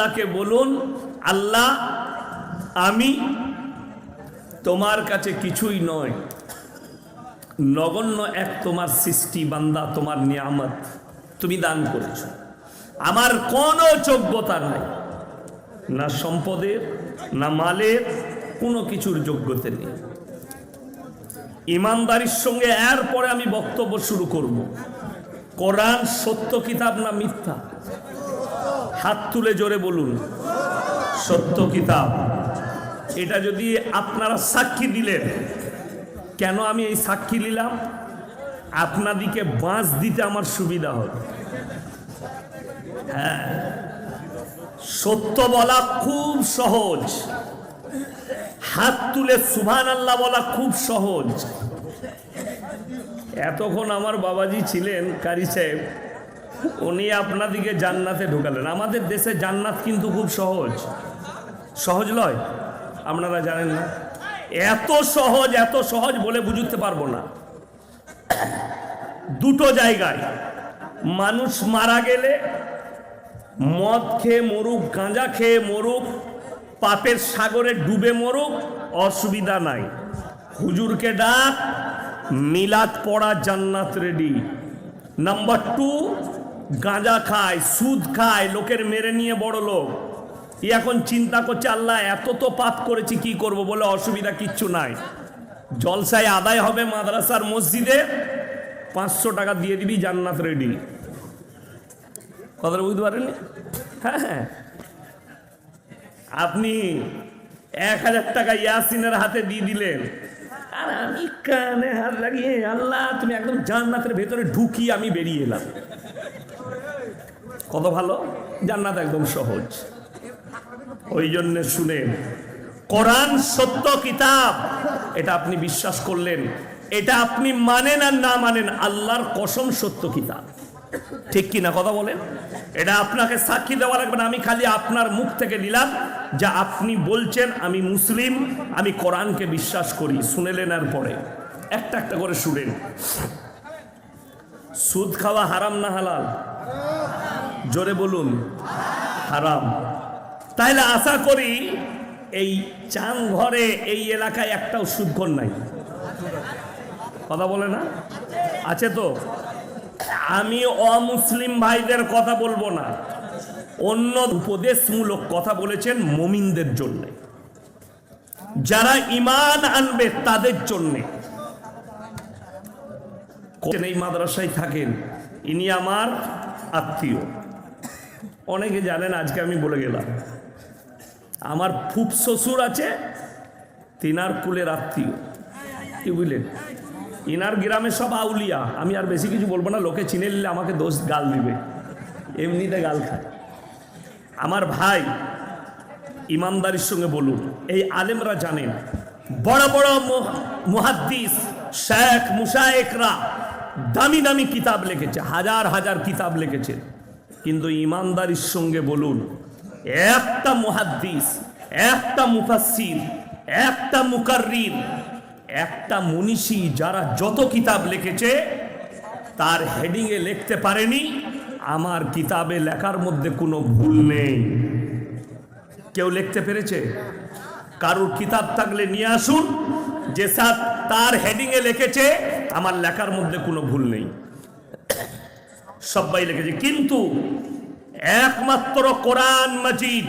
আল্লাহকে বলুন, আল্লাহ আমি তোমার কাছে কিছুই নয়, নগণ্য এক তোমার সৃষ্টি বান্দা, তোমার নিয়ামত তুমি দান করেছ। আমার কোনো যোগ্যতা নাই, না সম্পদের না মালের, কোনো কিছুর যোগ্যতা নেই। ইমানদারির সঙ্গে এরপরে আমি বক্তব্য শুরু করব। কোরআন সত্য কিতাব না মিথ্যা? হাত তুলে জোরে বলুন, সত্য কিতাব। এটা যদি আপনারা সাক্ষী দিলেন, কেন আমি এই সাক্ষী নিলাম? আপনাদিকে বাঁশ দিতে আমার সুবিধা হবে। হ্যাঁ, সত্য বলা খুব সহজ, হাত তুলে সুবহানাল্লাহ বলা খুব সহজ। এতক্ষণ আমার বাবাজি ছিলেন কারি সাহেব, উনি আপনাদিকে জান্নাতে ঢোকালেন। আমাদের দেশে জান্নাত কিন্তু খুব সহজ, সহজ নয়, আপনারা জানেন না। এত সহজ বলে বুঝতে পারবো না। দুটো জায়গায় মানুষ মারা গেলে মদ খেয়ে মরুক, গাঁজা খেয়ে মরুক, পাপের সাগরে ডুবে মরুক, অসুবিধা নাই। হুজুরকে ডাক, মিলাদ পড়া, জান্নাত রেডি। নাম্বার 2, গাঁজা খায়, সুদ খায়, লোকের মেরে নিয়ে বড় লোক। এখন চিন্তা করছে আল্লাহ এত তো পাপ করেছি, কি করব? বলে অসুবিধা কিচ্ছু নাই, জলসায় আদায় হবে মাদ্রাসার মসজিদে, 500 টাকা দিয়ে দিবি, জান্নাত রেডি। কথাটা বুঝতে পারেন? হ্যাঁ, আপনি 1000 টাকা ইয়াসিনের হাতে দিয়ে দিলেন, আর আমি কানে হাত লাগিয়ে আল্লাহ তুমি একদম জান্নাতের ভেতরে ঢুকি, আমি বেরিয়ে এলাম। কত ভালো, জান্নাত একদম সহজ। ওই জন্য শুনেন, কোরআন সত্য কিতাব, এটা আপনি বিশ্বাস করলেন, এটা আপনি মানেন আর না মানেন, আল্লাহর কসম সত্য কিতাব। ঠিক কি না কথা বলেন? এটা আপনাকে সাক্ষী দেওয়া লাগবে না, আমি খালি আপনার মুখ থেকে নিলাম যা আপনি বলছেন আমি মুসলিম, আমি কোরআনকে বিশ্বাস করি। শুনেলেন, আর পরে একটা একটা করে শুনেন। সুদ খাওয়া হারাম না হালাল? জোরে বলুন, হারাম। তাইলে আশা করি এই চাং ঘরে এই এলাকায় একটাও সুদখোর নাই। কথা বলে না? আছে তো? আমি অমুসলিম ভাইদের কথা বলবো না, অন্য উপদেশমূলক কথা বলেছেন মুমিনদের জন্য, যারা ঈমান আনবে তাদের জন্য। এই মাদ্রাসায় থাকেন, ইনি আমার আত্মীয়, অনেকে জানেন, আজকে আমি বলে গেলাম। আমার ফুফ শ্বশুর আছে, তিনার কুলের আত্মীয়, কি বুঝলেন? ইনার গ্রামে সব আউলিয়া। আমি আর বেশি কিছু বলবো না, লোকে চিনে নিলে আমাকে দোষ গাল দিবে, এমনিতে গাল খায়। আমার ভাই, ইমানদারির সঙ্গে বলুন, এই আলেমরা জানেন, বড় বড় মুহাদ্দিস শেখ মুশায়েখরা দামি দামি কিতাব লিখেছে, হাজার হাজার কিতাব লিখেছে, কিন্তু ইমানদারির সঙ্গে বলুন, একটা মুহাদ্দিস, একটা মুফাসসির, একটা মুকাররির, একটা মনীষী যারা যত কিতাব লিখেছে তার হেডিংয়ে লিখতে পারেনি আমার কিতাবে লেখার মধ্যে কোনো ভুল নেই। কেউ লিখতে পেরেছে? কারোর কিতাব থাকলে নিয়ে আসুন, যে স্যার তার হেডিংয়ে লিখেছে আমার লেখার মধ্যে কোনো ভুল নেই। সবাই লিখেছে, কিন্তু একমাত্র কোরআন মাজিদ,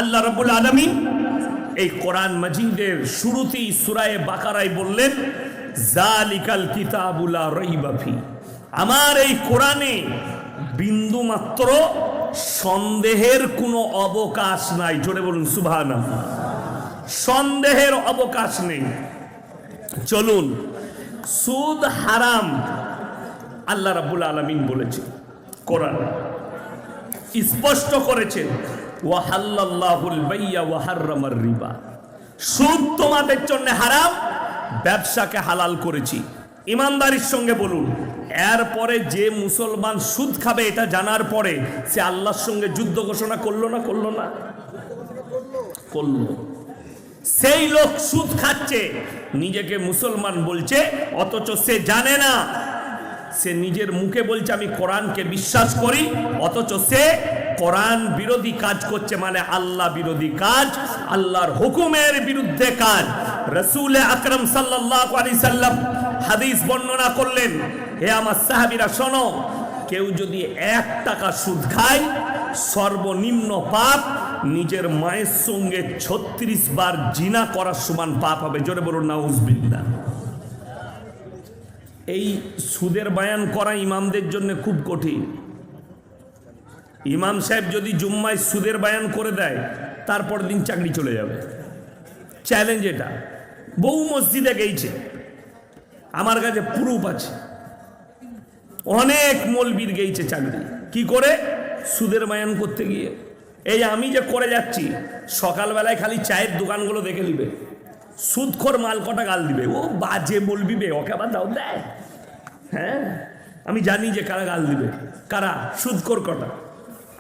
আল্লাহ রাব্বুল আলামিন এই কোরআন মাজিদের শুরুতেই সূরা বাকারায় বললেন, জালিকাল কিতাবু লা রাইবা ফি, আমার এই কোরআনে বিন্দু মাত্র সন্দেহের কোনো অবকাশ নাই। জোরে বলুন সুবহানাল্লাহ, সন্দেহের অবকাশ নেই। চলুন, সুদ হারাম আল্লাহ রাব্বুল আলামিন বলেছে, কোরআন স্পষ্ট করেছেন, ওয়াহাল্লাল্লাহুল বাইয়া ওয়া হাররামার রিবা, সুদ তোমাদের জন্য হারাম, ব্যবসাকে হালাল করেছি। ইমানদারির সঙ্গে বলুন, এরপরে যে মুসলমান সুদ খাবে এটা জানার পরে সে আল্লাহর সঙ্গে যুদ্ধ ঘোষণা করলো না? করলো না? করলো। সেই লোক সুদ খাচ্ছে, নিজেকে মুসলমান বলছে, অথচ সে জানে না সে নিজের মুখে বলছে আমি কোরআনকে বিশ্বাস করি, অথচ সে কোরআন বিরোধী কাজ করছে, মানে আল্লাহ বিরোধী কাজ, আল্লাহর হুকুমের বিরুদ্ধে কাজ। রাসূল আকরাম সাল্লাল্লাহু আলাইহি সাল্লাম হাদিস বর্ণনা করলেন, হে আমার সাহাবীরা শোনো, কেউ যদি 1 টাকা সুদ খায়, সর্বনিম্ন পাপ নিজের মায়ের সঙ্গে 36 বার জিনা করার সমান পাপ হবে। জোরে বলুন নাউজুবিল্লাহ। এই সুদের বয়ান করা ইমামদের জন্য খুব কঠিন। ইমাম সাহেব যদি জুম্মায় সুদের বয়ান করে দেয়, তারপর দিন চাকরি চলে যাবে। চ্যালেঞ্জ এটা। বহু মসজিদে গেছে, আমার কাছে প্রুফ আছে, অনেক মৌলবীর গেছে চাকরি। কি করে? সুদের বয়ান করতে গিয়ে। এই আমি যে করে যাচ্ছি, সকালবেলায় খালি চায়ের দোকানগুলো দেখে নিবে, সুদখোর মাল কটা গাল দিবে, ও বাজে বলবিবে, ওকে আবার দাও দেয়। হ্যাঁ, আমি জানি যে কারা গাল দিবে, কারা সুদখোর কটা।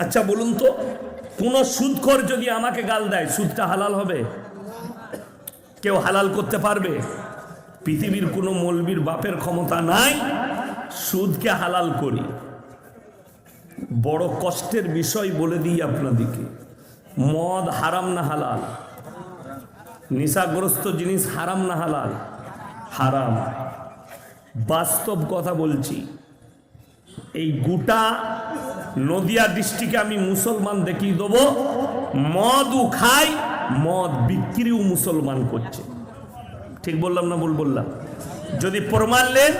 আচ্ছা বলুন তো, কোন সুদখোর যদি আমাকে গাল দেয়, সুদটা হালাল হবে? কেউ হালাল করতে পারবে? পৃথিবীর কোনো মৌলবীর বাপের ক্ষমতা নাই সুদকে হালাল করি। বড় কষ্টের বিষয় বলে দিই আপনাদেরকে, মদ হারাম না হালাল? নেশাগ্রস্ত জিনিস হারাম না হালাল? হারাম। বাস্তব কথা বলছি, এই গোটা নদিয়া ডিস্ট্রিক্টে আমি মুসলমান দেখিয়ে দেবো, মদও খায়, মদ বিক্রিও মুসলমান করছে। ঠিক বললাম না ভুল বললাম? যদি প্রমাণ নেন,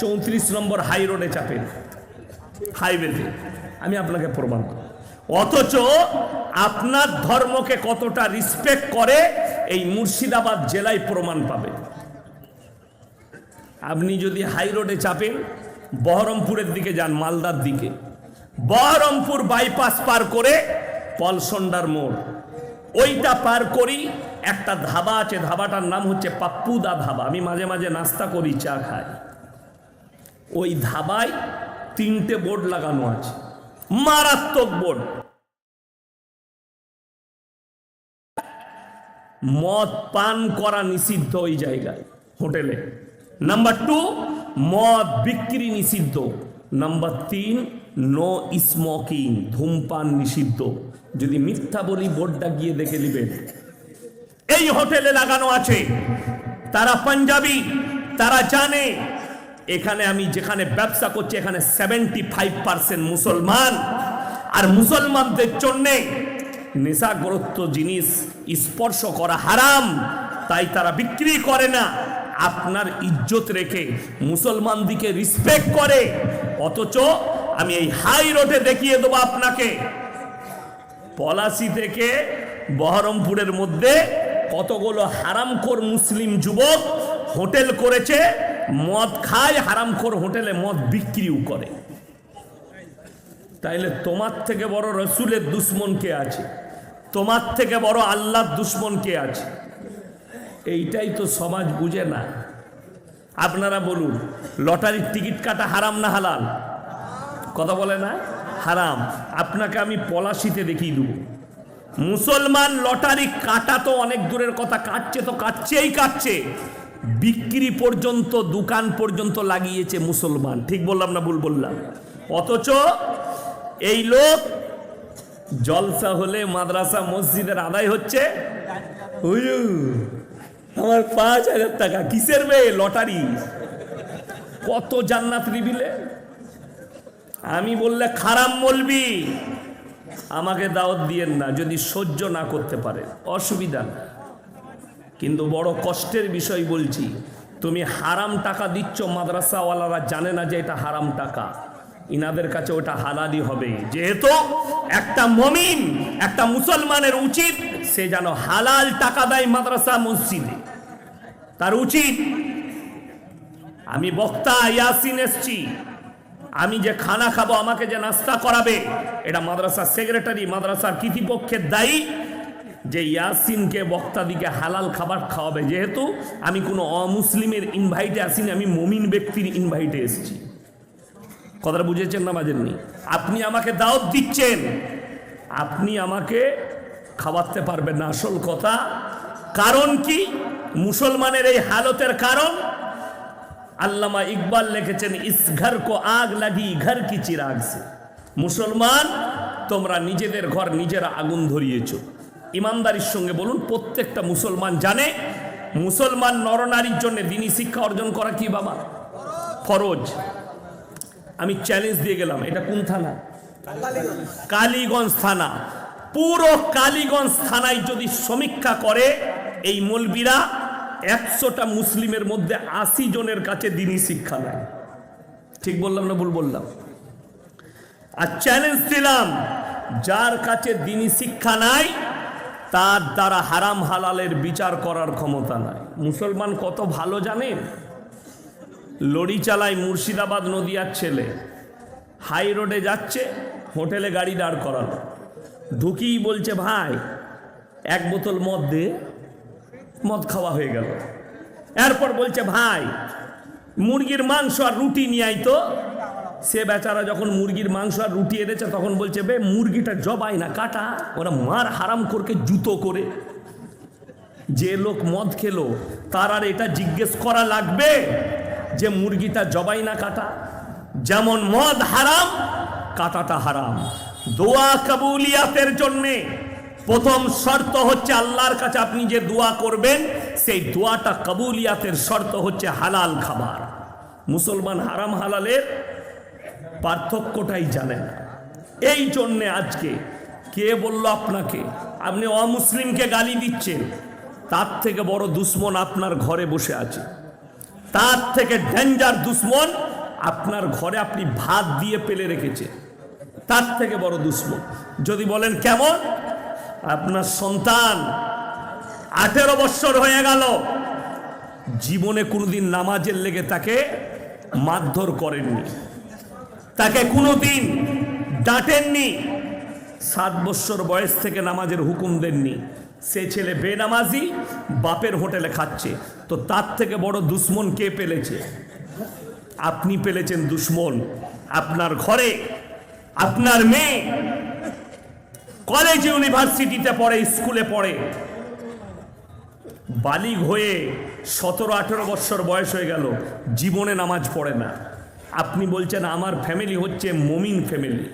34 নম্বর হাই রোডে চাপেন, হাইওয়েতে, আমি আপনাকে প্রমাণ করব। অথচ আপনার ধর্মকে কতটা রেসপেক্ট করে এই মুর্শিদাবাদ জেলায় প্রমাণ পাবে। আপনি যদি হাই রোডে চাপেন, বহরমপুরের দিকে যান, মালদার দিকে, বহরমপুর বাইপাস পার করে পলসন্ডার মোড়, ওইটা পার করি, একটা ধাবা আছে, ধাবাটার নাম হচ্ছে পাপ্পুদা ধাবা। আমি মাঝে মাঝে নাস্তা করি, চা খাই। ওই ধাবায় 3টে বোর্ড লাগানো আছে, মারাত্মক বোর্ড। মদ পান করা নিষিদ্ধ ওই জায়গায়, হোটেলে। নাম্বার 2, মদ বিক্রি নিষিদ্ধ। নাম্বার 3, নো স্মোকিং, ধূমপান নিষিদ্ধ। যদি মিথ্যা বলি, বোর্ডটা গিয়ে দেখে নেবেন। এই হোটেলে লাগানো আছে। তারা পাঞ্জাবি, তারা জানে এখানে আমি যেখানে ব্যবসা করছি, এখানে 75% মুসলমান, আর মুসলমানদের জন্য নেশাগ্রস্ত জিনিস স্পর্শ করা হারাম, তাই তারা বিক্রি করে না। আপনার ইজ্জত রেখে মুসলমানদিকে রিসপেক্ট করে। অথচ আমি এই হাই রোডে দেখিয়ে দেবো আপনাকে, পলাশী থেকে বহরমপুরের মধ্যে কতগুলো হারামখোর মুসলিম যুবক হোটেল করেছে, মদ খায়, হারামখোর হোটেলে মদ বিক্রিও করে। তাইলে তোমার থেকে বড় রসুলের দুশ্মন কে আছে? তোমার থেকে বড় আল্লাহর দুশ্মন কে আছে? এইটাই তো সমাজ বুঝে না। আপনারা বলুন, লটারির টিকিট কাটা হারাম না হালাল? কথা বলে না? হারাম। আপনাকে আমি পলাশীতে দেখিয়ে দেবো, মুসলমান লটারি কাটা তো অনেক দূরের কথা, কাটছে তো কাটছে, বিক্রি পর্যন্ত, দোকান পর্যন্ত লাগিয়েছে মুসলমান। ঠিক বললাম না ভুল বললাম? অথচ এই লোক জলসা হলে, মাদ্রাসা মসজিদের আদায় হচ্ছে, আমার 5000 টাকা কিসের বে? লটারি। কত জান্নাত নিবিলে। আমি বললে খারাপ বলবি, আমাকে দাওয়াত দিয়েন না, যদি সহ্য না করতে পারে অসুবিধা না। কিন্তু বড় কষ্টের বিষয় বলছি, তুমি হারাম টাকা দিচ্ছ, মাদ্রাসাওয়ালারা জানে না যে এটা হারাম টাকা, ইনাদের কাছে ওটা হালালি হবে। যেহেতু একটা মুমিন, একটা মুসলমানের উচিত সে যেন হালাল টাকা দেয় মাদ্রাসা মসজিদে, তার উচিত। আমি বক্তা ইয়াসিন এসছি, আমি যে খানা খাবো, আমাকে যে নাস্তা করাবে, এটা মাদ্রাসার সেক্রেটারি, মাদ্রাসার কর্তৃপক্ষের দায়ী যে ইয়াসিনকে, বক্তা দিকে হালাল খাবার খাওয়াবে। যেহেতু আমি কোনো অমুসলিমের ইনভাইটে আসিনি, আমি মুমিন ব্যক্তির ইনভাইটে এসেছি। কথাটা বুঝেছেন না বাজেননি? আপনি আমাকে দাওয়াত দিচ্ছেন, আপনি আমাকে খাওয়াতে পারবেন না। আসল কথা, কারণ কি মুসলমানের এই হালতের কারণ? আল্লামা ইকবাল লিখেছেন, ইস ঘর কো আগ লাগি ঘর কি চিরাগ সে। মুসলমান তোমরা নিজেদের ঘর নিজেরা আগুন ধরিয়েছ। ইমানদারির সঙ্গে বলুন, প্রত্যেকটা মুসলমান জানে মুসলমান নরনারীর জন্য দিনী শিক্ষা অর্জন করা কি বাবা ফরজ। আমি চ্যালেঞ্জ দিয়ে গেলাম, এটা কোন থানা? কালীগঞ্জ থানা। পুরো কালীগঞ্জ থানায় যদি সমীক্ষা করে এই মৌলবীরা 100টা মুসলিমের মধ্যে 80 জনের কাছে দিনী শিক্ষা নেয়। ঠিক বললাম না ভুল বললাম? আর চ্যালেঞ্জ দিলাম, যার কাছে দিনী শিক্ষা নাই তার দ্বারা হারাম হালালের বিচার করার ক্ষমতা নাই। মুসলমান কত ভালো জানেন? লরি চালায় মুর্শিদাবাদ নদিয়ার ছেলে, হাই রোডে যাচ্ছে, হোটেলে গাড়ি দাঁড় করালো, ঢুকিই বলছে ভাই 1 বোতল মদ দে, মদ খাওয়া হয়ে গেল। এরপর বলছে ভাই মুরগির মাংস আর রুটি নিয়ে আই তো। সে বেচারা যখন মুরগির মাংস আর রুটি এনেছে তখন বলছে বে মুরগিটা জবাই না কাটা, ওরা মার হারাম করকে জুতো করে। যে লোক মদ খেলো তার আর এটা জিজ্ঞেস করা লাগবে যে মুরগিটা জবাই না কাটা? যেমন মদ হারাম, কাটাটা হারাম। দোয়া কবুলিয়াতের জন্যে প্রথম শর্ত হচ্ছে আল্লাহর কাছে আপনি যে দোয়া করবেন সেই দোয়াটা কবুলিয়াতের শর্ত হচ্ছে হালাল খাবার। মুসলমান হারাম হালালের পার্থক্যটাই জানে না। এই জন্যে আজকে কে বলল আপনাকে আপনি অমুসলিমকে গালি দিচ্ছেন? তার থেকে বড় দুশ্মন আপনার ঘরে বসে আছে, তার থেকে ডেঞ্জার দুশ্মন আপনার ঘরে আপনি ভাত দিয়ে পেলে রেখেছে, তার থেকে বড় দুশ্মন। যদি বলেন কেমন? আপনার সন্তান 18 বছর হয়ে গেল, জীবনে কোনোদিন নামাজের লেগে তাকে মারধর করেননি, তাকে কোনোদিন ডাঁটেননি, 7 বছর বয়স থেকে নামাজের হুকুম দেননি, সে ছেলে বেনামাজি বাপের হোটেলে খাচ্ছে। তো তার থেকে বড় দুশ্মন কে পেলেছে? আপনি পেলেছেন দুশ্মন। আপনার ঘরে আপনার মেয়ে কলেজ ইউনিভার্সিটিতে পড়ে, স্কুলে পড়ে, বালিগ হয়ে 17-18 বছর বয়স হয়ে গেল, জীবনে নামাজ পড়ে না। আপনি বলছেন আমার ফ্যামিলি হচ্ছে মুমিন ফ্যামিলি।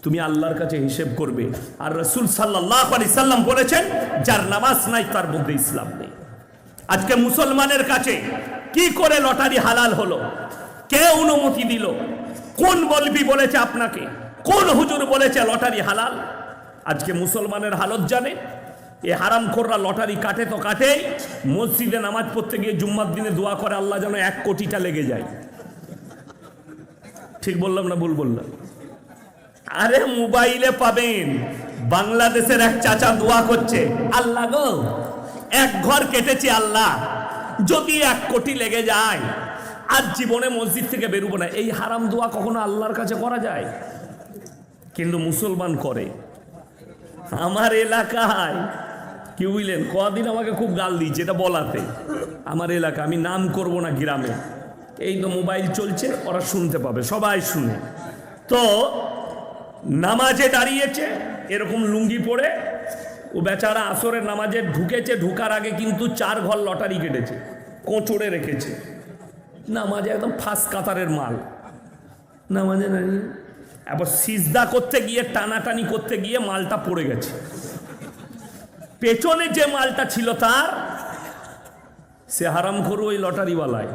তুমি আল্লাহর কাছে হিসেব করবে। আর রাসূল সাল্লাল্লাহু আলাইহি সাল্লাম বলেছেন যার নামাজ নাই তার মধ্যে ইসলাম নেই। আজকে মুসলমানের কাছে কি করে লটারি হালাল হলো? কে অনুমতি দিল? কোন মৌলবি বলেছে আপনাকে? কোন হুজুর বলেছে লটারি হালাল? আজকে মুসলমানের হালত জানে? এ হারামখোররা লটারি কাটে তো কাটেই, মসজিদে নামাজ পড়তে গিয়ে জুম্মার দিনে দোয়া করে আল্লাহ যেন 1 কোটিটা লেগে যায়। ঠিক বললাম না ভুল বললাম? আরে মোবাইলে পাবেন, বাংলাদেশের এক চাচা দোয়া করছে, আল্লাহ গো 1 ঘর কেটেছি, আল্লাহ যদি 1 কোটি লেগে যায় আর জীবনে মসজিদ থেকে বেরোবো না। এই হারাম দোয়া কখনো আল্লাহর কাছে করা যায়? কিন্তু মুসলমান করে। আমার এলাকায় কি বুঝলেন, কদিন আমাকে খুব গাল দিয়েছে এটা বলাতে। আমার এলাকা, আমি নাম করব না, গ্রামে এই তো মোবাইল চলছে, ওরা শুনতে পাবে, সবাই শুনে। তো নামাজে দাঁড়িয়েছে এরকম লুঙ্গি পরে, ও বেচারা আসরের নামাজে ঢুকেছে, ঢুকার আগে কিন্তু 4 ঘর লটারি কেটেছে, কোঁচড়ে রেখেছে। নামাজে একদম ফার্স্ট কাতারের মাল। নামাজে দাঁড়িয়ে এবার সিজদা করতে গিয়ে, টানাটানি করতে গিয়ে মালটা পড়ে গেছে। পেছনে যে মালটা ছিল তার, সে হারামখোর ওই লটারিওয়ালায়,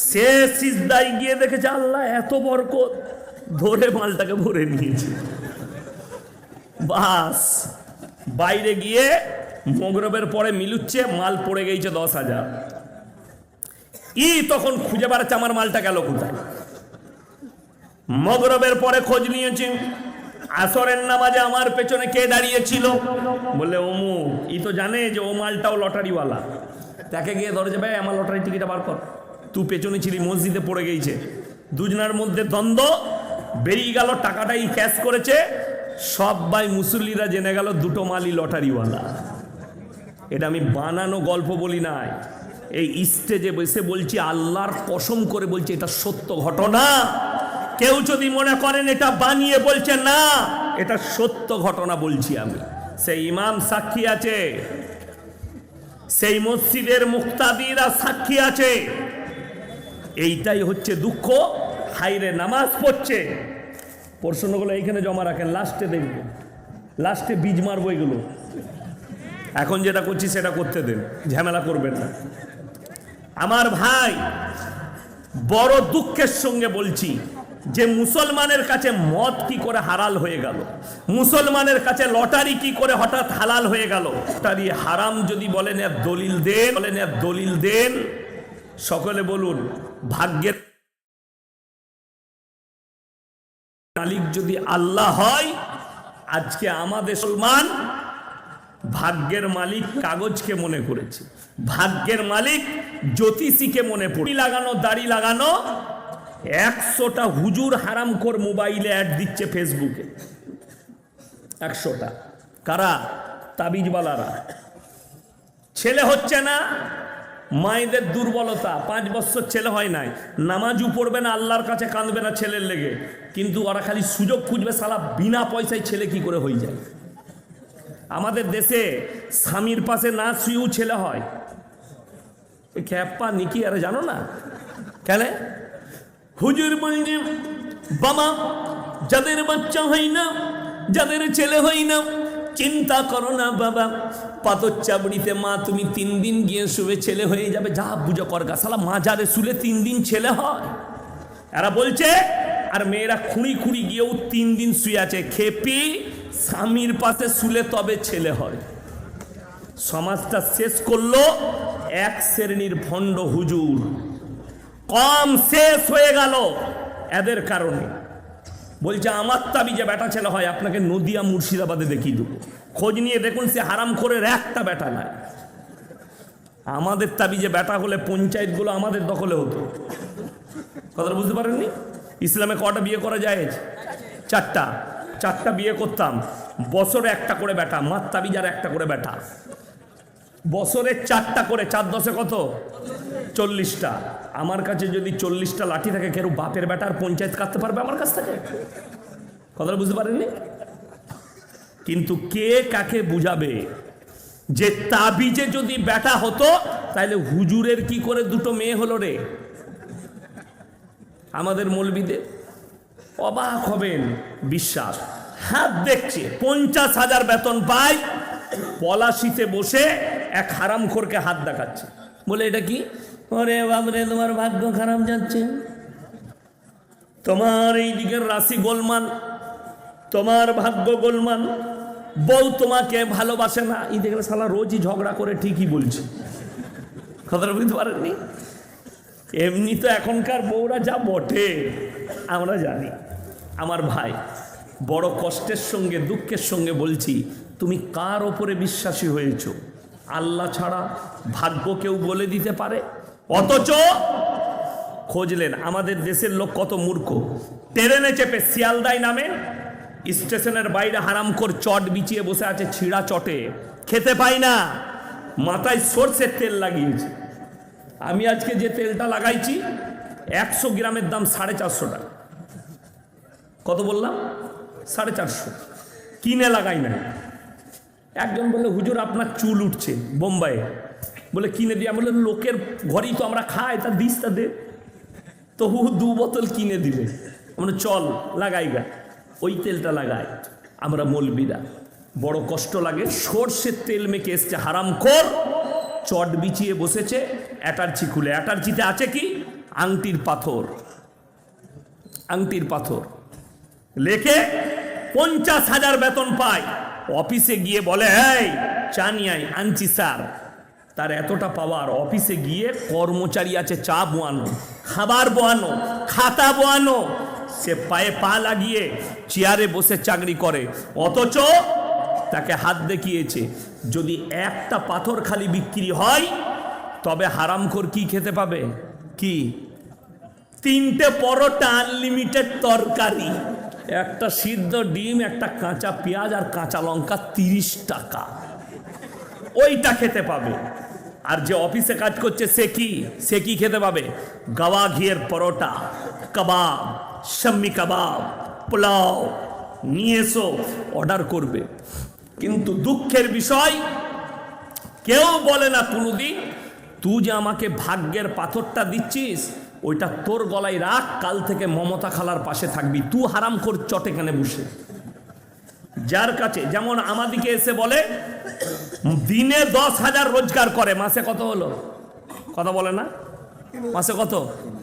সে সিজদায় গিয়ে দেখেছে আল্লাহ এত বরকত, ধরে মালটাকে ভরে নিয়েছে। বাস বাইরে গিয়ে মগরবের পরে মিলুচ্ছে, মাল পড়ে গেছে 10,000। তখন খুঁজে বেড়াচ্ছে আমার মালটা গেল কোথায়। মগরবের পরে খোঁজ নিয়েছি, আসরের নামাজে আমার পেছনে কে দাঁড়িয়েছিল, বললে অমুক। তো জানে যে ও মালটাও লটারিওয়ালা। তাকে গিয়ে ধরে যাবে, আমার লটারি টিকিটটা বার কর, তুই পেছনে ছিলি, মসজিদে পড়ে গেছে। দুজনের মধ্যে দ্বন্দ্ব, বেরিয়ে গেল, টাকাটাই ক্যাশ করেছে। সবাই মুসল্লিরা জেনে গেল 2টো মালই লটারিওয়ালা। এটা আমি বানানো গল্প বলি নাই, এই স্টেজে বসে বলছি, আল্লাহর কসম করে বলছি, এটা সত্য ঘটনা। কেউ যদি মনে করেন এটা বানিয়ে বলছে, না, এটা সত্য ঘটনা বলছি আমি। সেই ইমাম সাক্ষী আছে, সেই মসজিদের মুক্তাদিরা সাক্ষী আছে। এইটাই হচ্ছে দুঃখ। হাইরে নামাজ পড়ছে, প্রশ্নগুলো এইখানে জমা রাখেন, লাস্টে দেখবেন, লাস্টে বীজ মারবো এগুলো। এখন যেটা করছি সেটা করতে দেন, ঝামেলা করবেন না। আমার ভাই, বড় দুঃখের সঙ্গে বলছি যে মুসলমানের কাছে মদ কি করে হালাল হয়ে গেল, মুসলমানের কাছে লটারি কি করে হঠাৎ হালাল হয়ে গেল। লটারি হারাম যদি বলেন এর দলিল দেন, বলেন এর দলিল দেন। সকলে বলুন, ভাগ্যের মালিক যদি আল্লাহ হয়, আজকে আমাদের মুসলমান ভাগ্যের মালিক কাগজকে মনে করেছে, ভাগ্যের মালিক জ্যোতিষীকে মনে পড়ে। লাগানো দাড়ি লাগানো 100টা হুজুর হারামখোর মোবাইলে অ্যাড দিচ্ছে ফেসবুকে, 100টা। কারা? তাবিজওয়ালারা। ছেলে হচ্ছে না, মায়েদের দুর্বলতা, 5 বছর ছেলে হয় নাই, নামাজও পড়বে না, আল্লাহর কাছে কাঁদবে না ছেলের লেগে, কিন্তু ওরা খালি সুযোগ খুঁজবে, সালা বিনা পয়সায় ছেলে কি করে হয়ে যায়। আমাদের দেশে স্বামীর পাশে না শুয়েও ছেলে হয়। খ্যাপা নিকি আরে জানো না কেন? হুজুর বলছে বাবা, যাদের বাচ্চা হয় না, যাদের ছেলে হয় না, চিন্তা করো না বাবা, পাথর চাবড়িতে মা তুমি 3 দিন গিয়ে শুয়ে ছেলে হয়ে যাবে, যা বুঝো করগা। সালা মাজারে শুলে 3 দিন ছেলে হয়, এরা বলছে। আর মেয়েরা খুঁড়ি খুঁড়ি গিয়েও 3 দিন শুয়ে আছে। খেপি, স্বামীর পাশে শুলে তবে ছেলে হয়। সমাজটা শেষ করলো এক শ্রেণীর ভণ্ড হুজুর, কম শেষ হয়ে গেল এদের কারণে। বলছে আমার তাবিজে বেটা ছেলে হয়, আপনাকে নদিয়া মুর্শিদাবাদে দেখিয়ে দেবো, খোঁজ নিয়ে দেখুন সে হারামখোরের একটা বেটা নাই। আমাদের তাবিজে বেটা হলে পঞ্চায়েতগুলো আমাদের দখলে হতো। কথাটা বুঝতে পারেননি? ইসলামে কটা বিয়ে করা যায়? 4টা বিয়ে করতাম, বছরে 1টা করে বেটা। মার তাবিজ আর 1টা করে বেটা, বছরে 4টা করে, 4 10 কত? 40টা। আমার কাছে যদি 40টা লাঠি থাকে, কেউ বাপের বেটা আর পঞ্চায়েত কাটতে পারবে আমার কাছ থেকে? কথাটা বুঝতে পারেননি? কিন্তু কে কাকে বুঝাবে যে তাবিজে যদি বেটা হতো তাহলে হুজুরের কি করে 2টো মেয়ে হলো রে? আমাদের মৌলবীদের অবাক হবেন, বিশ্বাস। হাত দেখছে 50,000 বেতন পায়, পলাশিতে বসে এক হারামখোরকে হাত দেখাচ্ছে, বলে এটা কি? ওরে বাবরে, তোমার ভাগ্য খারাপ যাচ্ছে, তোমার এই দিকের রাশি গোলমাল, তোমার ভাগ্য গোলমাল, বউ তোমাকে ভালোবাসে না। এই দেখলে শালা রোজই ঝগড়া করে, ঠিকই বলছে। কথাটা বুঝতে পারেননি? এমনি তো এখনকার বউরা যা বটে আমরা জানি। আমার ভাই, বড় কষ্টের সঙ্গে দুঃখের সঙ্গে বলছি, তুমি কার ওপরে বিশ্বাসী হয়েছ? আল্লাহ ছাড়া ভাগ্য কেউ বলে দিতে পারে? অথচ খোঁজলেন আমাদের দেশের লোক কত মূর্খ। ট্রেনে চেপে শিয়ালদায় নামে, স্টেশনের বাইরে হারামখোর চট বিছিয়ে বসে আছে, ছিঁড়া চটে, খেতে পাই না, মাথায় সরষের তেল লাগিয়েছে। আমি আজকে যে তেলটা লাগাইছি 100 গ্রামের দাম 450 টাকা। কত বললাম? 450। কিনে লাগাই না। একজন বললে হুজুর আপনার চুল উঠছে বোম্বাইয়ে, বলে কিনে দিয়া। বলে লোকের ঘরেই তো আমরা খাই, তা দিস তা দে। তবু 2 বোতল কিনে দিলে, আমরা চল লাগাই গা। ওই তেলটা লাগাই আমরা মৌলবীরা। বড় কষ্ট লাগে। সর্ষের তেল মেখে এসছে হারামখোর, চট বিছিয়ে বসেছে, অ্যাটার্জি খুলে। অ্যাটার্জিতে আছে কি? আংটির পাথর, আংটির পাথর। লেখে 50,000 বেতন পায়। অফিসে গিয়ে বলে এই চা নিয়ে আয়, আনছি স্যার। তার এতটা পাওয়ার, অফিসে গিয়ে কর্মচারী আছে চা বোয়ানো, খাবার বোয়ানো, খাতা বোয়ানো, সে পায়ে পা লাগিয়ে চেয়ারে বসে চাকরি করে। অথচ তাকে হাত দেখিয়েছে, যদি একটা পাথর খালি বিক্রি হয় তবে হারামখোর কি খেতে পাবে? কি? 3টে পরোটা, আনলিমিটেড তরকারি, একটা সিদ্ধ ডিম, একটা কাঁচা পেঁয়াজ আর কাঁচা লঙ্কা, 30 টাকা। ওইটা খেতে পাবে। আর যে অফিসে কাজ করছে সে কি খেতে পাবে? গাওয়া ঘিয়ের পরোটা, কাবাব, শাম্মি কাবাব, পোলাও নিয়ে এসো, অর্ডার করবে। কিন্তু দুঃখের বিষয়, কেউ বলে না কোনোদিন তুই যে আমাকে ভাগ্যের পাথরটা দিচ্ছিস, ওইটা তোর গলায় রাখ, কাল থেকে মমতা খালার পাশে থাকবি, তুই হারাম কর চট এখানে বসে। যার কাছে যেমন আমাদিকে এসে বলে দিনে 10,000 রোজগার করে, মাসে কত হলো? কথা বলে না? মাসে কত?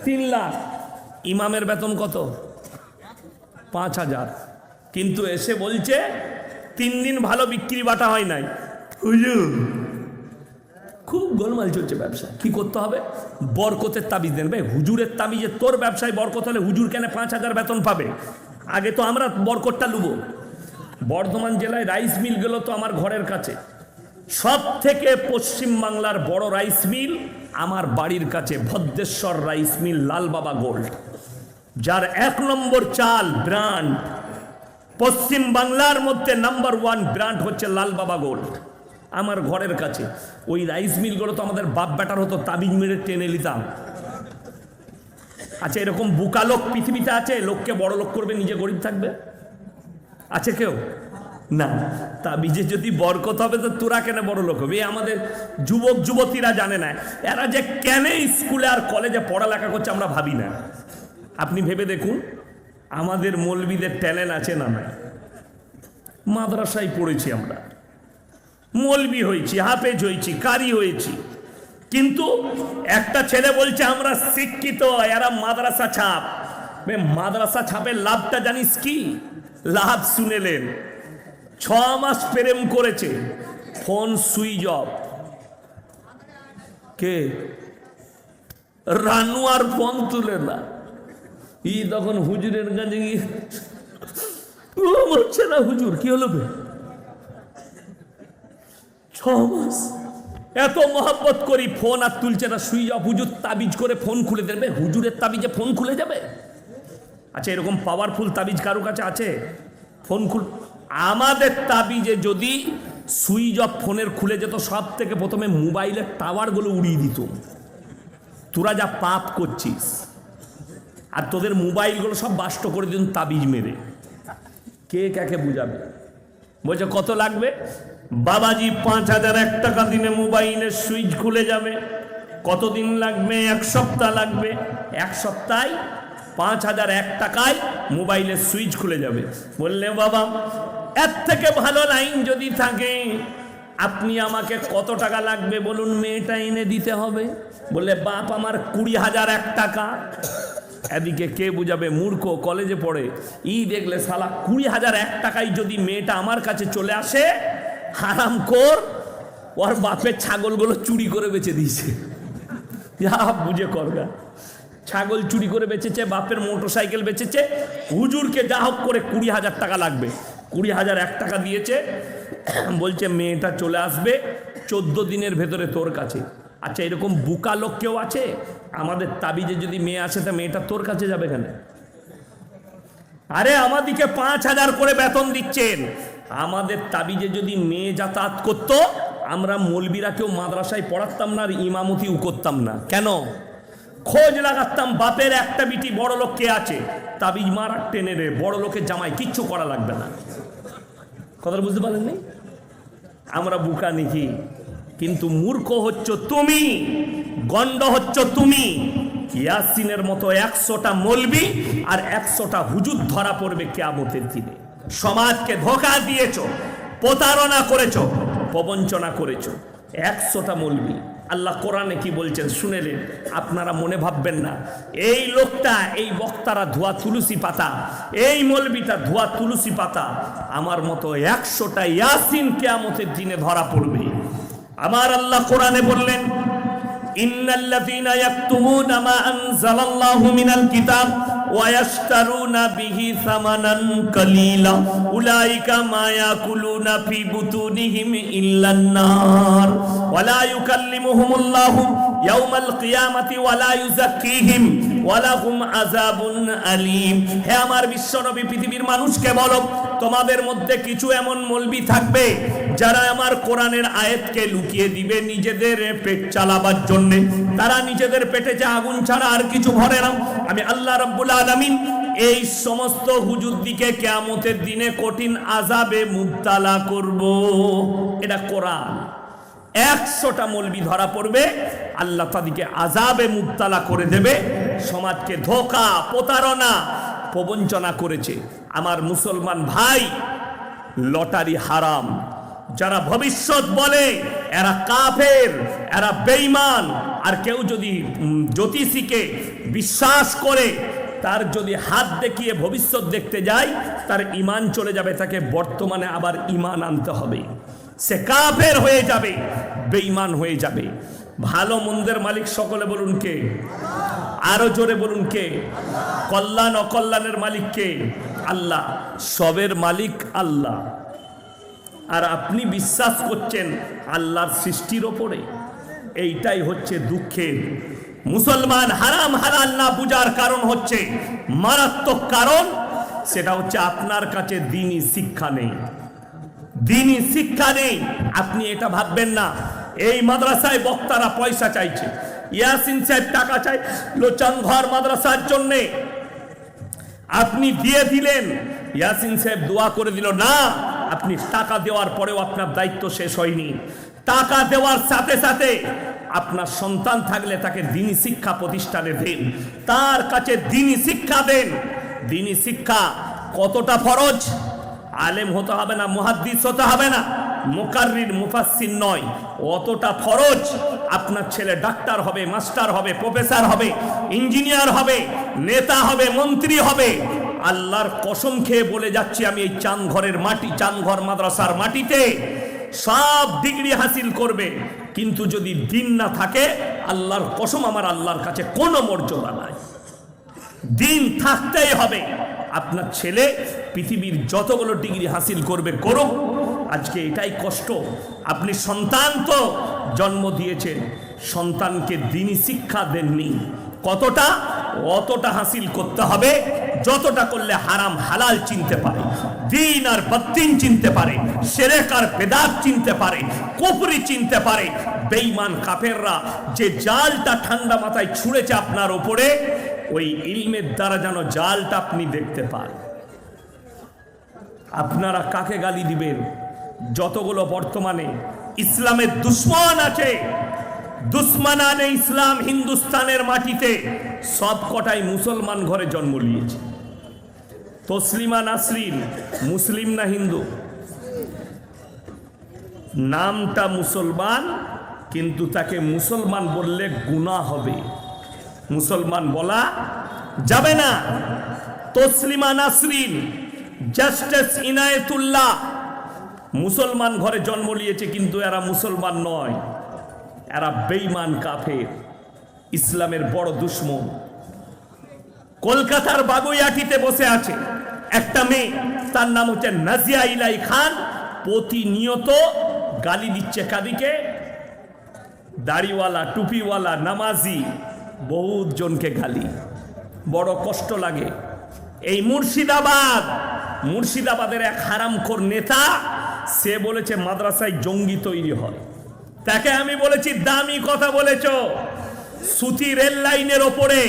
3 লাখ। ইমামের বেতন কত? 5,000। কিন্তু এসে বলছে 3 দিন ভালো বিক্রি বাটা হয় নাই। হুজুর খুব গোলমাল চলছে ব্যবসা, কি করতে হবে? বরকতের তাবিজ দেন। ভাই হুজুরের তাবিজে তোর ব্যবসায় বরকত হলে হুজুর কেন 5,000 বেতন পাবে? আগে তো আমরা বরকতটা লুবো। বর্ধমান জেলায় রাইস মিল গেল তো আমার ঘরের কাছে, সব থেকে পশ্চিম বাংলার বড় রাইস মিল আমার বাড়ির কাছে, ভদ্রেশ্বর রাইস মিল, লাল বাবা গোল্ড, যার 1 নম্বর চাল ব্র্যান্ড, পশ্চিম বাংলার মধ্যে নাম্বার 1 ব্র্যান্ড হচ্ছে লাল বাবা গোল্ড, আমার ঘরের কাছে। ওই রাইস মিলগুলো তো আমাদের বাপ বেটার হতো, তাবিজ মেরে টেনে নিতাম। আচ্ছা এরকম বুকা লোক পৃথিবীতে আছে? লোককে বড় লোক করবে, নিজে গরিব থাকবে? আছে কেউ? না। তাবিজে যদি বরকত হবে তো তোরা কেন বড় লোক হবে? আমাদের যুবক যুবতীরা জানে না, এরা যে কেন স্কুলে আর কলেজে পড়ালেখা করছে আমরা ভাবি না। আপনি ভেবে দেখুন, আমাদের মৌলবীদের ট্যালেন্ট আছে না? না, মাদ্রাসায় পড়েছি আমরা, মৌলবী হয়েছি, হাফেজ হয়েছি, কারি হয়েছি, কিন্তু একটা ছেলে বলছে আমরা শিক্ষিত, এরা মাদ্রাসা ছাপ। মাদ্রাসা ছাপের লাভটা জানিস কি? লাভ শুনেলেন, 6 মাস প্রেম করেছে, ফোন সুইচ অফ। কে? রানু আর ফোন তুলে না। তখন হুজুরের কাছে গিয়ে বলছে না, হুজুর কি হলো? 6 মাস এত মহব্বত করি, ফোন আর তুলছে না, সুইচ অফ। হুজুর তাবিজ করে ফোন খুলে দেবে? হুজুরের তাবিজে ফোন খুলে যাবে? আচ্ছা এরকম পাওয়ারফুল তাবিজ কারো কাছে আছে? ফোন খুল। আমাদের তাবিজে যদি সুইচ অফ ফোনের খুলে যেত, সব থেকে প্রথমে মোবাইলের টাওয়ারগুলো উড়িয়ে দিত। তোরা যা পাপ করছিস, আর তোদের মোবাইলগুলো সব বাষ্ট করে দিন তাবিজ মেরে। কে কাকে বুঝাবে? বলছে কত লাগবে? বাবাজি 5,001 টাকা দিনে মোবাইলের সুইচ খুলে যাবে। কতদিন লাগবে? 1 সপ্তাহ লাগবে। 1 সপ্তাহে 5,001 টাকায় মোবাইলের সুইচ খুলে যাবে। বললে বাবা এর থেকে ভালো লাইন যদি থাকে আপনি আমাকে কত টাকা লাগবে বলুন, মেয়েটা এনে দিতে হবে। বললে বাপ আমার 20,001 টাকা। এদিকে কে বুঝাবে? মূর্খ, কলেজে পড়ে। দেখলে শালা 20,001 টাকায় যদি মেয়েটা আমার কাছে চলে আসে, হারাম কর, ওর বাপের ছাগলগুলো চুরি করে বেচে দিয়েছে। যা বুঝে করগা, ছাগল চুরি করে বেচেছে, বাপের মোটরসাইকেল বেচেছে, হুজুরকে যা হোক করে 20,000 টাকা লাগবে। 20,001 টাকা দিয়েছে, বলছে মেয়েটা চলে আসবে 14 দিনের ভেতরে তোর কাছে। আচ্ছা এরকম বুকা লোক কেউ আছে? আমাদের তাবিজে যদি মেয়ে আসে তা মেয়েটা তোর কাছে যাবে কেন? আরে আমাদিকে 5,000 করে বেতন দিচ্ছেন, আমাদের তাবিজে যদি মেয়ে যাতায়াত করতো, আমরা মৌলবীরা কেউ মাদ্রাসায় পড়াতাম না আর ইমামতিও করতাম না। কেন? খোঁজ লাগাতাম বাপের একটা বিটি বড় লোক কে আছে, তাবিজ মারা টেনে রে, বড় লোকের জামাই, কিচ্ছু করা লাগবে না। কথা বুঝতে পারেননি? আমরা বুকা নাকি? কিন্তু মূর্খ হচ্ছ তুমি, গন্ড হচ্ছ তুমি। ইয়াসিনের মতো 100টা মৌলবী আর 100টা হুজুর ধরা পড়বে কিয়ামতের দিনে। সমাজকে ধোঁকা দিয়েছো, প্রতারণা করেছো, প্রবঞ্চনা করেছো। 100টা মৌলবী। আল্লাহ কোরআনে কি বলছেন শুনেলেন? আপনারা মনে ভাববেন না এই লোকটা, এই বক্তারা ধোয়া তুলসী পাতা, এই মৌলবীটা ধোয়া তুলসী পাতা। আমার মতো 100টা ইয়াসিন কিয়ামতের দিনে ধরা পড়বে। আমার আল্লাহ কোরআনে বললেন, ইন্নাল্লাযীনা ইয়াকতুমুনা মা আনজালাল্লাহু মিনাল কিতাব ওয়া ইয়াশতারুনা বিহি সামানান কালীলা উলাইকা মা ইয়াকুলুনা ফি বুতুনিহিম ইল্লান নার ওয়া লা ইউকাল্লিমুহুমুল্লাহু ইয়াওমাল কিয়ামাতি ওয়া লা ইউযাক্কিহিম ওয়া লাহুম আযাবুন আলীম। হে আমার বিশ্বনবী, পৃথিবীর মানুষকে বলো, তোমাদের মধ্যে কিছু এমন মৌলবী থাকবে যারা আমার কোরআনের আয়াতকে লুকিয়ে দিবে নিজেদের পেট চালাবার জন্য। তারা নিজেদের পেটে যে আগুন ছাড়া আর কিছু ভরে না। আমি আল্লাহ রাব্বুল আলামিন এই সমস্ত হুজুরদিকে কিয়ামতের দিনে কঠিন আযাবে মুবতালা করব। এটা কোরআন। 100টা মৌলবী ধরা পড়বে, আল্লাহ তাদেরকে আযাবে মুবতালা করে দেবে। সমাজকে ধোঁকা, প্রতারণা, প্রবঞ্চনা করেছে। আমার মুসলমান ভাই, লটারি হারাম। যারা ভবিষ্যৎ বলে এরা কাফের, এরা বেঈমান। আর কেউ যদি জ্যোতিষীকে বিশ্বাস করে, তার যদি হাত দেখিয়ে ভবিষ্যৎ দেখতে যায়, তার ঈমান চলে যাবে, তাকে বর্তমানে আবার ঈমান আনতে হবে। সে কাফের হয়ে যাবে, বেঈমান হয়ে যাবে। ভালো মন্দের মালিক সকলে বলুন কে? আরো জোরে বলুন কে? কল্যাণ অকল্যাণের মালিক কে? আল্লাহ। সবের মালিক আল্লাহ। আর আপনি বিশ্বাস করছেন আল্লাহর সৃষ্টির ওপরে। এইটাই হচ্ছে দুঃখের। মুসলমান হারাম হালাল না বুঝার কারণ হচ্ছে, মারাত্মক কারণ, সেটা হচ্ছে আপনার কাছে দ্বীনি শিক্ষা নেই। দ্বীনি শিক্ষা নেই। আপনি এটা ভাববেন না এই মাদ্রাসায় বক্তারা পয়সা চাইছে, ইয়াসিন সাহেব টাকা চাই লোচানঘর মাদ্রাসার জন্যে, আপনি দিয়ে দিলেন, ইয়াসিন সাহেব দোয়া করে দিল না। আপনি টাকা দেওয়ার পরেও আপনার দায়িত্ব শেষ হয়নি। টাকা দেওয়ার সাথে সাথে আপনার সন্তান থাকলে তাকে দ্বীনি শিক্ষা প্রতিষ্ঠানে দেন, তার কাছে দ্বীনি শিক্ষা দেন। দ্বীনি শিক্ষা কতটা ফরজ? আলেম হতে হবে না, মুহাদ্দিস হতে হবে না, মুকাররির মুফাসসির নয়, অতটা ফরজ। আপনার ছেলে ডাক্তার হবে, মাস্টার হবে, প্রফেসর হবে, ইঞ্জিনিয়ার হবে, নেতা হবে, মন্ত্রী হবে। আল্লাহর কসম খেয়ে বলে যাচ্ছি আমি, এই চাঁদঘরের মাটি, চাঁদঘর মাদ্রাসার মাটিতে সব ডিগ্রি হাসিল করবে, কিন্তু যদি দ্বীন না থাকে, আল্লাহর কসম আমার আল্লাহর কাছে কোনো মর্যাদা নাই। দ্বীন থাকতেই হবে। আপনার ছেলে পৃথিবীর যতগুলো ডিগ্রি হাসিল করবে করুক। আজকে এটাই কষ্ট। আপনি সন্তান তো জন্ম দিয়েছেন, সন্তানকে দ্বীনি শিক্ষা দেননি। কতটা? অতটা হাসিল করতে হবে যতটা করলে হারাম হালাল চিনতে পারে, দ্বীন আর বদ্দীন চিনতে পারে, শিরক আর বেদাত চিনতে পারে, কুফরি চিনতে পারে। বেঈমান কাফেররা যে জালটা ঠান্ডা মাথায় ছুঁড়েছে আপনার উপরে, ওই ইলমের দ্বারা যেন জালটা আপনি দেখতে পান। আপনারা কাকে গালি দিবেন? যতগুলো বর্তমানে ইসলামের দুশ্মন আছে, দুশ্মনানে ইসলাম হিন্দুস্তানের মাটিতে, সব কটাই মুসলমান ঘরে জন্ম নিয়েছে। তসলিমা নাসরিন মুসলিম না হিন্দু? নামটা মুসলমান, কিন্তু তাকে মুসলমান বললে গুনাহ হবে, মুসলমান বলা যাবে না। তসলিমা নাসরিন, জাস্টিস ইনায়েতুল্লাহ মুসলমান ঘরে জন্ম নিয়েছে, কিন্তু এরা মুসলমান নয়, এরা বেঈমান কাফের, ইসলামের বড় দুশ্মন। কলকাতার বাগুইয়াটিতে বসে আছে একটা মেয়ে, তার নাম হচ্ছে নাজিয়া ইলাই খান। প্রতিনিয়ত গালি দিচ্ছে কাদিকে? দাড়িওয়ালা, টুপিওয়ালা, নামাজি, বহুত জনকে গালি। বড় কষ্ট লাগে। এই মুর্শিদাবাদের এক হারামখোর নেতা, সে বলেছে মাদ্রাসায় জঙ্গি তৈরি হয়। তাকে আমি বলেছি দামি কথা বলেছ। সুতি রেল লাইনের ওপরে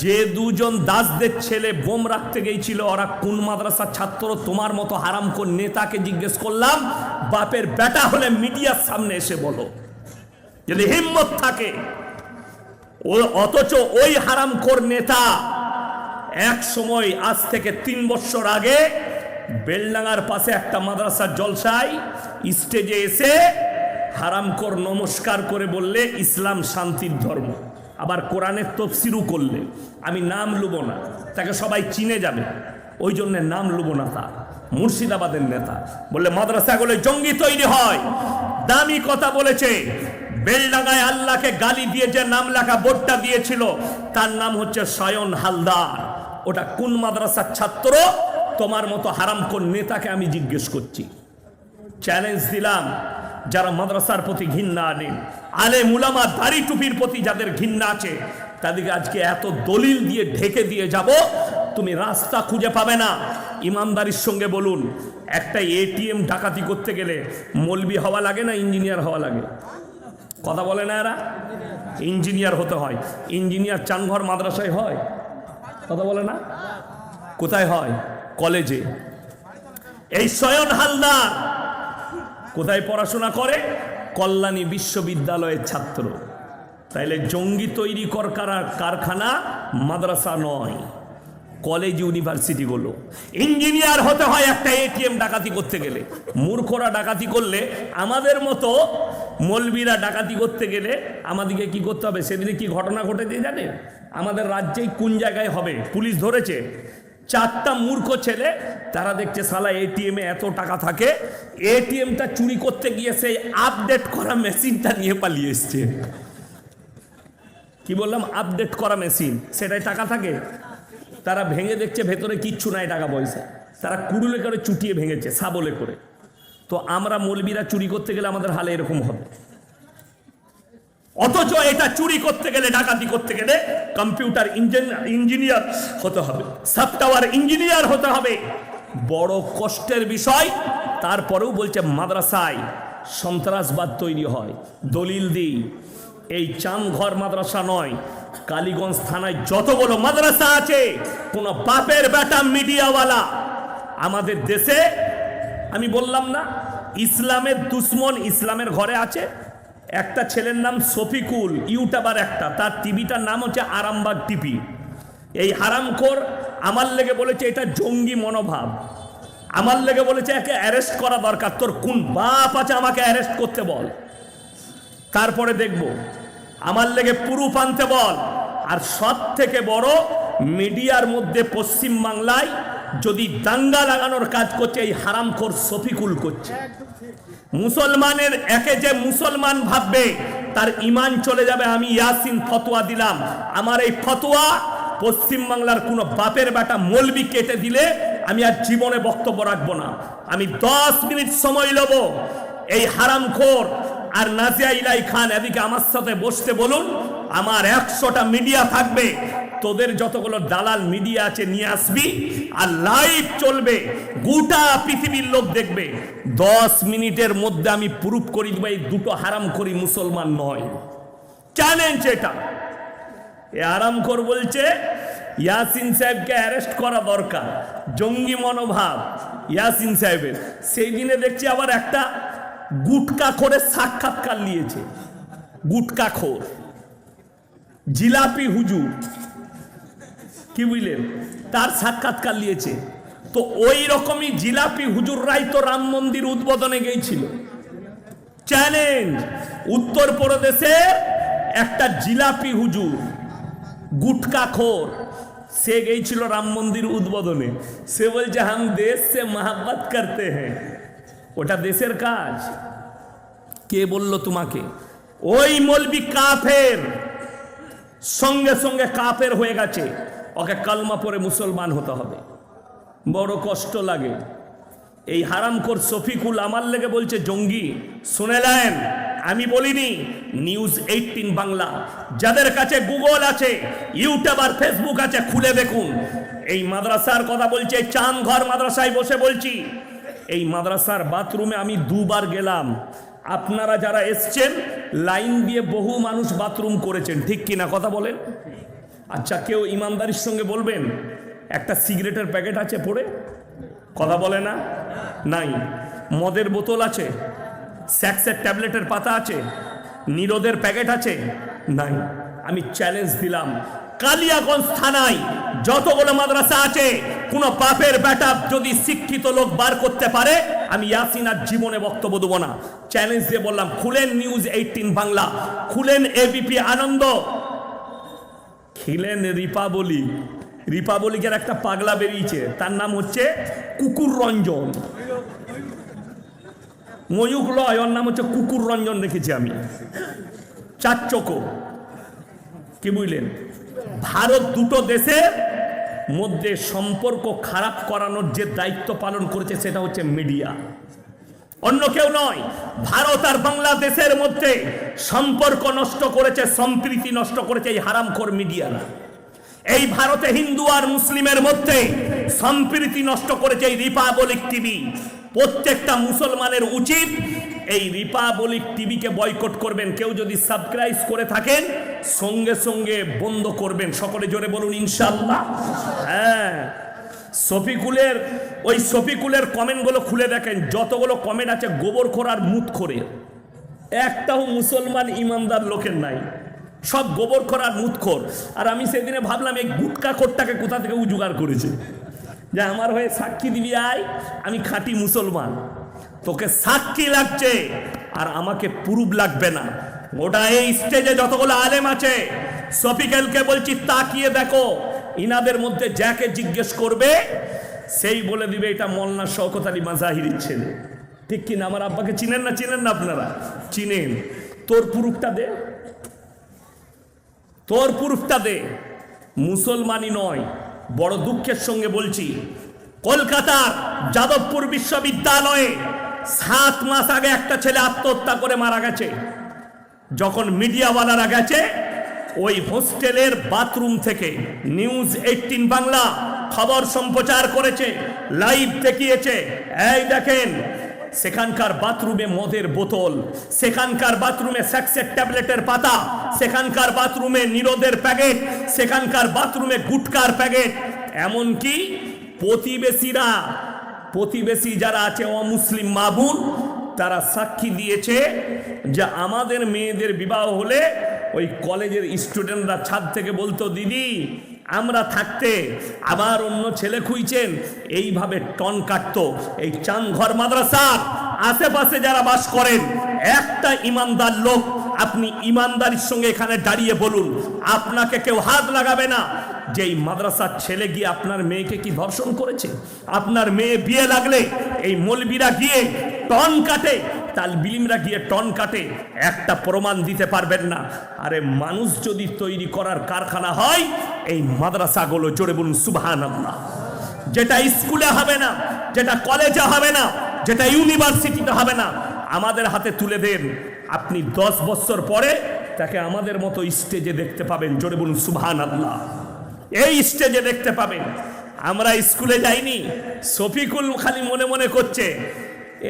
যে দুজন দাসদের ছেলে বোম রাখতে গিয়েছিল, ওরা কোন মাদ্রাসার ছাত্র? তোমার মতো হারামখোর নেতাকে জিজ্ঞেস করলাম, বাপের বেটা হলে মিডিয়ার সামনে এসে বলো, যদি হিম্মত থাকে। অথচ ওই হারামখোর নেতা এক সময়, আজ থেকে 3 বছর আগে, বেলডাঙ্গার পাশে একটা মাদ্রাসার জলসায় স্টেজে এসে হারামখোর নমস্কার করে বললে ইসলাম শান্তির ধর্ম, আবার কোরআনের তাফসীরও করলে। আমি নাম লুবো না, তাকে সবাই চিনে যাবে, ওই জন্য নাম লুবো না। তার মুর্শিদাবাদের নেতা বললে মাদ্রাসাগুলো জঙ্গি তৈরি হয়। দামি কথা বলেছে। বেলডাঙ্গায় আল্লাহকে গালি দিয়ে যে নাম লেখা বোর্ডটা দিয়েছিল, তার নাম হচ্ছে সায়ন হালদার। ওটা কোন মাদ্রাসার ছাত্র? তোমার মতো হারামখোর নেতাকে আমি জিজ্ঞেস করছি, চ্যালেঞ্জ দিলাম। যারা মাদ্রাসার প্রতি ঘৃণা আনেন, আলেম উলামা দাড়ি টুপির প্রতি যাদের ঘৃণা আছে, তাদেরকে আজকে এত দলিল দিয়ে ঢেকে দিয়ে যাব, তুমি রাস্তা খুঁজে পাবে না। ইমানদারির সঙ্গে বলুন, একটা এটিএম ডাকাতি করতে গেলে মৌলবি হওয়া লাগে না ইঞ্জিনিয়ার হওয়া লাগে? কথা বলে না এরা? ইঞ্জিনিয়ার হতে হয়। ইঞ্জিনিয়ার চাঁদঘর মাদ্রাসায় হয়? কথা বলে না? কোথায় হয়? কলেজে। এই সায়ন হালদার কোথায় পড়াশোনা করে? কল্যাণী বিশ্ববিদ্যালয়ের ছাত্র। তাইলে জঙ্গি তৈরি কারখানা মাদ্রাসা নয়, কলেজ ইউনিভার্সিটিগুলো। ইঞ্জিনিয়ার হতে হয় একটা এটিএম ডাকাতি করতে গেলে। মূর্খরা ডাকাতি করলে, আমাদের মতো মৌলবীরা ডাকাতি করতে গেলে আমাদেরকে কি করতে হবে? সেদিনে কি ঘটনা ঘটেছে জানেন? আমাদের রাজ্যেই কোন জায়গায় হবে, পুলিশ ধরেছে 4টা মূর্খ ছেলে, তারা দেখছে শালা এটিএমে এত টাকা থাকে, এটিএমটা চুরি করতে গিয়ে সেই আপডেট করা মেশিনটা নিয়ে পালিয়ে এসছে। কি বললাম? আপডেট করা মেশিন, সেটাই টাকা থাকে। তারা ভেঙে দেখছে ভেতরে কিচ্ছু নাই টাকা পয়সা, তারা কুড়ুলে করে চুটিয়ে ভেঙেছে সাবলে করে। তো আমরা মৌলবীরা চুরি করতে গেলে আমাদের হালে এরকম হবে। অথচ এটা চুরি করতে গেলে, ডাকাতি করতে গেলে কম্পিউটার ইঞ্জিনিয়ার হতে হবে, সফটওয়্যার ইঞ্জিনিয়ার হতে হবে। বড় কষ্টের বিষয়। তারপরেও বলছে মাদ্রাসায় সন্ত্রাসবাদ তৈরি হয়। দলিল দিই, এই চামঘর মাদ্রাসা নয়, কালীগঞ্জ থানায় যতগুলো মাদ্রাসা আছে, কোন বাপের বেটা মিডিয়াওয়ালা আমাদের দেশে, আমি বললাম না ইসলামের দুশ্মন ইসলামের ঘরে আছে। একটা ছেলের নাম শফিকুল, ইউটিউবার একটা, তার টিভিটার নাম হচ্ছে আরামবাগ টিভি। এই হারামখোর আমার লেগে বলেছে এটা জঙ্গি মনোভাব, আমার লেগে বলেছে একে অ্যারেস্ট করা দরকার। তোর কোন বাপ আছে আমাকে অ্যারেস্ট করতে বল, তারপরে দেখব। আমার লেগে প্রুফ আনতে বল। আর সব থেকে বড়, মিডিয়ার মধ্যে পশ্চিম বাংলায় যদি দাঙ্গা লাগানোর কাজ করছে এই হারামখোর শফিকুল করছে। মুসলমানের একে যে মুসলমান ভাববে তার ঈমান চলে যাবে। আমি ইয়াসিন ফতোয়া দিলাম, আমার এই ফতোয়া পশ্চিম বাংলার কোনো বাপের বেটা মৌলবি কেটে দিলে আমি আর জীবনে বক্তব্য রাখবো না। আমি 10 মিনিট সময় নেব। এই হারামখোর আর নাজিয়া ইলাই খান এদিকে আমার সাথে বসতে বলুন, আমার 100টা মিডিয়া থাকবে, তোদের যতগুলো দালাল মিডিয়া আছে নিয়ে আসবি, আর লাইভ চলবে, গোটা পৃথিবীর লোক দেখবে। 10 মিনিটের মধ্যে আমি প্রুফ করি দেবো এই দুটো হারামখোরই মুসলমান নয়। চ্যালেঞ্জ এটা। এই হারামখোর বলছে ইয়াসিন সাহেবকে অ্যারেস্ট করা দরকার, জঙ্গি মনোভাব ইয়াসিন সাহেবের। সেই দিনে দেখছি আবার একটা গুটকাখোরের সাক্ষাৎকার নিয়েছে। গুটকাখোর জিলাপি হুজুর, কি বুঝলেন, তার সাক্ষাৎকার নিয়েছে। তো ওই রকমই জিলাপি হুজুররাই তো রাম মন্দির উদ্বোধনে গিয়েছিল। চ্যালেঞ্জ, উত্তরপ্রদেশে একটা জিলাপি হুজুর গুটকাখোর, সে গিয়েছিল রাম মন্দির উদ্বোধনে। সে বলছে হাম দেশ সে মোহাব্বত করতে হ্যাঁ। ওটা দেশের কাজ? কে বলল তোমাকে? ওই মৌলবি কাফের, সঙ্গে সঙ্গে কাফের হয়ে গেছে, ওকে কালমা পড়ে মুসলমান হতে হবে। বড় কষ্ট লাগে। এই হারামখোর শফিকুল আমার লেগে বলছে জঙ্গি। শুনেলেন, আমি বলিনি, নিউজ 18 বাংলা, যাদের কাছে গুগল আছে, ইউটিউব আর ফেসবুক আছে, খুলে দেখুন। এই মাদ্রাসার কথা বলছে, চাঁদঘর মাদ্রাসায় বসে বলছি। এই মাদ্রাসার বাথরুমে আমি 2 বার গেলাম। আপনারা যারা এসছেন লাইন দিয়ে বহু মানুষ বাথরুম করেছেন, ঠিক কিনা কথা বলেন? আচ্ছা, কেউ ইমানদারির সঙ্গে বলবেন একটা সিগারেটের প্যাকেট আছে পড়ে? কথা বলে না? নাই। মদের বোতল আছে, স্যাক্সের ট্যাবলেটের পাতা আছে, নিরোদের প্যাকেট আছে? নাই। আমি চ্যালেঞ্জ দিলাম, কালিয়াগঞ্জ থানায় যতগুলো মাদ্রাসা আছে, কোন বাপের বেটা যদি শিক্ষিত লোক বার করতে পারে, আমি ইয়াসিন আর জীবনে বক্তব্য দেবো না। চ্যালেঞ্জ দিয়ে বললাম, খুলেন নিউজ 18 বাংলা, খুলেন এবিপি আনন্দ, খিলেন রিপাবলিকের একটা পাগলা বেরিয়েছে, তার নাম হচ্ছে কুকুর রঞ্জন। ময়ূক লয়, ওর নাম হচ্ছে কুকুর রঞ্জন রেখেছি আমি। 4 চোখো, কি বুঝলেন? ভারত দুটো দেশের মধ্যে সম্পর্ক খারাপ করানোর যে দায়িত্ব পালন করেছে সেটা হচ্ছে মিডিয়া, অন্য কেউ নয়। ভারত আর বাংলাদেশের মধ্যে সম্পর্ক নষ্ট করেছে, সম্প্রীতি নষ্ট করেছে এই হারামখোর মিডিয়ারা। এই ভারতে হিন্দু আর মুসলিমের মধ্যে সম্প্রীতি নষ্ট করেছে এই রিপাবলিক টিভি। প্রত্যেকটা মুসলমানের উচিত এই রিপাবলিক টিভিকে বয়কট করবেন। কেউ যদি সাবস্ক্রাইব করে থাকেন সঙ্গে সঙ্গে বন্ধ করবেন। সকলে জোরে বলুন ইনশাআল্লাহ। হ্যাঁ, শফিকুলের কমেন্টগুলো খুলে দেখেন, যতগুলো কমেন্ট আছে গোবরখোর আর মুতখোরের, একটাও মুসলমান ইমানদার লোকের নাই। সব গোবরখোর আর মুতখোর। আর আমি সেদিনে ভাবলাম এই গুটকা খোরটাকে কোথা থেকে ও জোগাড় করেছে, যে আমার হয়ে সাক্ষী দিবি আয়, আমি খাঁটি মুসলমান। তোকে সাক্ষী লাগছে আর আমাকে প্রুফ লাগবে না। ওটা এই স্টেজে যতগুলো আলেম আছে শফিকুলকে বলছি তাকিয়ে দেখো, ইনাদের মধ্যে যাকে জিজ্ঞেস করবে সেই বলে দিবে এটা মোল্লা শওকত আলী মাজাহিরির ছেলে। ঠিক কিনা? আমার আব্বাকে চিনেন না? চিনেন না? আপনারা চিনেন। তোর প্রুফটা দে, তোর প্রুফটা দে। মুসলমানই নয়, বড় দুঃখের সঙ্গে বলছি, কলকাতার যাদবপুর বিশ্ববিদ্যালয়ে 7 মাস আগে একটা ছেলে আত্মহত্যা করে মারা গেছে। যখন মিডিয়াওয়ালারা গেছে, ওই হোস্টেলের বাথরুম থেকে নিউজ 18 বাংলা খবর সম্প্রচার করেছে, লাইভ দেখিয়েছে। এই দেখেন, সেখানকার বাথরুমে মদের বোতল, সেখানকার বাথরুমে সেক্সের ট্যাবলেটের পাতা, সেখানকার বাথরুমে নিরোদের প্যাকেট, সেখানকার বাথরুমে গুটকার প্যাকেট। এমনকি প্রতিবেশী যারা আছে অমুসলিম মা বোন, তারা সাক্ষী দিয়েছে যে আমাদের মেয়েদের বিবাহ হলে ওই কলেজের স্টুডেন্টরা ছাদ থেকে বলতো, দিদি আমরা থাকতে আবার অন্য ছেলে খুঁজছেন, এইভাবে টন কাটতো। এই চাঁদঘর মাদ্রাসার আশেপাশে যারা বাস করেন, একটা ইমানদার লোক আপনি ইমানদারির সঙ্গে এখানে দাঁড়িয়ে বলুন, আপনাকে কেউ হাত লাগাবে না যে এই মাদ্রাসার ছেলে গিয়ে আপনার মেয়েকে কি ধর্ষণ করেছে। আপনার মেয়ে বিয়ে লাগলে এই মৌলবীরা গিয়ে টন কাটে, তালবিলিমরা গিয়ে টন কাটে, একটা প্রমাণ দিতে পারবেন না। আরে মানুষ যদি তৈরি করার কারখানা হয়, এই মাদ্রাসাগুলো, জোরে বলুন সুবহানাল্লাহ, যেটা স্কুলে হবে না, যেটা কলেজে হবে না, যেটা ইউনিভার্সিটিতে হবে না, আমাদের হাতে তুলে দেন। আপনি 10 বছর পরে তাকে আমাদের মতো স্টেজে দেখতে পাবেন, জোরে বলুন সুবহানাল্লাহ। এই স্টেজে দেখতে পাবেন। আমরা স্কুলে যাইনি, শফিকুল খালি মনে মনে করছে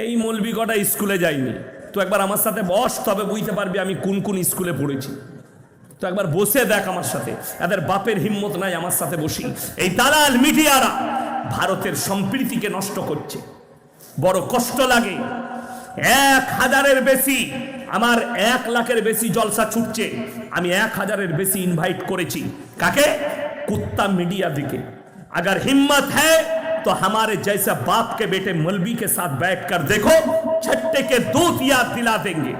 এই মৌলবি কটা স্কুলে যায়নি। তো একবার আমার সাথে বস, তবে বুঝতে পারবি আমি কোন কোন স্কুলে পড়েছি। তো একবার বসে দেখ আমার সাথে, এদের বাপের হিম্মত নাই আমার সাথে বসি। এই দালাল মিডিয়ারা ভারতের সম্প্রীতিকে নষ্ট করছে, বড় কষ্ট লাগে। 1000-এর বেশি, আমার 1 লাখের বেশি জলসা ছুটছে, আমি 1000-এর বেশি ইনভাইট করেছি। কাকে? कुत्ता मीडिया दिखे। अगर हिम्मत है तो हमारे जैसे बाप के बेटे मौलवी के साथ बैठकर देखो, छट्टे के दूत याद दिला देंगे।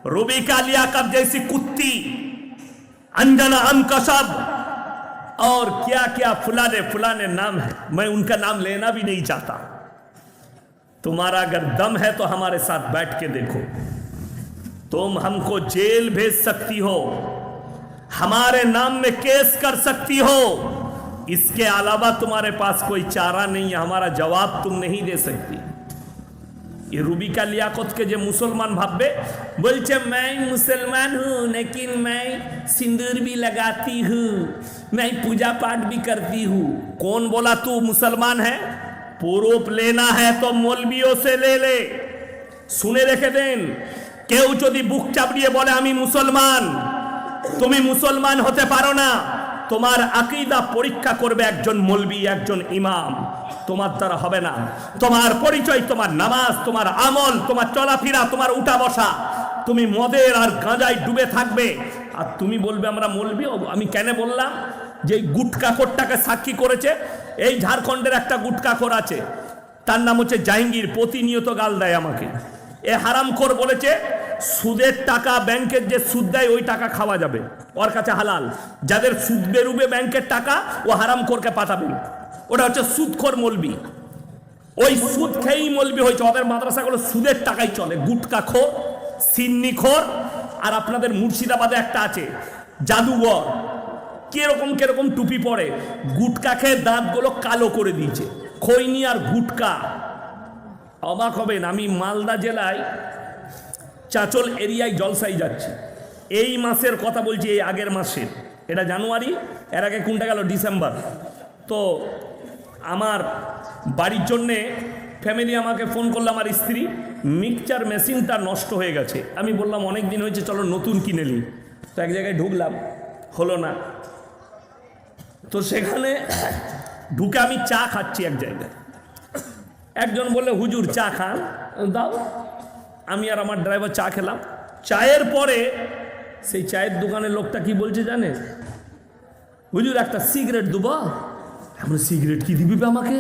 रूबी का लियाकत जैसी कुत्ती, अंजना अमकशब और क्या क्या फुलाने नाम है, मैं उनका नाम लेना भी नहीं चाहता। तुम्हारा अगर दम है तो हमारे साथ बैठ के देखो। तुम हमको जेल भेज सकती हो, हमारे नाम में केस कर सकती हो, इसके अलावा तुम्हारे पास कोई चारा नहीं है, हमारा जवाब तुम नहीं दे सकती। ये रूबी का लियाकत के जो मुसलमान भाबे बोलचे मैं मुसलमान हूँ, लेकिन मैं सिंदूर भी लगाती हूँ, मैं पूजा पाठ भी करती हूँ। कौन बोला तू मुसलमान है? प्रूफ लेना है तो मौलवियों से ले ले। सुने रेखे देन, केउ যদি বুক চাপড়িয়ে বলে আমি মুসলমান, তুমি মুসলমান হতে পারো না। তোমার আকীদা পরীক্ষা করবে একজন মৌলবি, একজন ইমাম, তোমার দ্বারা হবে না। তোমার পরিচয়, তোমার নামাজ, তোমার আমল, তোমার চলাফেরা, তোমার উঠা বসা, তুমি মদের আর গাঁজায় ডুবে থাকবে আর তুমি বলবে আমরা মৌলবি। আমি কেন বললাম যে গুটকাখোরটাকে সাক্ষী করেছে? এই ঝাড়খণ্ডের একটা গুটকাখোর আছে, তার নাম হচ্ছে জাহাঙ্গীর, প্রতিনিয়ত গাল দেয় আমাকে। এ হারামখোর বলেছে সুদের টাকা, ব্যাংকের যে সুদ দেয় ওই টাকা খাওয়া যাবে, ওর কাছে হালাল। যাদের সুদ বেরুবে ব্যাংকের টাকা, ও হারামখোরকে পাঠাবেন। ওটা হচ্ছে সুদখোর মৌলবি। ওই সুদ খেয়েই মৌলবি হয়েছে। ওদের মাদ্রাসাগুলো সুদের টাকাই চলে। গুটকাখোর, সিন্নিখোর। আর আপনাদের মুর্শিদাবাদে একটা আছে জাদুঘর, কিরকম টুপি পরে, গুটকা খেয়ে দাঁতগুলো কালো করে দিয়েছে, খৈনি আর গুটকা। অবাক হবেন, আমি মালদা জেলায় চাঁচল এরিয়ায় জলসাই যাচ্ছি। এই মাসের কথা বলছি, এই আগের মাসের, এটা জানুয়ারি, এর আগে কোনটা গেল ডিসেম্বর। তো আমার বাড়ির জন্যে ফ্যামিলি আমাকে ফোন করলো, আমার স্ত্রী, মিক্সচার মেশিনটা নষ্ট হয়ে গেছে। আমি বললাম অনেক দিন হয়েছে, চলো নতুন কিনে নিই। তো এক জায়গায় ঢুকলাম, হলো না। তো সেখানে ঢুকে আমি চা খাচ্ছি এক জায়গায়। একজন বললে হুজুর চা খান, দাও। আমি আর আমার ড্রাইভার চা খেলাম। চায়ের পরে সেই চায়ের দোকানের লোকটা কি বলছে জানে, হুজুর একটা সিগারেট দেবো। আমি সিগারেট কি দিবি আমাকে?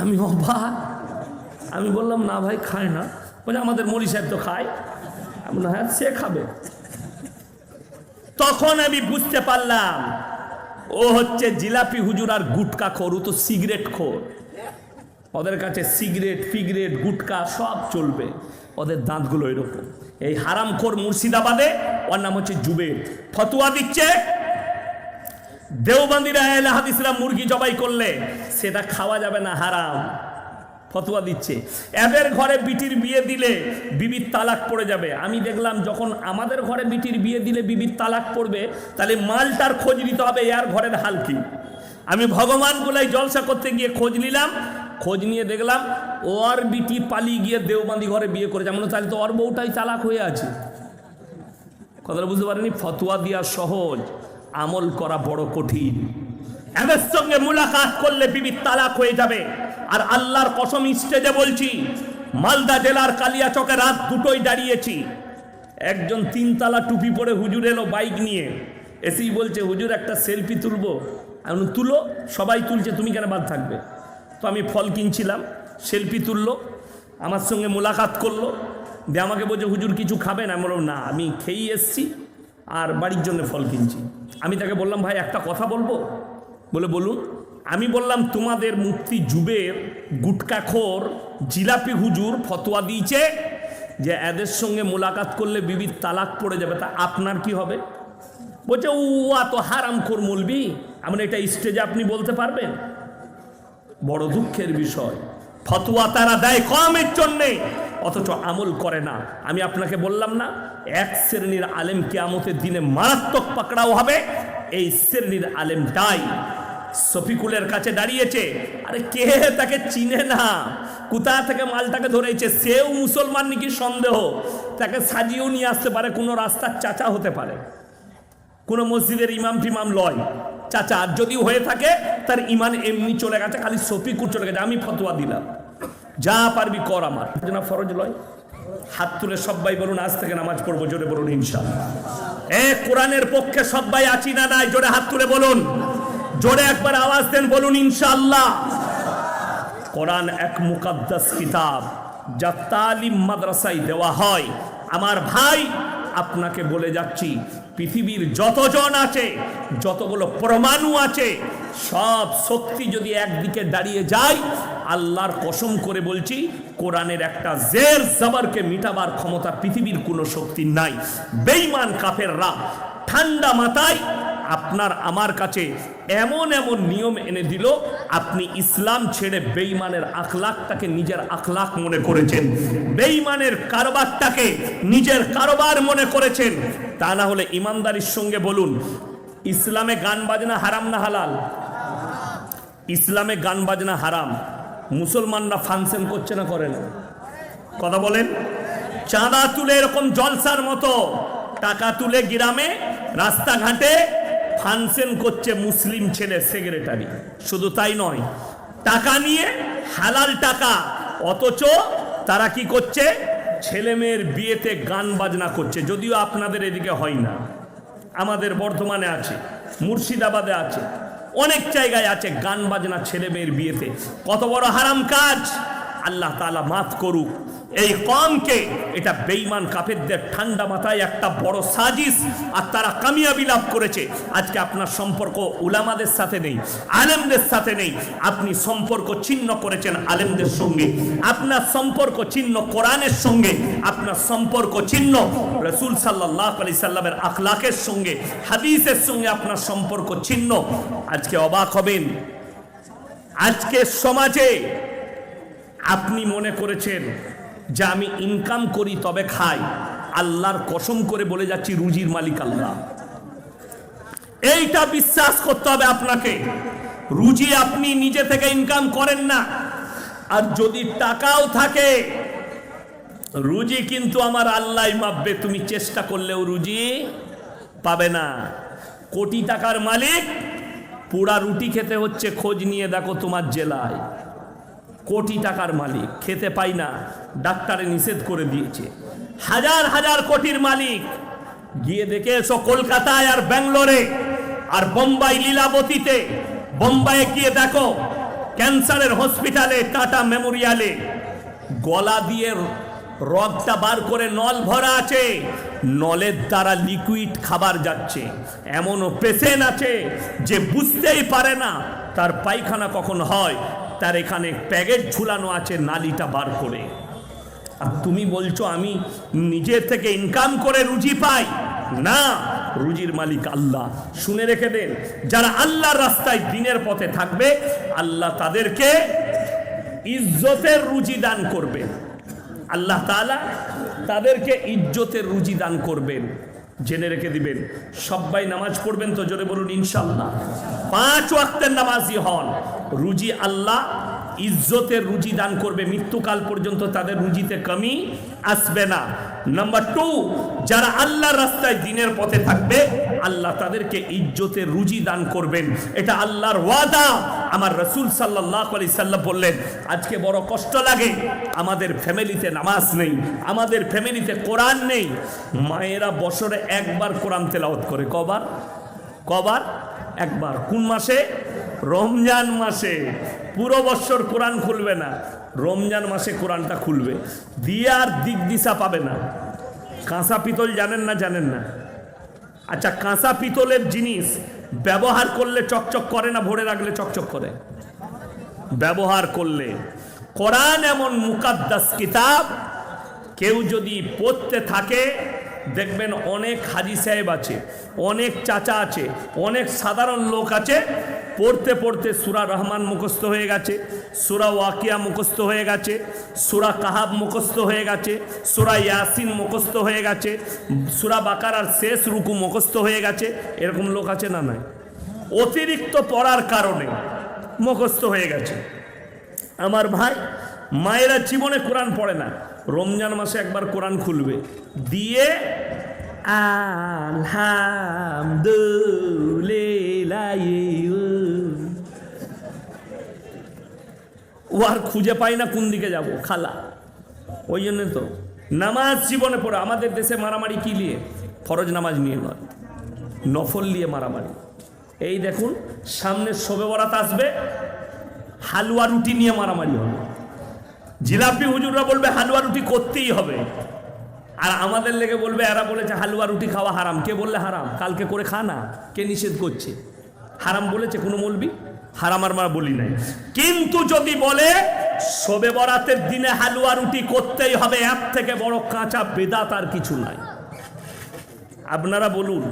আমি অবাক। আমি বললাম না ভাই খায় না। বলছে আমাদের মৌলী সাহেব তো খায়। আমি বললাম হ্যাঁ সে খাবে। তখন আমি বুঝতে পারলাম ও হচ্ছে জিলাপি হুজুর আর গুটকা খোর, ও তো সিগারেট খোর। ওদের কাছে সিগারেট ফিগারেট গুটকা সব চলবে, ওদের দাঁতগুলো এরকম। এই হারামখোর মুর্শিদাবাদে, ওর নাম হচ্ছে জুবের, ফতুয়া দিচ্ছে দেওবন্দিরা আহলে হাদিসরা মুরগি জবাই করলে সেটা খাওয়া যাবে না, হারাম। ফতুয়া দিচ্ছে এদের ঘরে বিটির বিয়ে দিলে বিবির তালাক পড়ে যাবে। আমি দেখলাম যখন আমাদের ঘরে বিটির বিয়ে দিলে বিবির তালাক পড়বে, তাহলে মালটার খোঁজ নিতে হবে এর ঘরের হাল কি। আমি ভগবান গুলাই জলসা করতে গিয়ে খোঁজ নিলাম, খোঁজ নিয়ে দেখলাম ওর বিটি পালিয়ে গিয়ে দেওবন্দি ঘরে বিয়ে করেছে। আমরা তাহলে তো ওর বউটাই তালাক হয়ে আছে। কথাটা বুঝতে পারেনি? ফতুয়া দেওয়া সহজ, আমল করা বড় কঠিন। এদের সঙ্গে মুলাকাত করলে বিবির তালাক হয়ে যাবে। আর আল্লাহর কসম স্টেজে বলছি, মালদা জেলার কালিয়াচকে রাত 2টোয় দাঁড়িয়েছি, একজন 3তলা টুপি পরে হুজুর এলো বাইক নিয়ে, এসেই বলছে হুজুর একটা সেলফি তুলবো। আমি তুলো, সবাই তুলছে, তুমি কেন বাদ থাকবে? তো আমি ফল কিনছিলাম, সেলফি তুললো, আমার সঙ্গে মুলাকাত করলো, দিয়ে আমাকে বলছে হুজুর কিছু খাবেন? আমি বললাম না, আমি খেয়েই এসছি আর বাড়ির জন্য ফল কিনছি। আমি তাকে বললাম ভাই একটা কথা বলবো? বলে বলুন। আমি বললাম তোমাদের মুফতি জুবের গুটকাখোর জিলাপি হুজুর ফতোয়া দিয়েছে যে এদের সঙ্গে মোলাকাত করলে বিবির তালাক পড়ে যাবে, তা আপনার কি হবে? বলছে ও তো হারামখোর মৌলবি। এমন এটা স্টেজে আপনি বলতে পারবেন? বড় দুঃখের বিষয়, ফতোয়া তারা দেয় কমের জন্যে, অথচ আমল করে না। আমি আপনাকে বললাম না, এক শ্রেণীর আলেম কিয়ামতের দিনে মারাত্মক পাকড়াও হবে। এই শ্রেণীর আলেমটাই শফিকুলের কাছে দাঁড়িয়েছে, আরে কে তাকে চিনে না, কোথা থেকে মালটাকে ধরেছে, সেও মুসলমান নাকি সন্দেহ, তাকে সাজিয়েও নিয়ে আসতে পারে, কোনো রাস্তার চাচা হতে পারে, কোনো মসজিদের ইমাম টিমাম লয়, চাচা যদি হয়ে থাকে তার ইমান এমনি চলে গেছে, খালি শফিকুল চলে গেছে। আমি ফতোয়া দিলাম, যা পারবি কর, আমার না ফরজ লয়। হাত তুলে সবাই বলুন আজ থেকে নামাজ পড়বো, জোরে বলুন ইনশাআল্লাহ। কোরআনের পক্ষে সবাই আছি না নাই? জোরে হাত তুলে বলুন, জোরে একবার আওয়াজ দেন, বলুন ইনশাআল্লাহ। কোরআন এক মুকাদ্দাস কিতাব, যা তালিম মাদ্রাসায় দেওয়া হয়। আমার ভাই আপনাকে বলে যাচ্ছি, পৃথিবীর যতজন আছে, যতগুলো পরমাণু আছে, সব শক্তি যদি একদিকে দাঁড়িয়ে যায়, আল্লাহর কসম করে বলছি, কোরআনের একটা জের জবরকে মিটাবার ক্ষমতা পৃথিবীর কোনো শক্তি নাই। বেঈমান কাফেররা ঠান্ডা মাথায় আপনার আমার কাছে এমন এমন নিয়ম এনে দিল, আপনি ইসলাম ছেড়ে বেঈমানের আখলাকটাকে নিজের আখলাক মনে করেছেন, বেঈমানের কারবারটাকে নিজের কারবার মনে করেছেন। তা না হলে ইমানদারির সঙ্গে বলুন, ইসলামে গান বাজনা হারাম না হালাল? ইসলামে গান বাজনা হারাম। মুসলমানরা ফাংশন করছে না করে না? কথা বলেন। চাঁদা তুলে এরকম জলসার মতো টাকা তুলে গ্রামে রাস্তাঘাটে ফাংশন করছে মুসলিম ছেলে সেক্রেটারি। শুধু তাই নয়, টাকা নিয়ে, হালাল টাকা, অথচ তারা কি করছে? ছেলে মেয়ের বিয়েতে গান বাজনা করছে। যদিও আপনাদের এদিকে হয় না, আমাদের বর্ধমানে আছে, মুর্শিদাবাদে আছে, অনেক জায়গায় আছে গান বাজনা ছেলে মেয়ের বিয়েতে। কত বড় হারাম কাজ! আল্লাহ তাআলা মাফ করুক এই কওমকে। এটা বেঈমান কাফেরদের ঠান্ডা মাথায় একটা বড় সাজিশ, আর তারা কামিয়াবি লাভ করেছে। আজকে আপনার সম্পর্ক উলামাদের সাথে নেই, আলেমদের সাথে নেই, আপনি সম্পর্ক ছিন্ন করেছেন আলেমদের সঙ্গে, আপনার সম্পর্ক ছিন্ন কোরআনের সঙ্গে, আপনার সম্পর্ক ছিন্ন রাসূল সাল্লাল্লাহু আলাইহি সাল্লামের আখলাকের সঙ্গে, হাদিসের সঙ্গে আপনার সম্পর্ক ছিন্ন। আজকে অবাক হবেন, আজকে সমাজে আপনি মনে করেছেন যে আমি ইনকাম করি তবে খাই। আল্লাহর কসম করে বলে যাচ্ছি, রুজির মালিক আল্লাহ। এইটা বিশ্বাস করতে হবে আপনাকে। রুজি আপনি নিজে থেকে ইনকাম করেন না, আর যদি টাকাও থাকে, রুজি কিন্তু আমার আল্লাহ মাপবে, তুমি চেষ্টা করলেও রুজি পাবে না। কোটি টাকার মালিক, পোড়া রুটি খেতে হচ্ছে, খোঁজ নিয়ে দেখো তোমার জেলায়। কোটি টাকার মালিক খেতে পাই না, ডাক্তারে নিষেধ করে দিয়েছে। হাজার হাজার কোটির মালিক, গিয়ে দেখে এসো কলকাতায় আর ব্যাঙ্গালোরে আর বোম্বাই লীলাবতীতে। বোম্বাইয়ে গিয়ে দেখো ক্যান্সারের হসপিটালে, টাটা মেমোরিয়ালে গলা দিয়ে রগটা বার করে নল ভরা আছে, নলের দ্বারা লিকুইড খাবার যাচ্ছে। এমনও পেশেন্ট আছে যে বুঝতেই পারে না তার পায়খানা কখন হয়, তার এখানে প্যাকেট ঝুলানো আছে নালিটা বার করে। আর তুমি বলছো আমি নিজের থেকে ইনকাম করে রুজি পাই? না, রুজির মালিক আল্লাহ। শুনে রেখে দেন, যারা আল্লাহর রাস্তায় দিনের পথে থাকবে আল্লাহ তাদেরকে ইজ্জতের রুজি দান করবেন। আল্লাহ তাআলা তাদেরকে ইজ্জতের রুজি দান করবেন। জেনে রেখে দিবেন। সবাই নামাজ পড়বেন তো? জোরে বলুন ইনশাআল্লাহ। 5 ওয়াক্তের নামাজি হন, রুজি আল্লাহ ইজ্জতের রুজি দান করবে, মৃত্যুকাল পর্যন্ত তাদের রুজিতে কমি আসবে না। নাম্বার 2, যারা আল্লাহর রাস্তায় দিনের পথে থাকবে আল্লাহ তাদেরকে ইজ্জতের রুজি দান করবেন। এটা আল্লাহর ওয়াদা। আমার রাসূল সাল্লাল্লাহু আলাইহি সাল্লাম বললেন, আজকে বড় কষ্ট লাগে, আমাদের ফ্যামিলিতে নামাজ নেই, আমাদের ফ্যামিলিতে কোরআন নেই। মায়েরা বছরে একবার কোরআন তেলাওয়াত করে। কবার? একবার। কোন মাসে? রমজান মাসে। পুরো বছর কোরআন খুলবে না, রমজান মাসে কোরআনটা খুলবে, দিয়ে আর দিক দিশা পাবে না। কাঁসা পিতল জানেন না? আচ্ছা, কাঁসা পিতলের জিনিস ব্যবহার করলে চকচক করে না ভরে রাখলে চকচক করে? ব্যবহার করলে। কোরআন এমন মুকাদ্দাস কিতাব, কেউ যদি পড়তে থাকে দেখবেন অনেক হাজি সাহেব আছে, অনেক চাচা আছে, অনেক সাধারণ লোক আছে, পড়তে পড়তে সূরা রহমান মুখস্থ হয়ে গেছে, সূরা ওয়াকিয়া মুখস্থ হয়ে গেছে, সূরা কাহাব মুখস্থ হয়ে গেছে, সূরা ইয়াসিন মুখস্থ হয়ে গেছে, সূরা বাকারার শেষ রুকু মুখস্থ হয়ে গেছে। এরকম লোক আছে না? নাই। অতিরিক্ত পড়ার কারণে মুখস্থ হয়ে গেছে। আমার ভাই, মায়েরা জীবনে কোরআন পড়ে না, রমজান মাসে একবার কোরআন খুলবে, দিয়ে আলহামদুলিল্লাহ ও আর খুঁজে পাই না কোন দিকে যাব, খালা। ওই জন্য তো নামাজ জীবনে পড়ে। আমাদের দেশে মারামারি কি নিয়ে? ফরজ নামাজ নিয়ে নয়, নফল নিয়ে মারামারি। এই দেখুন সামনে শবে বরাত আসবে, হালুয়া রুটি নিয়ে মারামারি হবে। জিলাপি হুজুররা বলবে হালুয়া রুটি করতেই হবে, আর আমাদের লেগে বলবে এরা বলেছে হালুয়া রুটি খাওয়া হারাম। কে বললে হারাম? কালকে করে খা না, কে নিষেধ করছে? হারাম বলেছে কোনো মৌলবি? হারাম আর আমরা বলি নাই। কিন্তু যদি বলে শবে বরাতের দিনে হালুয়া রুটি করতেই হবে, এর থেকে বড় কাঁচা বেদাত আর কিছু নাই। আপনারা বলুন,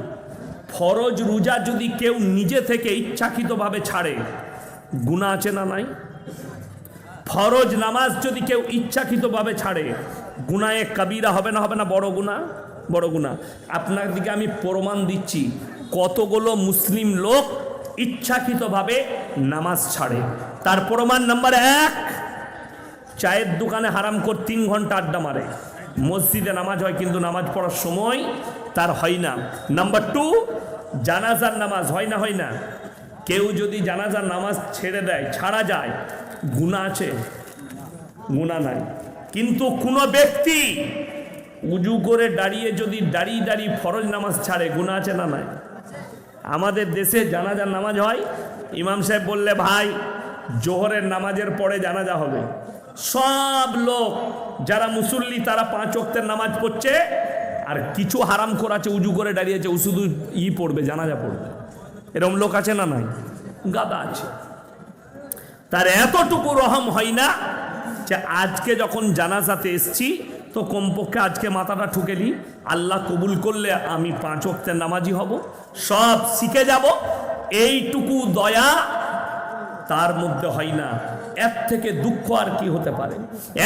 ফরজ রোজা যদি কেউ নিজে থেকে ইচ্ছাকৃতভাবে ছাড়ে, গুনাহ আছে না নাই? ফরজ নামাজ যদি কেউ ইচ্ছাকৃতভাবে ছাড়ে, গুনাহে কবিরা হবে না? বড় গুনাহ, বড় গুনাহ। আপনার দিকে আমি প্রমাণ দিচ্ছি, কতগুলো মুসলিম লোক ইচ্ছাকৃতভাবে নামাজ ছাড়ে। তার প্রমাণ নাম্বার 1, চায়ের দোকানে হারাম করে 3 ঘন্টা আড্ডা মারে, মসজিদে নামাজ হয় কিন্তু নামাজ পড়ার সময় তার হয় না। নাম্বার 2, জানাজার নামাজ হয় না? কেউ যদি জানাজার নামাজ ছেড়ে দেয়, ছাড়া যায়, গুনাহ আছে? গুনাহ নাই। কিন্তু কোন ব্যক্তি উজু করে দাঁড়িয়ে যদি দাঁড়িয়ে ফরজ নামাজ ছাড়ে, গুনাহ আছে না নাই? আমাদের দেশে জানাজার নামাজ হয়, ইমাম সাহেব বললে ভাই জোহরের নামাজের পরে জানাজা হবে, সব লোক যারা মুসল্লি তারা 5 ওয়াক্তের নামাজ পড়ছে, আর কিছু হারাম করাছে উজু করে দাঁড়িয়েছে, ও শুধু পড়বে, জানাজা পড়বে। এরকম লোক আছে না নাই? গাদা আছে। তার এতটুকু রহম হয় না যে আজকে যখন জানাজাতে এসছি তো কমপক্ষে আজকে মাথাটা ঠুকেলি, আল্লাহ কবুল করলে আমি 5 ওয়াক্তের নামাজি হব, সব শিখে যাব, এইটুকু দয়া তার মধ্যে হয় না। এর থেকে দুঃখ আর কি হতে পারে?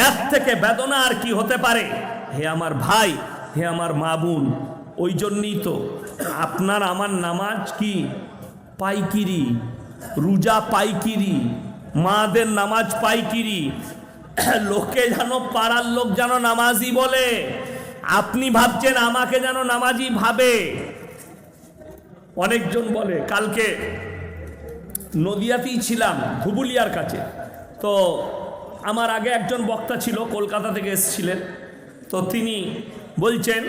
এর থেকে বেদনা আর কি হতে পারে? হে আমার ভাই, হে আমার মা বোন, ওই জন্যই তো আপনার আমার নামাজ কি পাইকিরি, রোজা পাইকিরি, মাদের নামাজ পাইকিরি। লোকে যেন, পাড়ার লোক যেন নামাজি বলে, আপনি ভাবছেন আমাকে যেন নামাজি ভাবে। অনেকজন বলে, কালকে নদিয়াতেই ছিলাম, ধুবুলিয়ার কাছে, তো আমার আগে একজন বক্তা ছিল, কলকাতা থেকে এসেছিলেন, তো তিনি বলছেন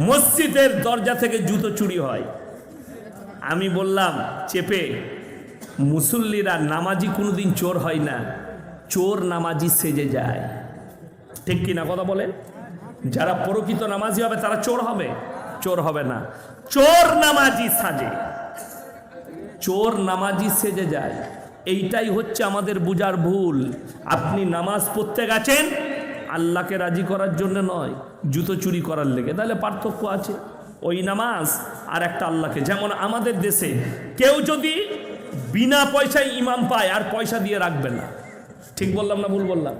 মসজিদের দরজা থেকে জুতো চুরি হয়। আমি বললাম চেপে, মুসল্লিরা নামাজি কোনোদিন চোর হয় না, চোর নামাজি সেজে যায়। ঠিক কিনা কথা বলেন? যারা প্রকৃত নামাজি হবে তারা চোর হবে? চোর হবে না, চোর নামাজি সাজে, চোর নামাজি সেজে যায়। এইটাই হচ্ছে আমাদের বুঝার ভুল। আপনি নামাজ পড়তে গেছেন আল্লাহকে রাজি করার জন্য নয়, জুতো চুরি করার লেগে, তাহলে পার্থক্য আছে। ওই নামাজ আর একটা আল্লাহকে, যেমন আমাদের দেশে কেউ যদি বিনা পয়সায় ইমাম পায় আর পয়সা দিয়ে রাখবে না। ঠিক বললাম না ভুল বললাম?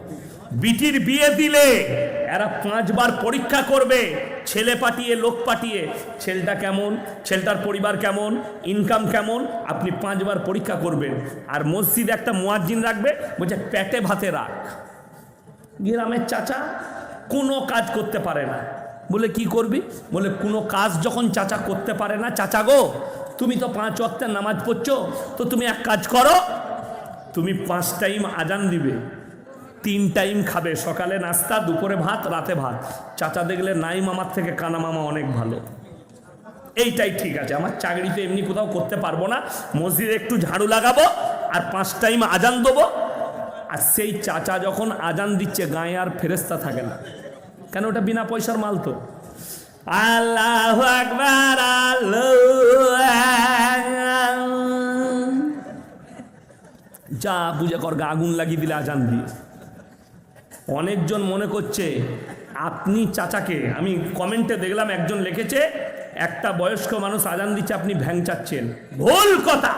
বিটির বিয়ে দিলে এরা 5 বার পরীক্ষা করবে, ছেলে পাঠিয়ে লোক পাঠিয়ে, ছেলেটা কেমন, ছেলেটার পরিবার কেমন, ইনকাম কেমন, আপনি 5 বার পরীক্ষা করবেন। আর মসজিদে একটা মুয়াজ্জিন রাখবে, বলছে পেটে ভাতে রাখ। গ্রামের চাচা কোনো কাজ করতে পারে না, বলে কি করবি? বলে কোনো কাজ যখন চাচা করতে পারে না, চাচা গো তুমি তো 5 ওয়াক্তের নামাজ পড়ছো, তো তুমি এক কাজ করো, তুমি 5 টাইম আজান দিবে, 3 টাইম খাবে, সকালে নাস্তা, দুপুরে ভাত, রাতে ভাত। চাচা দেখলে নাই মামার থেকে কানা মামা অনেক ভালো, এইটাই ঠিক আছে, আমার চাকরিতে এমনি কোথাও করতে পারবো না, মসজিদে একটু ঝাড়ু লাগাবো আর 5 টাইম আজান দেবো। আর সেই চাচা যখন আজান দিচ্ছে গায়ে আর ফেরেস্তা থাকে না, কেন? ওটা বিনা পয়সার মাল তো। আল্লাহু আকবার, যা বুঝে কর, আগুন লাগিয়ে দিলে আজান দিয়ে। অনেকজন মনে করছে আপনি চাচাকে, আমি কমেন্টে দেখলাম একজন লিখেছে একটা বয়স্ক মানুষ আজান দিচ্ছে আপনি ভ্যাং চাচ্ছেন। ভুল কথা,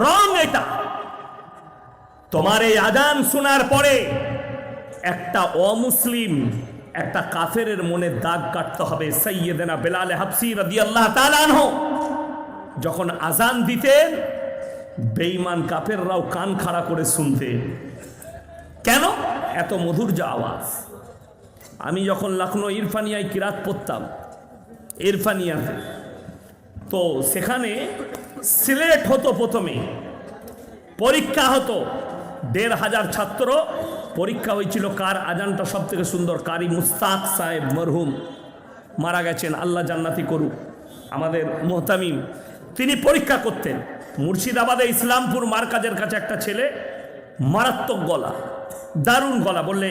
রং এটা। তোমার এই আজান শোনার পরে একটা অমুসলিম, একটা কাফেরের মনে দাগ কাটতে হবে। সাইয়েদনা বেলাল হাবসি রাদিয়াল্লাহু তাআলা আনহু যখন আজান দিতেন, বেঈমান কাফেররাও কান খাড়া করে শুনতেন। কেন? এত মধুর যে আওয়াজ। আমি যখন লখনৌ ইরফানিয়ায় কিরাত পড়তাম, ইরফানিয়াতে, তো সেখানে সিলেট হতো, প্রথমে পরীক্ষা হতো, ১৫০০ ছাত্র পরীক্ষা হয়েছিল কার আজানটা সব থেকে সুন্দর। কারি মুস্তাক সাহেব মরহুম, মারা গেছেন, আল্লাহ জান্নাতি করুক, আমাদের মোহতামিম, তিনি পরীক্ষা করতেন। মুর্শিদাবাদে ইসলামপুর মার্কাজের কাছে একটা ছেলে, মারাত্মক গলা, দারুণ গলা, বললে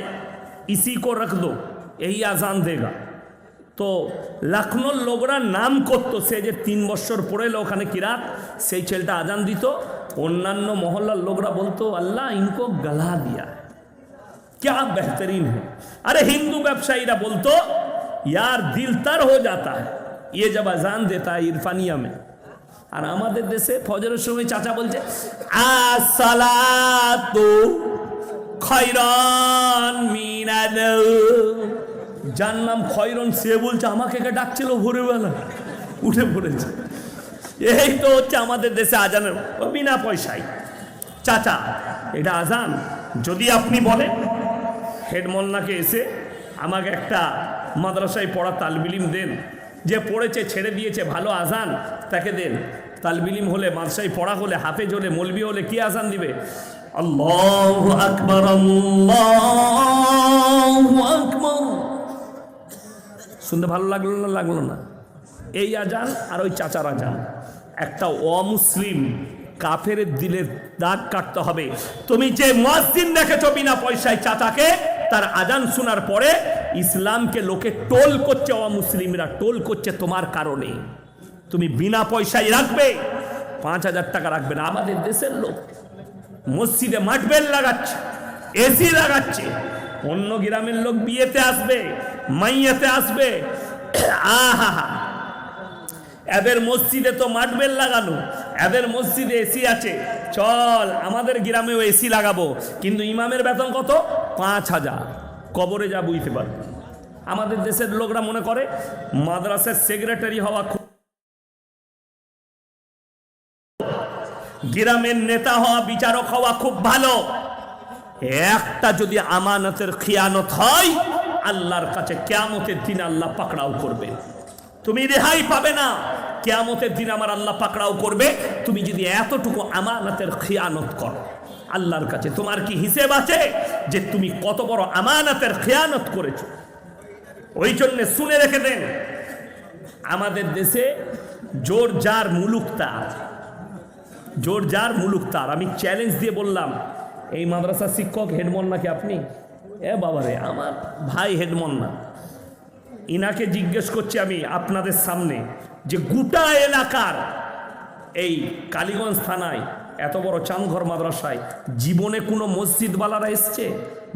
ইসি কো রাখ দো, এই আজান দেগা। তো লখনৌর লোকরা নাম করতো, সে যে 3 বছর পড়ে এলো ওখানে কিরাত, সেই ছেলেটা আজান দিত। অন্যান্য মহল্লার লোকরা বলতো আল্লাহ ইনকো গলা দিয়া, क्या बेहतरीन है। अरे हिंदू व्यवसायीरा बोलतो यार दिल तर हो जाता है ये जब अजान देता है इरफानिया में। और हमारे देशे फजरेर समय चाचा बोलছে আসসালাতু খয়রান মিনাল, যার নাম খয়রন সে বলছে আমাকে কে ডাকছিল ভোরবেলা, উঠে পড়েছে। এই তো হচ্ছে আমাদের দেশে আজানের বিনা পয়সায়। চাচা এটা আজান যদি আপনি বলেন, হেড মোল্লাকে এসে আমাকে একটা মাদ্রাসায় পড়া তালবিলিম দেন, যে পড়েছে ছেড়ে দিয়েছে ভালো আজান তাকে দেন। তালবিলিম হলে, মাদ্রাসায় পড়া হলে, হাফেজ হলে, মৌলবি হলে কি আজান দিবে? আল্লাহু আকবার, আল্লাহু আকবার। শুনতে ভালো লাগলো না? লাগলো না? এই আজান আর ওই চাচার আজান, একটা অমুসলিম কাফের দিলের দাগ কাটতে হবে। তুমি যে মুয়াজ্জিন দেখেছো বিনা পয়সায় চাচাকে, তার আজান শোনার পরে ইসলামকে লোকে টোল করছে, অমুসলিমরা টোল করছে তোমার কারণে। তুমি বিনা পয়সায় রাখবে, ৫,০০০ টাকা রাখবে না। আমাদের দেশের লোক মসজিদে মাঠবেল লাগাচ্ছে, এসি লাগাচ্ছে। অন্য গ্রামের লোক বিয়েতে আসবে, মাইয়াতে আসবে, আহা, এদের মসজিদে তো মাঠবেল লাগানো, এদের মসজিদে এসি আছে, চল আমাদের গ্রামেও এসি লাগাবো। কিন্তু ইমামের বেতন কত? ৫,০০০। কবরে যা বুঝতে পারবে। আমাদের দেশের লোকরা মনে করে মাদ্রাসার সেক্রেটারি হওয়া, গ্রামের নেতা হওয়া, বিচারক হওয়া খুব ভালো। একটা যদি আমানতের খিয়ানত হয়, আল্লাহর কাছে কিয়ামতের দিন আল্লাহ পাকড়াও করবে, তুমি রেহাই পাবে না। কিয়ামতের দিন আমার আল্লাহ পাকড়াও করবে তুমি যদি এতটুকু আমানতের খিয়ানত করো। আল্লাহর কাছে তোমার কি হিসেব আছে যে তুমি কত বড় আমানতের খিয়ানত করেছো? ওই জন্য শুনে রেখে দেন, আমাদের দেশে জোর যার মুলুক তার, জোর যার মুলুক তার। আমি চ্যালেঞ্জ দিয়ে বললাম, এই মাদ্রাসার শিক্ষক হেডমন নাকি আপনি? এ বাবারে, আমার ভাই হেডমন না। ইনাকে জিজ্ঞেস করছি আমি আপনাদের সামনে, যে গোটা এলাকার এই কালীগঞ্জ থানায় এত বড় চাঁদঘর মাদ্রাসায় জীবনে কোনো মসজিদওয়ালারা এসছে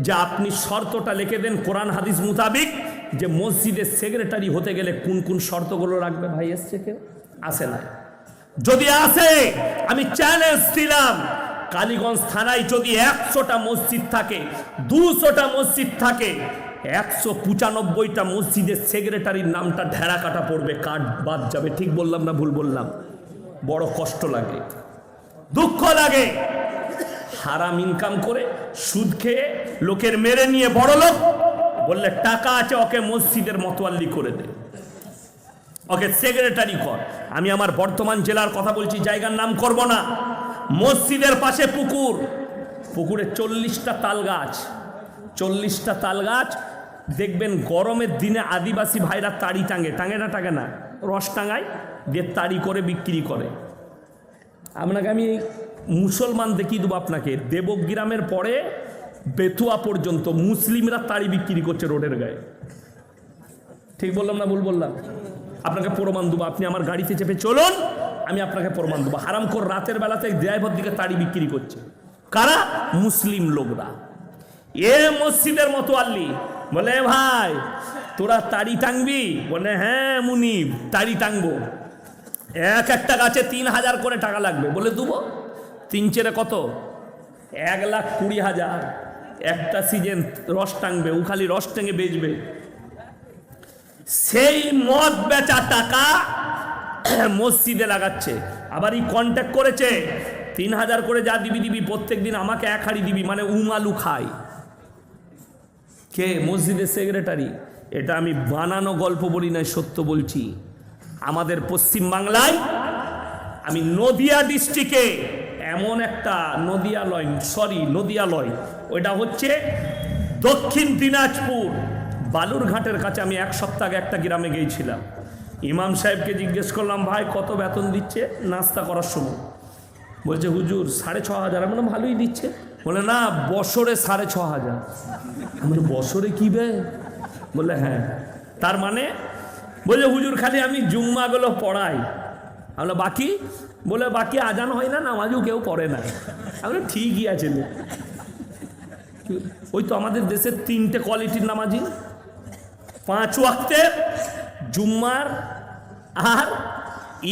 যে আপনি শর্তটা লিখে দেন কোরআন হাদিস মোতাবিক যে মসজিদের সেক্রেটারি হতে গেলে কোন কোন শর্তগুলো রাখবে? ভাই এসছে কেউ? আসে না। যদি আসে, আমি চ্যালেঞ্জ দিলাম, কালীগঞ্জ থানায় যদি 100টা মসজিদ থাকে, 200টা মসজিদ থাকে, 195টা মসজিদের সেক্রেটারির নামটা ঢেড়া কাটা পড়বে, কার্ড বাদ যাবে। ঠিক বললাম না ভুল বললাম? বড় কষ্ট লাগে, দুঃখ লাগে। হারাম ইনকাম করে, সুদ খেয়ে, লোকের মেরে নিয়ে বড় লোক বললে টাকা আছে, ওকে মসজিদের মতোয়াল্লি করে দে, ওকে সেক্রেটারি কর। আমি আমার বর্ধমান জেলার কথা বলছি, জায়গার নাম করব না। মসজিদের পাশে পুকুর, পুকুরে 40টা তাল গাছ, 40টা তাল গাছ। দেখবেন গরমের দিনে আদিবাসী ভাইরা তাড়ি টাঙে, টাঙে না, রস টাঙায়, দিয়ে তাড়ি করে বিক্রি করে। আপনাকে আমি মুসলমান দেখিয়ে দেবো আপনাকে, দেবগ্রামের পরে বেতুয়া পর্যন্ত মুসলিমরা তাড়ি বিক্রি করছে রোডের গায়ে। ঠিক বললাম না ভুল বললাম? আপনাকে প্রমাণ দেবো, আপনি আমার গাড়িতে চেপে চলুন, আমি আপনাকে প্রমাণ দেবো। হারামখোর রাতের বেলাতে ড্রাইভার দিকে তাড়ি বিক্রি করছে। কারা? মুসলিম লোকরা। এ মসজিদের মতোয়াল্লি বলে, ভাই তোরা তাড়ি টাঙবি? বলে হ্যাঁ মুনিব, তাড়ি টাঙবো। একটা গাছে 3000 করে টাকা লাগবে। বলে দেবো। 3 চেরে কত? 1,20,000। একটা সিজন রস টাঙবে, ও খালি রস টেঙে বেচবে। সেই মদ বেচা টাকা মসজিদে লাগাচ্ছে। আবার এই কন্ট্যাক্ট করেছে, 3000 করে যা দিবি প্রত্যেক দিন আমাকে 1 হাঁড়ি দিবি, মানে উমালু খাই। কে? মসজিদের সেক্রেটারি। এটা আমি বানানো গল্প বলি নাই, সত্য বলছি। আমাদের পশ্চিম বাংলায়, আমি নদিয়া ডিস্ট্রিক্টে এমন একটা, নদিয়া লয়, ওইটা হচ্ছে দক্ষিণ দিনাজপুর বালুরঘাটের কাছে। আমি 1 সপ্তাহ আগে একটা গ্রামে গিয়েছিলাম। ইমাম সাহেবকে জিজ্ঞেস করলাম, ভাই কত বেতন দিচ্ছে নাস্তা করার সময়? বলছে হুজুর 6,500। আমি বললাম ভালোই দিচ্ছে। বলে না, বছরে 6,500। আমি বছরে কি বে? বলে হ্যাঁ। তার মানে? বলে হুজুর খালি আমি জুম্মাগুলো পড়াই। আমরা বাকি? বলে বাকি আজান হয় না, নামাজও কেউ পড়ে না। আমরা ঠিকই আছে। ওই তো আমাদের দেশের 3টে কোয়ালিটির নামাজি, 5 ওয়াক্তের, জুম্মার, আর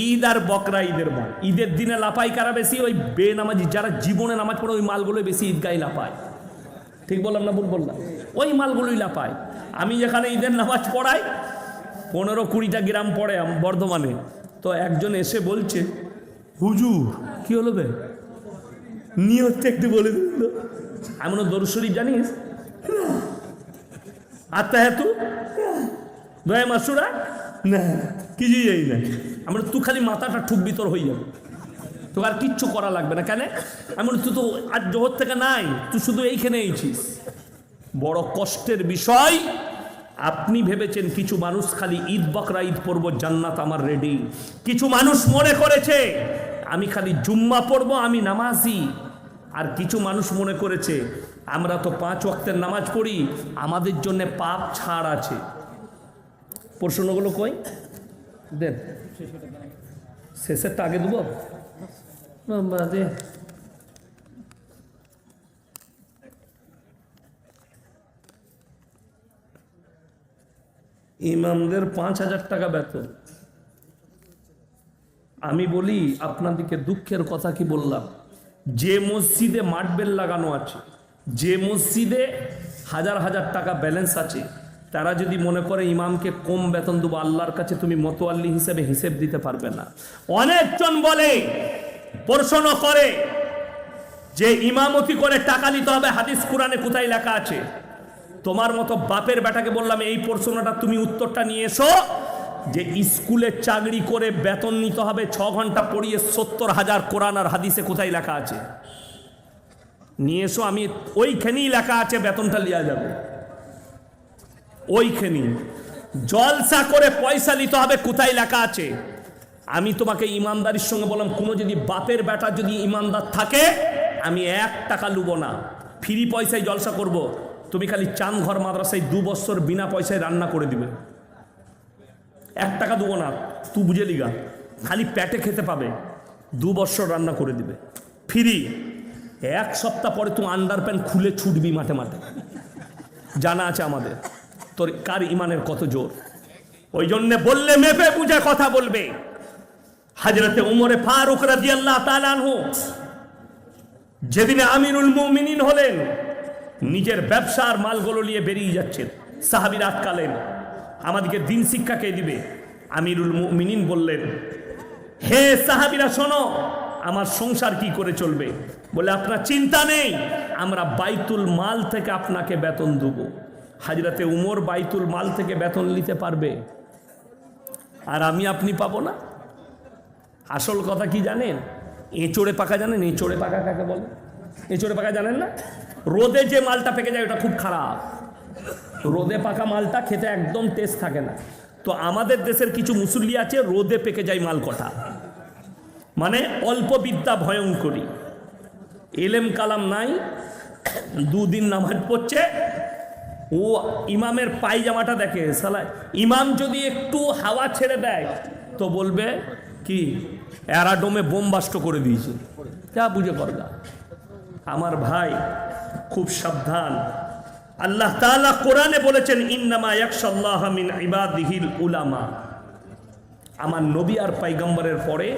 ঈদ আর বকরা ঈদের মাল। ঈদের দিনে লাপাই কারা বেশি? ওই বেনামাজি যারা জীবনে নামাজ পড়ে, ওই মালগুলোই বেশি ঈদগায় লাপায়। ঠিক বললাম না ভুল বললাম? ওই মালগুলোই লাপায়। আমি যেখানে ঈদের নামাজ পড়াই, 15-20টা গ্রাম পড়ে বর্ধমানে, তো একজন এসে বলছে, হুজুর কি হলো বে, নিয়তটা একটু বলে দিন তো। আমি বললাম দরুদ শরীফ জানিস? আত্মাহাতু দয়া মাসুরা না, কিছুই যাই না। আমরা তুই খালি মাথাটা ঠুকবি, তোর হয়ে যাবে, তোকে আর কিচ্ছু করা লাগবে না। কেন? আমি বলি তুই তো আজ জগৎ থেকে নাই, তুই শুধু এইখানে এইছিস। বড় কষ্টের বিষয়। আপনি ভেবেছেন কিছু মানুষ খালি ঈদ বকরা ঈদ পড়বো, জান্নাত আমার রেডি। কিছু মানুষ মনে করেছে আমি খালি জুম্মা পড়বো, আমি নামাজি। আর কিছু মানুষ মনে করেছে আমরা তো 5 ওয়াক্তের নামাজ পড়ি, আমাদের জন্য পাপ ছাড় আছে। প্রশ্নগুলো কই দেন, শেষেরটা আগে দেবো। ইমামদের 5,000 টাকা বেতন। আমি বলি আপনাদেরকে দুঃখের কথা কি বললাম, যে মসজিদে মার্বেল লাগানো আছে, যে মসজিদে হাজার হাজার টাকা ব্যালেন্স আছে, তারা যদি মনে করে ইমামকে কম বেতন দেবো, আল্লাহর কাছে তুমি মতোয়াল্লি হিসেবে হিসেব দিতে পারবে না। অনেকজন বলে, প্রশ্ন করে যে ইমামতি করে টাকা নিতে হবে, হাদিস কোরআনে কোথায় লেখা আছে? তোমার মতো বাপের বেটাকে বললাম এই প্রশ্নটা তুমি উত্তরটা নিয়ে এসো, যে স্কুলে চাকরি করে বেতন নিতে হবে 6 ঘন্টা পড়িয়ে 70,000, কোরআন আর হাদিসে কোথায় লেখা আছে? নিয়ে এসো, আমি ওইখানেই লেখা আছে বেতনটা লিয়া যাবে, ওইখানেই। জলসা করে পয়সা নিতে হবে, কোথায় লেখা আছে? আমি তোমাকে ইমানদারির সঙ্গে বললাম, কোনো যদি বাপের বেটা যদি ইমানদার থাকে, আমি 1 টাকা লুবো না, ফ্রি পয়সায় জলসা করব। তুমি খালি চাঁদঘর মাদ্রাসায় 2 বছর বিনা পয়সায় রান্না করে দিবে, 1 টাকা দেবো না, তুই বুঝে লিগা, খালি পেটে খেতে পাবে, 2 বছর রান্না করে দিবে ফ্রি। 1 সপ্তাহ পরে তুই আন্ডার প্যান্ট খুলে ছুটবি মাঠে মাঠে, জানা আছে আমাদের। তোর কার ইমানের কত জোর! ওই জন্যে বললে মেপে বুঝে কথা বলবে। হযরতে উমরে ফারুক রাদিয়াল্লাহু তাআলা আনহু যেদিনে আমিরুল মুমিনিন হলেন, নিজের ব্যবসার মালগুলো নিয়ে বেরিয়ে যাচ্ছেন, সাহাবীরা আটকালেন, আমাদেরকে দিন শিক্ষা কে দিবে? আমিরুল মুমিনিন বললেন, হে সাহাবীরা শোনো, আমার সংসার কি করে চলবে? বলে, আপনার চিন্তা নেই, আমরা বাইতুল মাল থেকে আপনাকে বেতন দেব। হযরতে উমর বাইতুল মাল থেকে বেতন নিতে পারবে, আর আমি আপনি পাবো না? আসল কথা কি জানেন? এঁচড়ে পাকা জানেন? এঁচড়ে পাকা কাকে বলে? এঁচড়ে পাকা জানেন না? রোদে যে মালটা পেকে যায় ওটা খুব খারাপ, রোদে পাকা মালটা খেতে একদম টেস্ট থাকে না। তো আমাদের দেশের কিছু মুসল্লি আছে, রোদে পেকে যায় মাল কটা, মানে অল্প বিদ্যা ভয়ঙ্করী, এলেম কালাম নাই, 2 দিন নামাজ পড়ছে, ও ইমামের পায়জামাটা দেখে, সালা ইমাম যদি একটু হাওয়া ছেড়ে দেয় তো বলবে কি অ্যারাডোমে বোমবাস্ট করে দিয়েছে, যা বুঝে করগা। আমার ভাই খুব সাবধান। আল্লাহ তাআলা কোরআনে বলেছেন, ইন্নামা ইয়াখশাল্লাহা মিন ইবাদিহিল উলামা। আমার নবী আর পয়গম্বরের পরে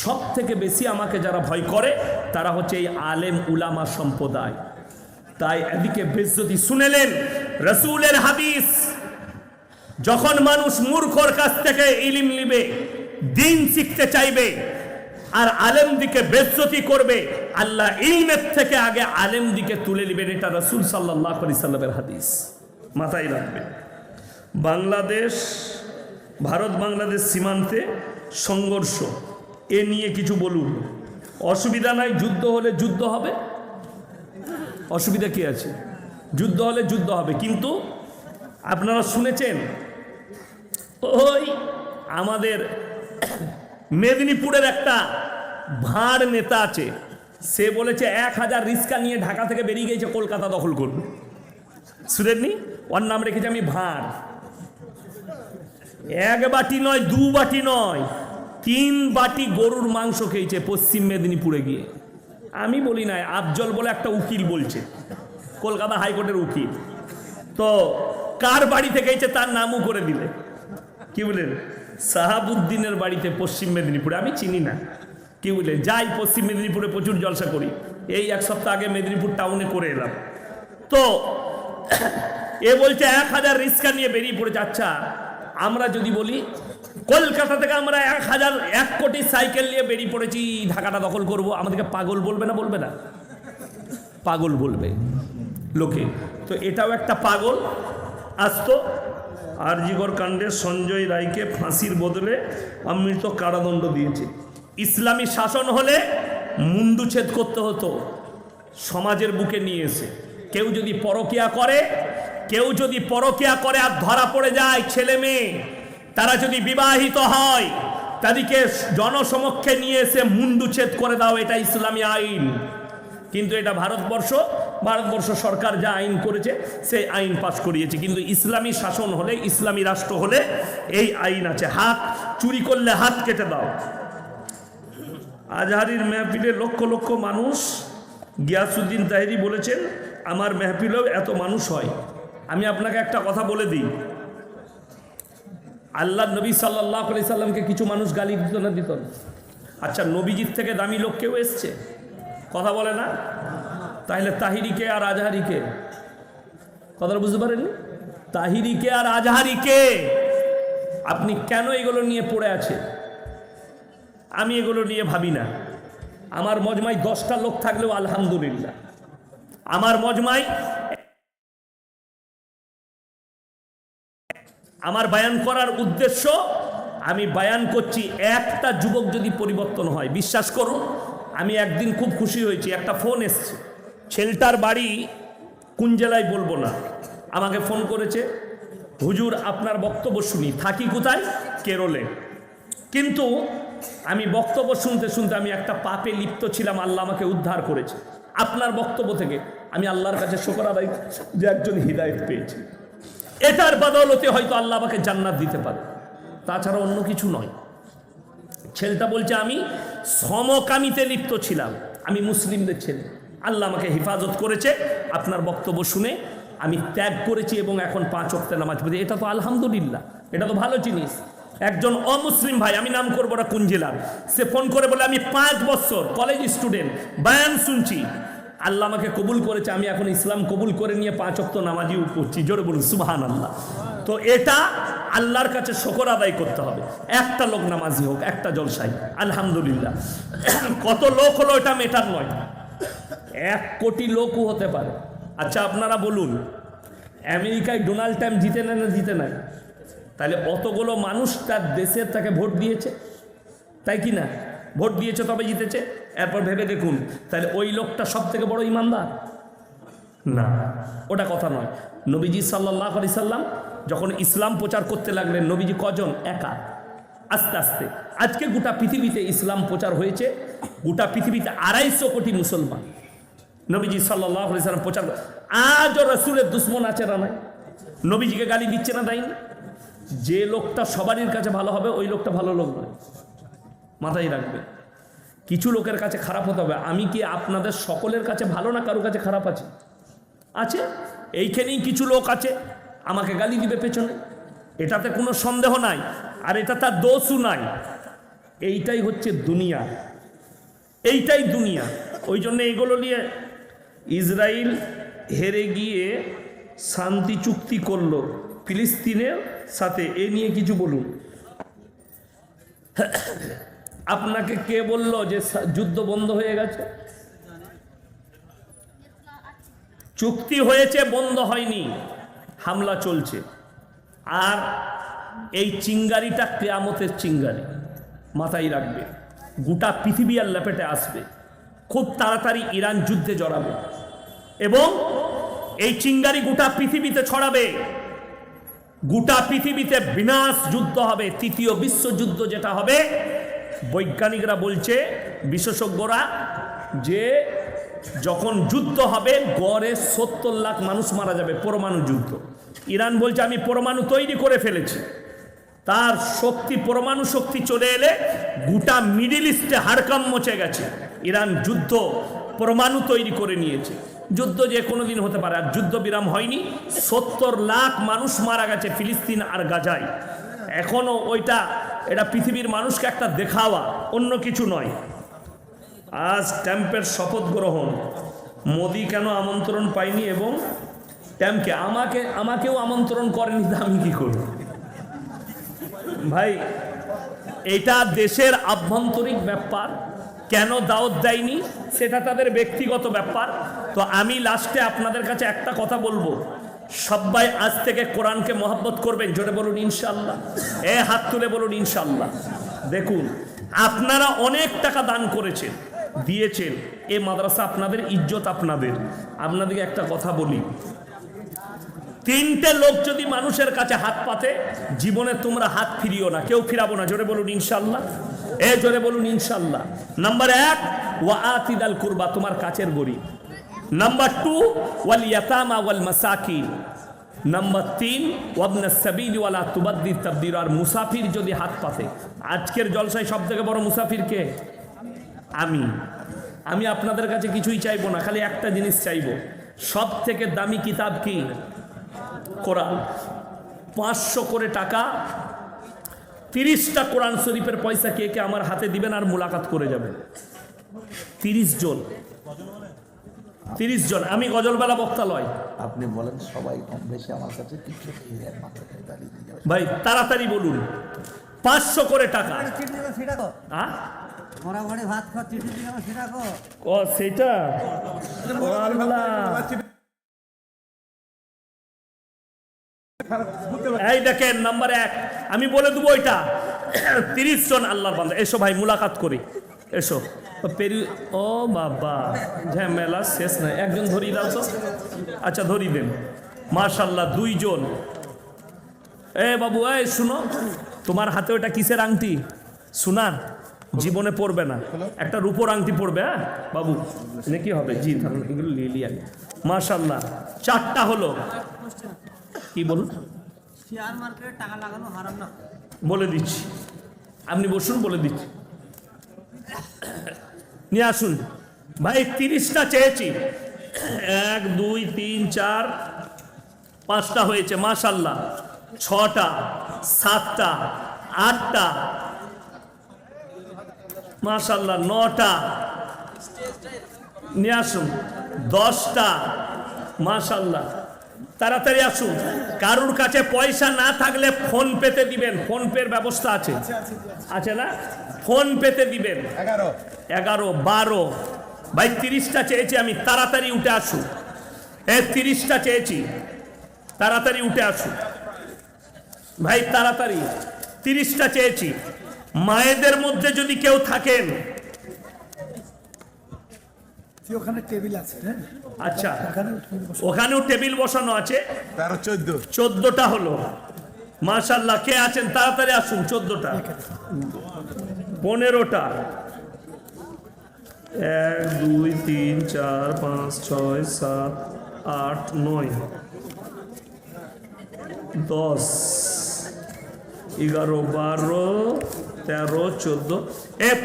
সব থেকে বেশি আমাকে যারা ভয় করে তারা হচ্ছে এই আলেম উলামা সম্প্রদায়। তাই এদিকে বেজ্জতি শুনেলেন রাসূলের হাদিস, যখন মানুষ মূর্খর কাছ থেকে ইলম নিবে, দিন শিখতে চাইবে, আর আলেম দিকে বেজ্জতি করবে, আল্লাহ ইলমের থেকে আগে আলেম দিকে তুলে নেবেন। এটা রাসূল সাল্লাল্লাহু আলাইহি সাল্লামের হাদিস, মাথায় রাখবেন। বাংলাদেশ, ভারত বাংলাদেশ সীমান্তে সংঘর্ষ, এ নিয়ে কিছু বলুন। অসুবিধা নাই, যুদ্ধ হলে যুদ্ধ হবে, অসুবিধা কি আছে? যুদ্ধ হলে যুদ্ধ হবে, কিন্তু আপনারা শুনেছেন ওই আমাদের মেদিনীপুরের একটা ভাঁড় নেতা আছে, সে বলেছে 1000 রিস্কা নিয়ে ঢাকা থেকে বেরিয়ে গেছে কলকাতা দখল করবে। শুনেননি? ওর নাম রেখেছে আমি ভাঁড়। 1 বাটি নয়, 2 বাটি নয়, 3 বাটি গরুর মাংস খেয়েছে পশ্চিম মেদিনীপুরে গিয়ে। আমি বলি না, আফজল বলে একটা উকিল বলছে, কলকাতা হাইকোর্টের উকিল। তো কার বাড়িতে খেয়েছে তার নামও করে দিলে, কি বলেন? সাহাবুদ্দিনের বাড়িতে পশ্চিম মেদিনীপুরে, আমি চিনি না, কি বলে যাই পশ্চিম মেদিনীপুরে প্রচুর জলসা করি, এই 1 সপ্তাহ আগে মেদিনীপুর টাউনে করে এলাম। তো এ বলছে 1000 রিস্কা নিয়ে বেরিয়ে পড়েছে। আচ্ছা, আমরা যদি বলি কলকাতা থেকে আমরা 1 কোটি সাইকেল নিয়ে বেরিয়ে পড়েছি ঢাকাটা দখল করব, আমাদেরকে পাগল বলবে না? বলবে না? পাগল বলবে লোকে। তো এটাও একটা পাগল আসতো। আরজিকর কাণ্ডে সঞ্জয় রায়কে ফাঁসির বদলে অমৃত কারাদণ্ড দিয়েছে। ইসলামী শাসন হলে মুন্ডুচ্ছেদ করতে হতো সমাজের বুকে নিয়ে এসে। কেউ যদি পরকিয়া করে আর ধরা পড়ে যায়, ছেলে মেয়ে তারা যদি বিবাহিত হয়, তাদেরকে জনসমক্ষে নিয়ে এসে মুন্ডুচ্ছেদ করে দাও, এটা ইসলামী আইন। কিন্তু এটা ভারতবর্ষ সরকার যা আইন করেছে সেই আইন পাশ করিয়েছে। কিন্তু ইসলামী শাসন হলে, ইসলামী রাষ্ট্র হলে এই আইন আছে, হাত চুরি করলে হাত কেটে দাও। আজহারির মেহফিলে লক্ষ লক্ষ মানুষ, গিয়াসউদ্দিন তাহেরি বলেছেন আমার মেহফিলেও এত মানুষ হয়। আমি আপনাকে একটা কথা বলে দিই, আল্লাহ নবী সাল্লাল্লাহু আলাইহি সাল্লামকে কিছু মানুষ গালি দিত না? দিত না? আচ্ছা, নবীজির থেকে দামি লোক কেউ এসছে? কথা বলে না? তাহলে তাহিরিকে আর আজহারিকে, কথাটা বুঝতে পারেননি? তাহিরিকে আর আজহারিকে আপনি কেন এগুলো নিয়ে পড়ে আছে? আমি এগুলো নিয়ে ভাবি না। আমার মজমায় 10টা লোক থাকলেও আলহামদুলিল্লাহ। আমার মজমায় আমার বায়ান করার উদ্দেশ্য, আমি বায়ান করছি একটা যুবক যদি পরিবর্তন হয়, বিশ্বাস করুন। আমি একদিন খুব খুশি হয়েছি, একটা ফোন এসছে, ছেলেটার বাড়ি কোন জেলায় বলবো না, আমাকে ফোন করেছে, হুজুর আপনার বক্তব্য শুনি, থাকি কোথায়? কেরলে। কিন্তু আমি বক্তব্য শুনতে শুনতে আমি একটা পাপে লিপ্ত ছিলাম, আল্লাহ আমাকে উদ্ধার করেছে। আপনার বক্তব্য থেকে আমি আল্লাহর কাছে শুকর আদায় যে একজন হিদায়াত পেয়েছি, এটার বদৌলতে হয়তো আল্লাহ আমাকে জান্নাত দিতে পারে, তাছাড়া অন্য কিছু নয়। ছেলেটা বলছে আমি সমকামিতে লিপ্ত ছিলাম, আমি মুসলিমদের ছেলে, আল্লাহ আমাকে হেফাজত করেছে, আপনার বক্তব্য শুনে আমি ত্যাগ করেছি এবং এখন 5 ওয়াক্ত নামাজ পড়ি। এটা তো আলহামদুলিল্লাহ, এটা তো ভালো জিনিস। একজন অমুসলিম ভাই, আমি নাম করবো না কোন জেলার, সে ফোন করে বলে আমি 5 বছর কলেজ স্টুডেন্ট, বয়ান শুনছি, আল্লাহ আমাকে কবুল করেছে, আমি এখন ইসলাম কবুল করে নিয়ে 5 ওয়াক্ত নামাজিও পড়ছি। জোরে বলুন সুবহানাল্লাহ। তো এটা আল্লাহর কাছে শুকর আদায় করতে হবে। একটা লোক নামাজি হোক, একটা জলসাই, আলহামদুলিল্লাহ। কত লোক হলো এটা মেটার নয়, 1 কোটি লোকও হতে পারে। আচ্ছা আপনারা বলুন, আমেরিকায় ডোনাল্ড ট্রাম্প জিতে নেয় না জিতে নাই? তাহলে অতগুলো মানুষ তার দেশের তাকে ভোট দিয়েছে, তাই কি না? ভোট দিয়েছে তবে জিতেছে। এরপর ভেবে দেখুন, তাহলে ওই লোকটা সব থেকে বড় ইমানদার না? ওটা কথা নয়। নবীজি সাল্লাল্লাহু আলাইহি সাল্লাম যখন ইসলাম প্রচার করতে লাগলেন, নবীজি কজন? একা। আস্তে আস্তে আজকে গোটা পৃথিবীতে ইসলাম প্রচার হয়েছে, গোটা পৃথিবীতে 250 কোটি মুসলমান। নবীজি সাল্লাল্লাহু আলাইহি সাল্লাম প্রচার, আজও রাসূলের দুশ্মন আছে না নাই? নবীজিকে গালি দিচ্ছে না দেয়নি? যে লোকটা সবারই কাছে ভালো হবে ওই লোকটা ভালো লোক নয়, মাথায় রাখবে। কিছু লোকের কাছে খারাপ হতে হবে। আমি কি আপনাদের সকলের কাছে ভালো না কারো কাছে খারাপ আছে? আছে। এইখানেই কিছু লোক আছে আমাকে গালি দিবে পেছনে, এটাতে কোনো সন্দেহ নাই, আর এটা তার দোষও নাই। এইটাই হচ্ছে দুনিয়া, এইটাই দুনিয়া। ওই জন্য এগুলো নিয়ে ইসরায়েল হেরে গিয়ে শান্তি চুক্তি করলো ফিলিস্তিনের সাথে, এ নিয়ে কিছু বলুন। আপনাকে কে বলল যে যুদ্ধ বন্ধ হয়ে গেছে? চুক্তি হয়েছে, বন্ধ হয়নি, হামলা চলছে। আর এই চিঙ্গারিটা কিয়ামতের চিঙ্গারি, মাথায় রাখবে। গোটা পৃথিবী আর লেপেটে আসবে, খুব তাড়াতাড়ি ইরান যুদ্ধে জড়াবে এবং এই চিঙ্গারি গোটা পৃথিবীতে ছড়াবে। গোটা পৃথিবীতে বিনাশ যুদ্ধ হবে, 3য় বিশ্বযুদ্ধ যেটা হবে। বৈজ্ঞানিকরা বলছে, বিশেষজ্ঞরা, যে যখন যুদ্ধ হবে গড়ে 70 লাখ মানুষ মারা যাবে, পরমাণু যুদ্ধ। ইরান বলছে আমি পরমাণু তৈরি করে ফেলেছি, তার শক্তি, পরমাণু শক্তি চলে এলে গোটা মিডিল ইস্টে হাড়কাম মচে গেছে। ইরান যুদ্ধ পরমাণু তৈরি করে নিয়েছে। যুদ্ধ যে কোনো দিন হতে পারে, আর যুদ্ধ বিরাম হয়নি। 70 লাখ মানুষ মারা গেছে ফিলিস্তিন আর গাজায়। এখনো এটা পৃথিবীর মানুষকে একটা দেখাওয়া, অন্য কিছু নয়। আজ ট্রাম্পের শপথ গ্রহণ, মোদি কেন আমন্ত্রণ পাইনি এবং ট্রাম্পকে আমাকেও আমন্ত্রণ করেনি, আমি কি করব ভাই? এটা দেশের আভ্যন্তরিক ব্যাপার, কেন দাওয়াত দেয়নি সেটা তাদের ব্যক্তিগত ব্যাপার। তো আমি লাস্টে আপনাদের কাছে একটা কথা বলবো, সবাই আজ থেকে কোরআনকে মহব্বত করবেন। জোরে বলুন ইনশাআল্লাহ, হাত তুলে বলুন ইনশাআল্লাহ। দেখুন, আপনারা অনেক টাকা দান করেছেন, দিয়েছেন, এ মাদ্রাসা আপনাদের, ইজ্জত আপনাদেরকে একটা কথা বলি, 3টে লোক যদি মানুষের কাছে হাত পাতে, জীবনে তোমরা হাত ফিরিও না, কেউ ফিরাবো না। জোরে বলুন ইনশাআল্লাহ, জোরে বলুন ইনশাআল্লাহ। নাম্বার 1, ওয়া আতিদাল কুরবা, তোমার কাছের গরিব। নাম্বার 2, ওয়াল ইয়াতামা ওয়াল মাসাকিন। নাম্বার 3, ওয়াবনাস সাবিল ওয়ালা তুবাদ্দির তাবদির। আর মুসাফির যদি হাত পাতে, আজকের জলসায় সব থেকে বড় মুসাফির কে? আমি আপনাদের কাছে কিছুই চাইবো না, খালি একটা জিনিস চাইবো, সব থেকে দামি কিতাব কি? কোরআন। 500 করে টাকা, 30টা কোরআন শরীফের পয়সা কে কে আমার হাতে দিবেন আর মুলাকাত করে যাবেন? 30 জন। আমি গজলবেলা বক্তা লয়, আপনি বলেন সবাই কম বেশি আমার কাছে কিছু ভাই তাড়াতাড়ি বলুন। 500 করে টাকা। সেটা এই দেখেন, নাম্বার 1 আমি বলে দেবো, ওইটা 30 জন আল্লাহর বান্দা। এসো ভাই মুলাকাত করি, এসো। ও বাবা, ঝামেলা শেষ নাই। একজন ধরিয়ে দাও তো। আচ্ছা ধরিয়ে দেন, মাশাআল্লাহ। 2 জন, এ বাবু, এই শুনো, তোমার হাতে ওটা কিসের আংটি? সোনার? জীবনে পড়বে না, একটা রূপোর আংটি পড়বে। হ্যাঁ বাবু, এটা কি হবে? জি ধরুন, এগুলো লিলিয়া। মাশাল্লাহ, 4টা হলো। কি বলুন? শেয়ার মার্কেটে টাকা লাগানো হারাম না? বলে দিচ্ছি, আপনি বসুন, বলে দিচ্ছি। নিয়ে আসুন ভাই। 30টা চেয়েছি। 1 2 3 4 5টা হয়েছে মাশাল্লাহ। 6টা, 7টা, 8টা মাশাল্লাহ। 9টা নিয়ে আসুন। 10টা মাশাল্লাহ। তাড়াতাড়ি আসুন। কারুর কাছে পয়সা না থাকলে ফোন পেতে দিবেন, ফোন পের ব্যবস্থা আছে, আছে না? ফোন পেতে দিবেন। 11 12 ভাই 30টা চেয়েছি আমি, তাড়াতাড়ি উঠে আসুন। 30টা চেয়েছি, তাড়াতাড়ি উঠে আসুন ভাই, তাড়াতাড়ি। 30টা চেয়েছি। মায়েদের মধ্যে যদি কেউ থাকেন, ওখানে টেবিল আছে, হ্যাঁ? আচ্ছা, ওখানে ওখানেও টেবিল বসানো আছে। 14টা হলো মাশাল্লাহ। কে আছেন? তাড়াতাড়ি আসুন। 14টা, 15টা, 1 2 3 4 5 6 7 8 9 10 11 12 13 14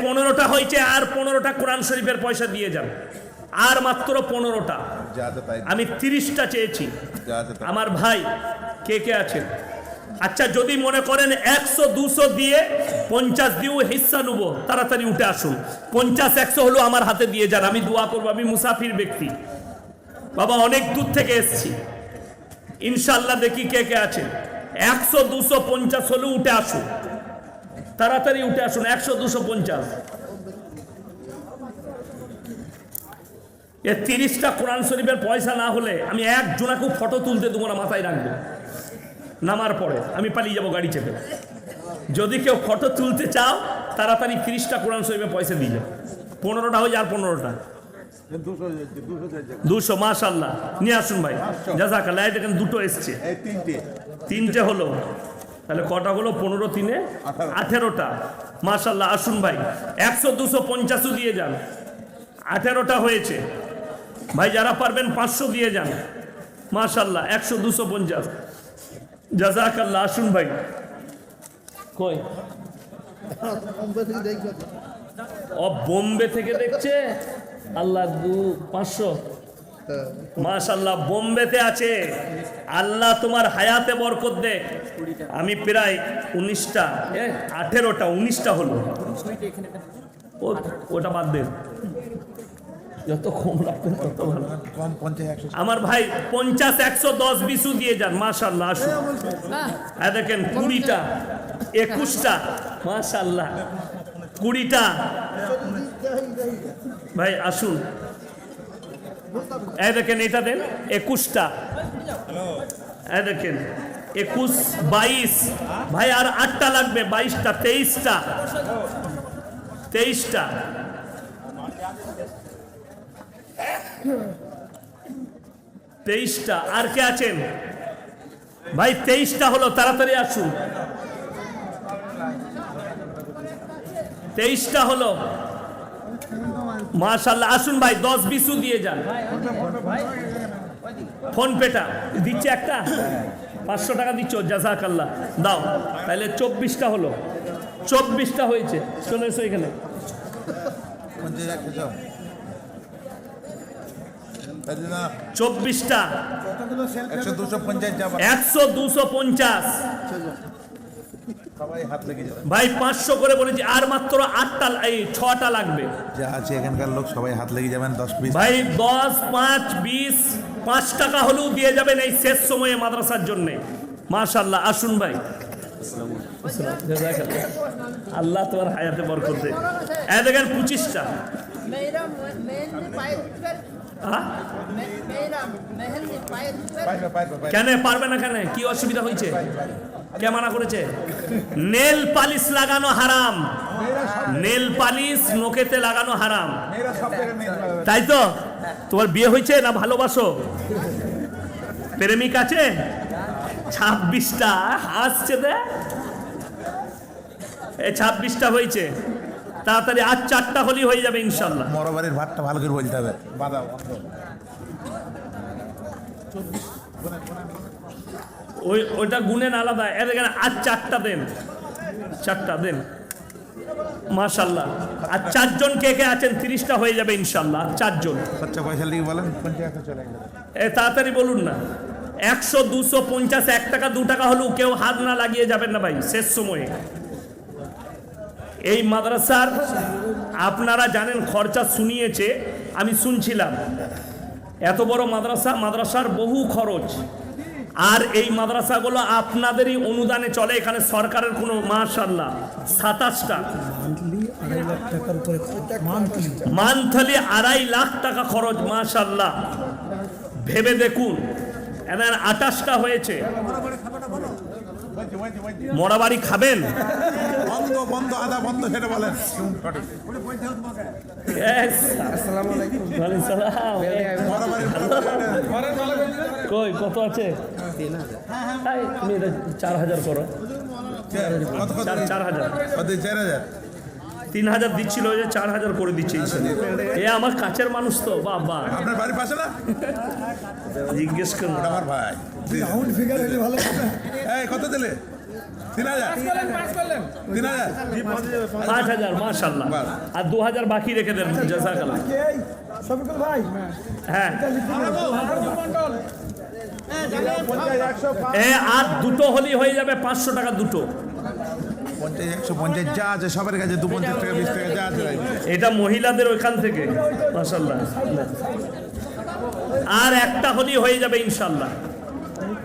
15টা হয়েছে। আর 15টা কোরআন শরীফের পয়সা দিয়ে যান। আর মাত্র 15টা। আমি 30টা চেয়েছি। আমার ভাই কে কে আছেন? আচ্ছা, যদি মনে করেন 100 200 দিয়ে 50 দিয়েও হিস্সা নেব, তাড়াতাড়ি উঠে আসুন। 50 100 হলো আমার হাতে দিয়ে যান, আমি দোয়া করবো। আমি মুসাফির ব্যক্তি বাবা, অনেক দূর থেকে এসেছি। ইনশাল্লাহ দেখি কে কে আছেন। 100 200 50 হলেও উঠে আসুন, তাড়াতাড়ি উঠে আসুন। 100 200 50 30টা কোরআন শরীফের পয়সা না হলে আমি একজনাকেও ফটো তুলতে দেবো না, মাথায় রাখবো। নামার পরে আমি পালিয়ে যাবো গাড়ি চেপে। যদি কেউ ফটো তুলতে চাও, তাড়াতাড়ি 30টা কোরআন শরীফের পয়সা দিয়ে যাও। 15টা হয়ে যায়, আর 15টা 200 মাশাল্লাহ। নিয়ে আসুন ভাই, জাযাকাল্লাহ। দেখেন 2টো এসছে, 3টে হলো। তাহলে কটা হলো? 15 3 18টা মাশাল্লাহ। আসুন ভাই, 100 200 50 দিয়ে যান। 18টা হয়েছে ভাই। যারা পারবেন 500 দিয়ে যান মাশাল্লাহ। 100 200 50 জাযাকাল্লাহ। আসুন ভাই। কই? ও বোম্বে থেকে দেখছে। আল্লাহ 500 মাশাল্লাহ। বোম্বেতে আছে। আল্লাহ তোমার হায়াতে বরকত দে। আমি প্রায় 19টা 18টা 19টা হলো। ওটা বাদ দেন, যত কম রাখবেন তত ভালো। আমার ভাই 50 100 10 20 দিয়ে যান মাশাল্লাহ। আসুন। দেখেন 20টা 21টা মাশাল্লাহ। 20টা ভাই আসুন। দেখেন এটা দেন 21টা। দেখেন 21 22 ভাই। আর 8টা লাগবে। 22টা 23টা 23টা 23টা। আর কে আছেন ভাই? 23টা হলো, তাড়াতাড়ি আসুন। 23টা হলো মাশাল্লাহ। আসুন ভাই, 10 20 দিয়ে যান। ফোন পেটা দিচ্ছে একটা, 500 টাকা দিচ্ছ, জাযাকাল্লাহ। দাও। তাহলে 24টা হলো, 24টা হয়েছে। চলে এসো এখানে। 24টা 100 250 ভাই। 500 করে বলেছি। আর মাত্র 8টা 6টা লাগবে। যা আছে এখানকার লোক সবাই হাত লেগে যাবেন। 10 20 ভাই 10 5 20 5 টাকা হলেও দিয়ে যাবেন এই শেষ সময়ে মাদ্রাসার জন্য মাশাল্লাহ। আসুন ভাই। আল্লাহ তোমার হায়াতে বরকত দে। দেখেন 25টা। কেন পারবে না? কেন কি অসুবিধা হয়েছে? কে মানা করেছে? নেল পালিশ লাগানো হারাম। নেল পালিশ নখেতে লাগানো হারাম, তাই তো? তোমার বিয়ে হয়েছে না ভালোবাসো? প্রেমিক আছে? 26টা হাসছে দে, এই 26টা হয়েছে, তাড়াতাড়ি আর 4টা হলেই হয়ে যাবে ইনশাল্লাহ। মরবাড়ির ভাতটা ভালো করে বলতে হবে। বাধা ওইটা গুনেন আলাদা, এখানে আর 4টা দেন, 4টা দেন মাশাল্লাহ। আর 4 জন কে কে আছেন? 30টা হয়ে যাবে ইনশাল্লাহ। 4 জন খরচা পয়সা লিখে বলেন পঞ্চায়েত চলে গেল। তাড়াতাড়ি বলুন না। 100, 200, 50, 1 টাকা 2 টাকা হলেও কেউ হাত না লাগিয়ে যাবেন না ভাই শেষ সময়ে। এই মাদ্রাসার আপনারা জানেন খরচা শুনিয়েছে, আমি শুনছিলাম। এত বড় মাদ্রাসা, মাদ্রাসার বহু খরচ। আর এই মাদ্রাসাগুলো আপনাদেরই অনুদানে চলে। এখানে সরকারের কোনো, মাশাআল্লাহ 27টা মান্থলি 2.5 লাখ টাকার উপরে মান্থলি। মান্থলি 2.5 লাখ টাকা খরচ, মাশাআল্লাহ। ভেবে দেখুন, এদের 28টা হয়েছে। মোড়াবাড়ি খাবেন? বন্ধ বন্ধ আধা বন্ধ সেটা বলেন। Yes. ওয়ালাইকুম সালাম। কই কত আছে? 3000। তুমি এটা 4000 করো। 4000 4,000 3000 দিচ্ছিল, ওই যে 4000 করে দিচ্ছে। এ আমার কাছের মানুষ তো, বাবা আপনার বাড়ির পাশে না? জিজ্ঞেস করুন। ওটা আমার ভাই। রাউন্ড ফিগার হলে ভালো হবে। এই কত দিলে? 3000 3000 5000 মাশাআল্লাহ। আর 2000 বাকি রেখে দেন, জাযাকাল্লাহ। এই শফিকুল ভাই, হ্যাঁ, হ্যাঁ আর দুটো হলেই হয়ে যাবে 500 টাকা দুটো। 50 150 যা আছে সবার কাছে 250 টাকা 20 টাকা যা আছে ভাই। এটা মহিলাদের ওইখান থেকে, মাশাআল্লাহ। আর একটা হলেই হয়ে যাবে ইনশাআল্লাহ।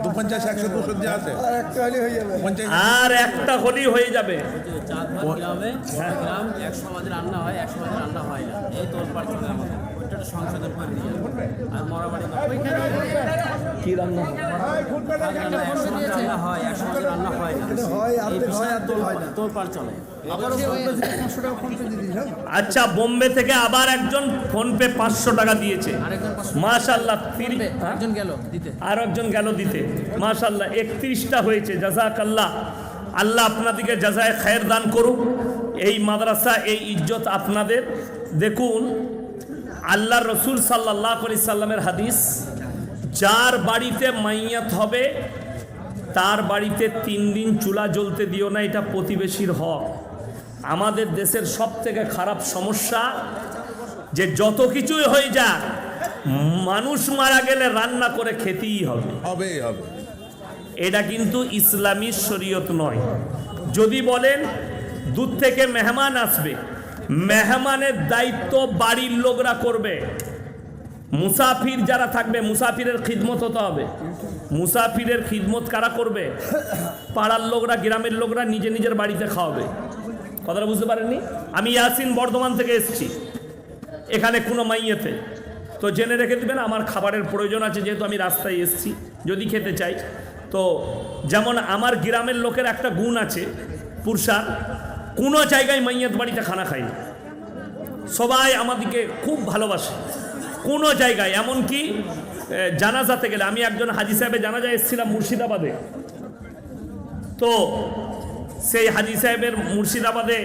250 100 200 যা আছে একটা হলে হয়ে যাবে। 50 আর একটা হলেই হয়ে যাবে। 4 ভাগ গ্রামে গ্রাম 100 মাঝে রান্না হয়, 100 মাঝে রান্না হয় না। এই তোর পার্সেল আমাদের ওইটা সংশোধন করে দিয়ে আর মরাবাড়ি কি রান্না হয়? 100 মাঝে রান্না হয়, 100 মাঝে রান্না হয় না। হয় অর্ধেক হয় অর্ধেক হয় না। তোর পার চলে। আবার 500 টাকা ফোন পে দিয়ে দিস। আচ্ছা, বোম্বে থেকে আবার একজন ফোনপে 500 টাকা দিয়েছে, মাশাআল্লাহ। একজন গেল দিতে। আর একজন গেল দিতে, মাশাআল্লাহ। 31টা হয়েছে, জাযাকাল্লাহ। আল্লাহ আপনাদেরকে জাযায়ে খায়ের দান করুক। এই মাদ্রাসা, এই ইজ্জত আপনাদের। দেখুন, আল্লাহ রসুল সাল্লাল্লাহু আলাইহি সাল্লামের হাদিস, যার বাড়িতে মাইয়াত হবে তার বাড়িতে 3 দিন চুলা জ্বলতে দিও না, এটা প্রতিবেশীর হক। আমাদের দেশের সব থেকে খারাপ সমস্যা যে যত কিছুই হয়ে যাক, মানুষ মারা গেলে রান্না করে খেতেই হবে। হবে হবে। এটা কিন্তু ইসলামী শরীয়ত নয়। যদি বলেন দূর থেকে মেহমান আসবে, মেহমানের দায়িত্ব বাড়ির লোকরা করবে। মুসাফির যারা থাকবে, মুসাফিরের খিদমত হতে হবে। মুসাফিরের খিদমত কারা করবে? পাড়ার লোকরা, গ্রামের লোকরা নিজে নিজের বাড়িতে খাওয়াবে। কথাটা বুঝতে পারেননি? আমি ইয়াসিন বর্ধমান থেকে এসেছি এখানে কোনো মাইয়েতে, তো জেনে রেখে দেবেন আমার খাবারের প্রয়োজন আছে, যেহেতু আমি রাস্তায় এসেছি যদি খেতে চাই। তো যেমন আমার গ্রামের লোকের একটা গুণ আছে, পুরসার কোনো জায়গায় মাইয়াত বাড়িতে খানা খাই না। সবাই আমাদেরকে খুব ভালোবাসে কোনো জায়গায়। এমনকি জানাজাতে গেলে, আমি একজন হাজি সাহেবের জানাজা এসেছিলাম মুর্শিদাবাদে, তো সেই হাজি সাহেবের মুর্শিদাবাদে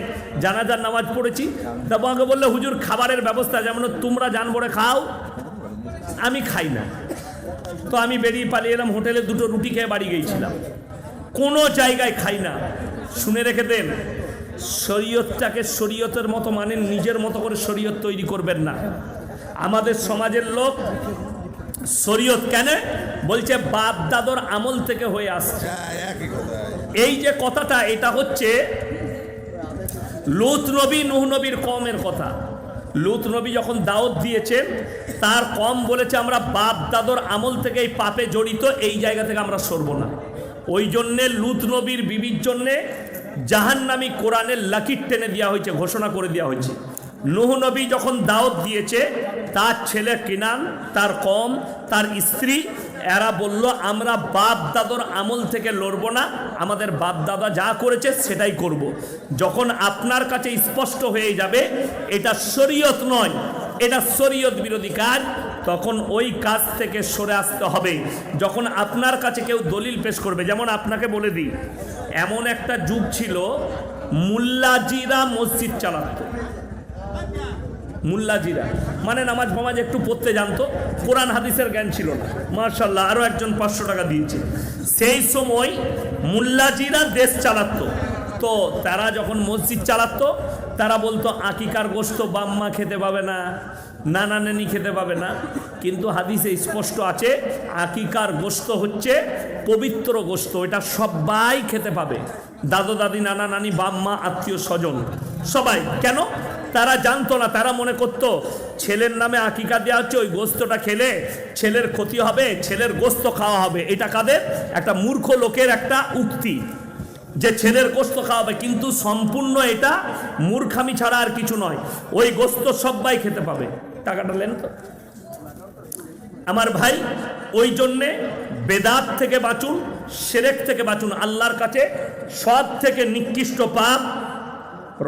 জানাজার নামাজ পড়েছি। তা আমাকে বললে, হুজুর খাবারের ব্যবস্থা যেমন তোমরা জানবরে খাও, আমি খাই না। তো আমি বেরিয়ে পালিয়ে এলাম, হোটেলে 2টো রুটি খেয়ে বাড়ি গিয়েছিলাম। কোনো জায়গায় খাই না। শুনে রেখে দেন, শরীয়তটাকে শরীয়তের মতো মানেন, নিজের মতো করে শরীয়ত তৈরি করবেন না। আমাদের সমাজের লোক শরীয়ত কেন বলছে, বাপ দাদর আমল থেকে হয়ে আসছে। একই কথা। এই যে কথাটা, এটা হচ্ছে লূত নবী নূহ নবীর কওমের কথা। লূত নবী যখন দাওয়াত দিয়েছেন, তার কওম বলেছে আমরা বাপ দাদর আমল থেকে এই পাপে জড়িত, এই জায়গা থেকে আমরা সরব না। ওই জন্যে লূত নবীর বিবির জন্যে জাহান্নামী কোরআনের লাকির টেনে দেওয়া হয়েছে, ঘোষণা করে দেওয়া হয়েছে। নূহ নবী যখন দাওয়াত দিয়েছে, তার ছেলে কিনান, তার কওম, তার স্ত্রী, এরা বলল আমরা বাপ দাদর আমল থেকে লড়বো না, আমাদের বাপ দাদা যা করেছে সেটাই করব। যখন আপনার কাছে স্পষ্ট হয়ে যাবে এটা শরীয়ত নয়, এটা শরীয়ত বিরোধী কাজ, তখন ওই কাজ থেকে সরে আসতে হবে। যখন আপনার কাছে কেউ দলিল পেশ করবে, যেমন আপনাকে বলে দিই, এমন একটা যুগ ছিল মুল্লাজিরা মসজিদ চালাতো। মুল্লাজিরা মানে নামাজ ফামাজ একটু পড়তে জানতো, কোরআন হাদিসের জ্ঞান ছিল না। মাশাআল্লাহ, আরও একজন 500 টাকা দিয়েছে। সেই সময় মুল্লাজিরা দেশ চালাতো। তো তারা যখন মসজিদ চালাতো, তারা বলতো আকিকার গোশত বাম্মা খেতে পাবে না, নানা নানি খেতে পাবে না। কিন্তু হাদিসে স্পষ্ট আছে আকিকার গোশত হচ্ছে পবিত্র গোশত, এটা সবাই খেতে পাবে, দাদু দাদি নানা নানি বাম্মা আত্মীয় স্বজন সবাই। কেন? তারা জানতো না, তারা মনে করতো ছেলের নামে আকিকা দেওয়া হচ্ছে, ওই গোশতটা খেলে ছেলের ক্ষতি হবে, ছেলের গোশত খাওয়া হবে। এটা কাদের? একটা মূর্খ লোকের একটা উক্তি যে ছেলের গোশত খাওয়াবে, কিন্তু সম্পূর্ণ এটা মূর্খামি ছাড়া আর কিছু নয়। ওই গোশত সবাই খেতে পাবে। টাকাটা নেন তো আমার ভাই। ওই জন্যে বেদাত থেকে বাঁচুন, শিরক থেকে বাঁচুন। আল্লাহর কাছে সব থেকে নিকৃষ্ট পাপ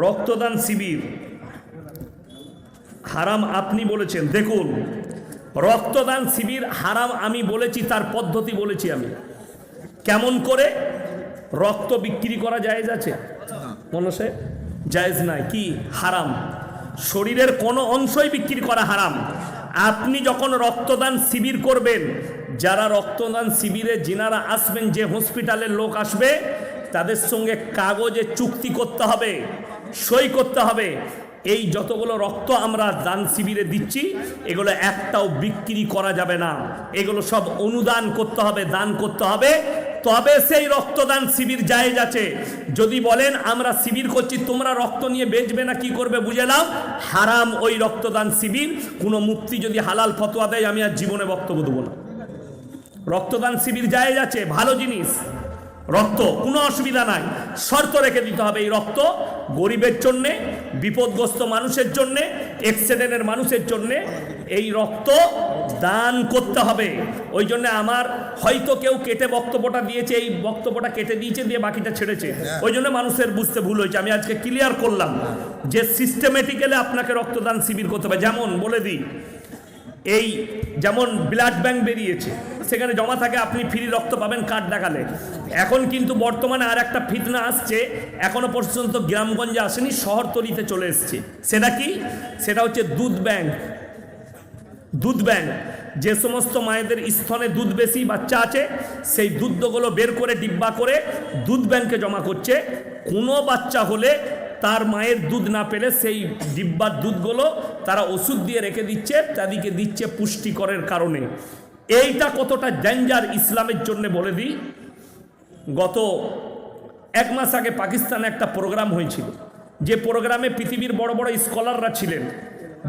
রক্তদান শিবির। হারাম আপনি বলেছেন, দেখুন রক্তদান শিবির হারাম আমি বলেছি, তার পদ্ধতি বলেছি আমি। কেমন করে রক্ত বিক্রি করা জায়েজ আছে? মনসে জায়েজ নাই। কি? হারাম। শরীরের কোনো অংশই বিক্রি করা হারাম। আপনি যখন রক্তদান শিবির করবেন, যারা রক্তদান শিবিরে যিনারা আসবেন, যে হসপিটালের লোক আসবে, তাদের সঙ্গে কাগজে চুক্তি করতে হবে, সই করতে হবে। এই যতগুলো রক্ত আমরা দান শিবিরে দিচ্ছি, এগুলো একটাও বিক্রি করা যাবে না। এগুলো সব অনুদান করতে হবে, দান করতে হবে, তবে সেই রক্তদান শিবির জায়েজ আছে। যদি বলেন আমরা শিবির করছি, তোমরা রক্ত নিয়ে বেচবে না, কি করবে বুঝে নাও, হারাম ওই রক্তদান শিবির। কোনো মুফতি যদি হালাল ফতোয়া দেয়, আমি আর জীবনে বক্তব্য দেবো না। রক্তদান শিবির জায়েজ আছে, ভালো জিনিস, রক্ত কোনো অসুবিধা নাই। শর্ত রেখে দিতে হবে, এই রক্ত গরিবের জন্যে, বিপদগ্রস্ত মানুষের জন্যে, অ্যাক্সিডেন্টের মানুষের জন্যে এই রক্ত দান করতে হবে। ওই জন্য আমার হয়তো কেউ কেটে বক্তব্যটা দিয়েছে, এই বক্তব্যটা কেটে দিয়েছে, দিয়ে বাকিটা ছেড়েছে। ওই জন্য মানুষের বুঝতে ভুল হয়েছে। আমি আজকে ক্লিয়ার করলাম যে সিস্টেমেটিক্যালি আপনাকে রক্তদান শিবির করতে হবে। যেমন বলে দিই, এই যেমন ব্লাড ব্যাংক বেরিয়েছে, সেখানে জমা থাকে, আপনি ফ্রি রক্ত পাবেন কার্ড দেখালে। এখন কিন্তু বর্তমানে আর একটা ফিতনা আসছে, এখনো পর্যন্ত গ্রামগঞ্জে আসেনি, শহরতলিতে চলে এসছে। সেটা কি? সেটা হচ্ছে দুধ ব্যাংক। দুধ ব্যাংক, যে সমস্ত মায়েদের স্তনে দুধ বেশি বাচ্চা আছে, সেই দুধগুলো বের করে ডিব্বা করে দুধ ব্যাংকে জমা করছে। কোনো বাচ্চা হলে তার মায়ের দুধ না পেলে সেই ডিব্বার দুধগুলো তারা ওষুধ দিয়ে রেখে দিচ্ছে, তাদেরকে দিচ্ছে পুষ্টিকরের কারণে। এইটা কতটা ডেঞ্জার ইসলামের জন্য বলে দিই। গত 1 মাস আগে পাকিস্তানে একটা প্রোগ্রাম হয়েছিল, যে প্রোগ্রামে পৃথিবীর বড় বড় স্কলাররা ছিলেন।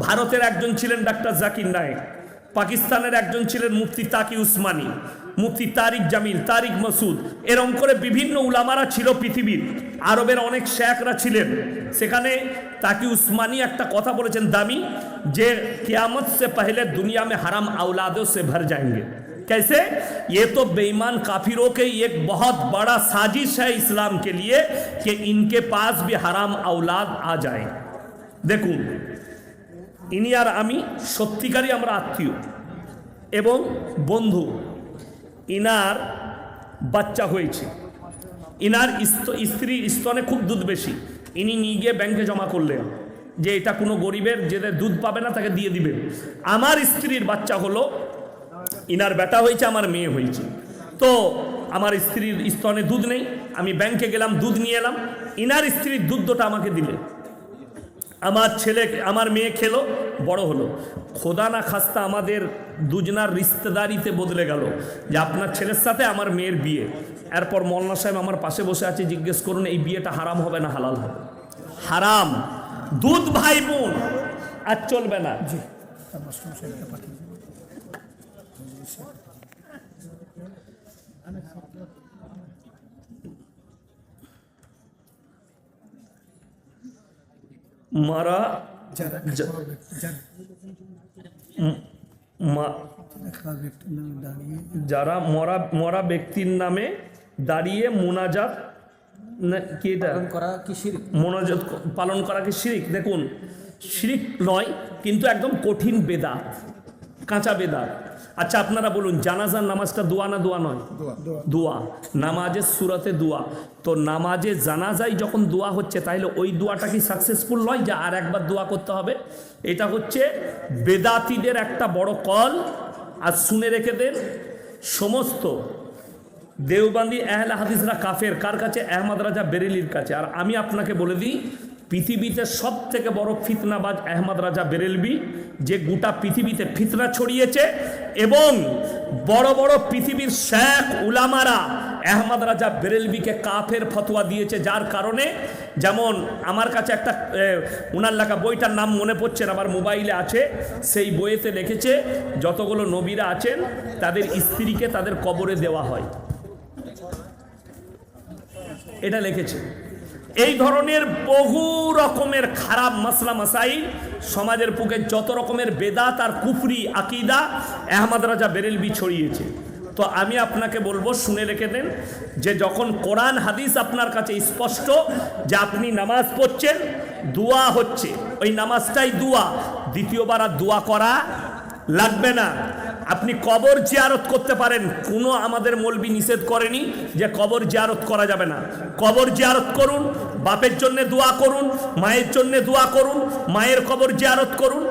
ভারতের একজন ছিলেন ডাক্তার জাকির নায়েক, পাকিস্তানের একজন ছিলেন মুফতি তাকি উসমানী, মুফতি তারিক জামিল, তারিক মাসুদ, এরকম করে বিভিন্ন উলামারা ছিল পৃথিবীর। আরবের অনেক শেখরা ছিলেন সেখানে। তাকি উসমানী একটা কথা বলেছেন দামি, যে কিয়ামত সে পহলে दुनिया में हराम औलादों से भर जाएंगे। कैसे? ये तो बेईमान काफिरों के एक बहुत बड़ा साजिश है इस्लाम के लिए कि इनके पास भी हराम औलाद आ जाए। দেখুন, ইনি আর আমি সত্যিকারই আমরা আত্মীয় এবং বন্ধু। ইনার বাচ্চা হয়েছে, ইনার স্ত্রীর স্তনে খুব দুধ বেশি। ইনি নিয়ে গিয়ে ব্যাংকে জমা করলেন যে এটা কোনো গরিবের যে দুধ পাবে না তাকে দিয়ে দিবেন। আমার স্ত্রীর বাচ্চা হলো, ইনার বেটা হয়েছে, আমার মেয়ে হয়েছে। তো আমার স্ত্রীর স্তনে দুধ নেই, আমি ব্যাংকে গেলাম, দুধ নিয়ে এলাম, ইনার স্ত্রীর দুধটা আমাকে দিলে। আমার ছেলে, আমার মেয়ে খেলো, বড় হলো। খোদা না খাস্তা আমাদের দুজনার রিশতেদারিতে বদলে গেল যে আপনার ছেলের সাথে আমার মেয়ের বিয়ে। এরপর মৌলানা সাহেব আমার পাশে বসে আছে, জিজ্ঞেস করুন এই বিয়েটা হারাম হবে না হালাল হবে? হারাম। দুধ ভাই বোন আর চলবে না। মারা যারা মরা ব্যক্তির নামে দাঁড়িয়ে মোনাজাত কি, এটা মোনাজাত পালন করা কি শিরিক? দেখুন, শিরিক নয়, কিন্তু একদম কঠিন বেদাত। কাঁচা বেদাত। আচ্ছা আপনারা বলুন, জানাজার নামাজটা দোয়া না দোয়া নয়? দোয়া। নামাজের সুরাতে দোয়া। তো নামাজে জানাজাই যখন দোয়া হচ্ছে, তাহলে ওই দোয়াটা কি সাকসেসফুল নয় যে আর একবার দোয়া করতে হবে? এটা হচ্ছে বেদাতিদের একটা বড় কল। আর শুনে রেখে দেন, সমস্ত দেওবন্দি আহলে হাদিসরা কাফের কার কাছে? আহমদ রাজা বেরেলির কাছে। আর আমি আপনাকে বলে দিই, পৃথিবীতে সব থেকে বড় ফিতনাবাজ আহমদ রাজা বেরেলভি, যে গোটা পৃথিবীতে ফিতনা ছড়িয়েছে। এবং বড় বড় পৃথিবীর শেখ উলামারা আহমদ রাজা বেরেলভিকে কাফের ফতোয়া দিয়েছে, যার কারণে যেমন আমার কাছে একটা ওনার লেখা বইটার নাম মনে পড়ছে না, আমার মোবাইলে আছে। সেই বইয়েতে লিখেছে যতগুলো নবীরা আছেন তাদের স্ত্রীকে তাদের কবরে দেওয়া হয়, এটা লিখেছে। এই ধরনের বহু রকমের খারাপ মাসলা মাসাইল সমাজের বুকে যত রকমের বেদাত আর কুফরি আকিদা আহমদ রাজা বেরেলভি ছড়িয়েছে। তো আমি আপনাকে বলবো, শুনে রেখে দেন, যে যখন কোরআন হাদিস আপনার কাছে স্পষ্ট যে আপনি নামাজ পড়ছেন, দোয়া হচ্ছে, ওই নামাজটাই দোয়া, দ্বিতীয়বার আর দোয়া করা লাগবে না। আপনি কবর জিয়ারত করতে পারেন, কোনো আমাদের মৌলবি নিষেধ করেনি যে কবর জিয়ারত করা যাবে না। কবর জিয়ারত করুন, বাপের জন্য দোয়া করুন, মায়ের জন্য দোয়া করুন, মায়ের কবর জিয়ারত করুন।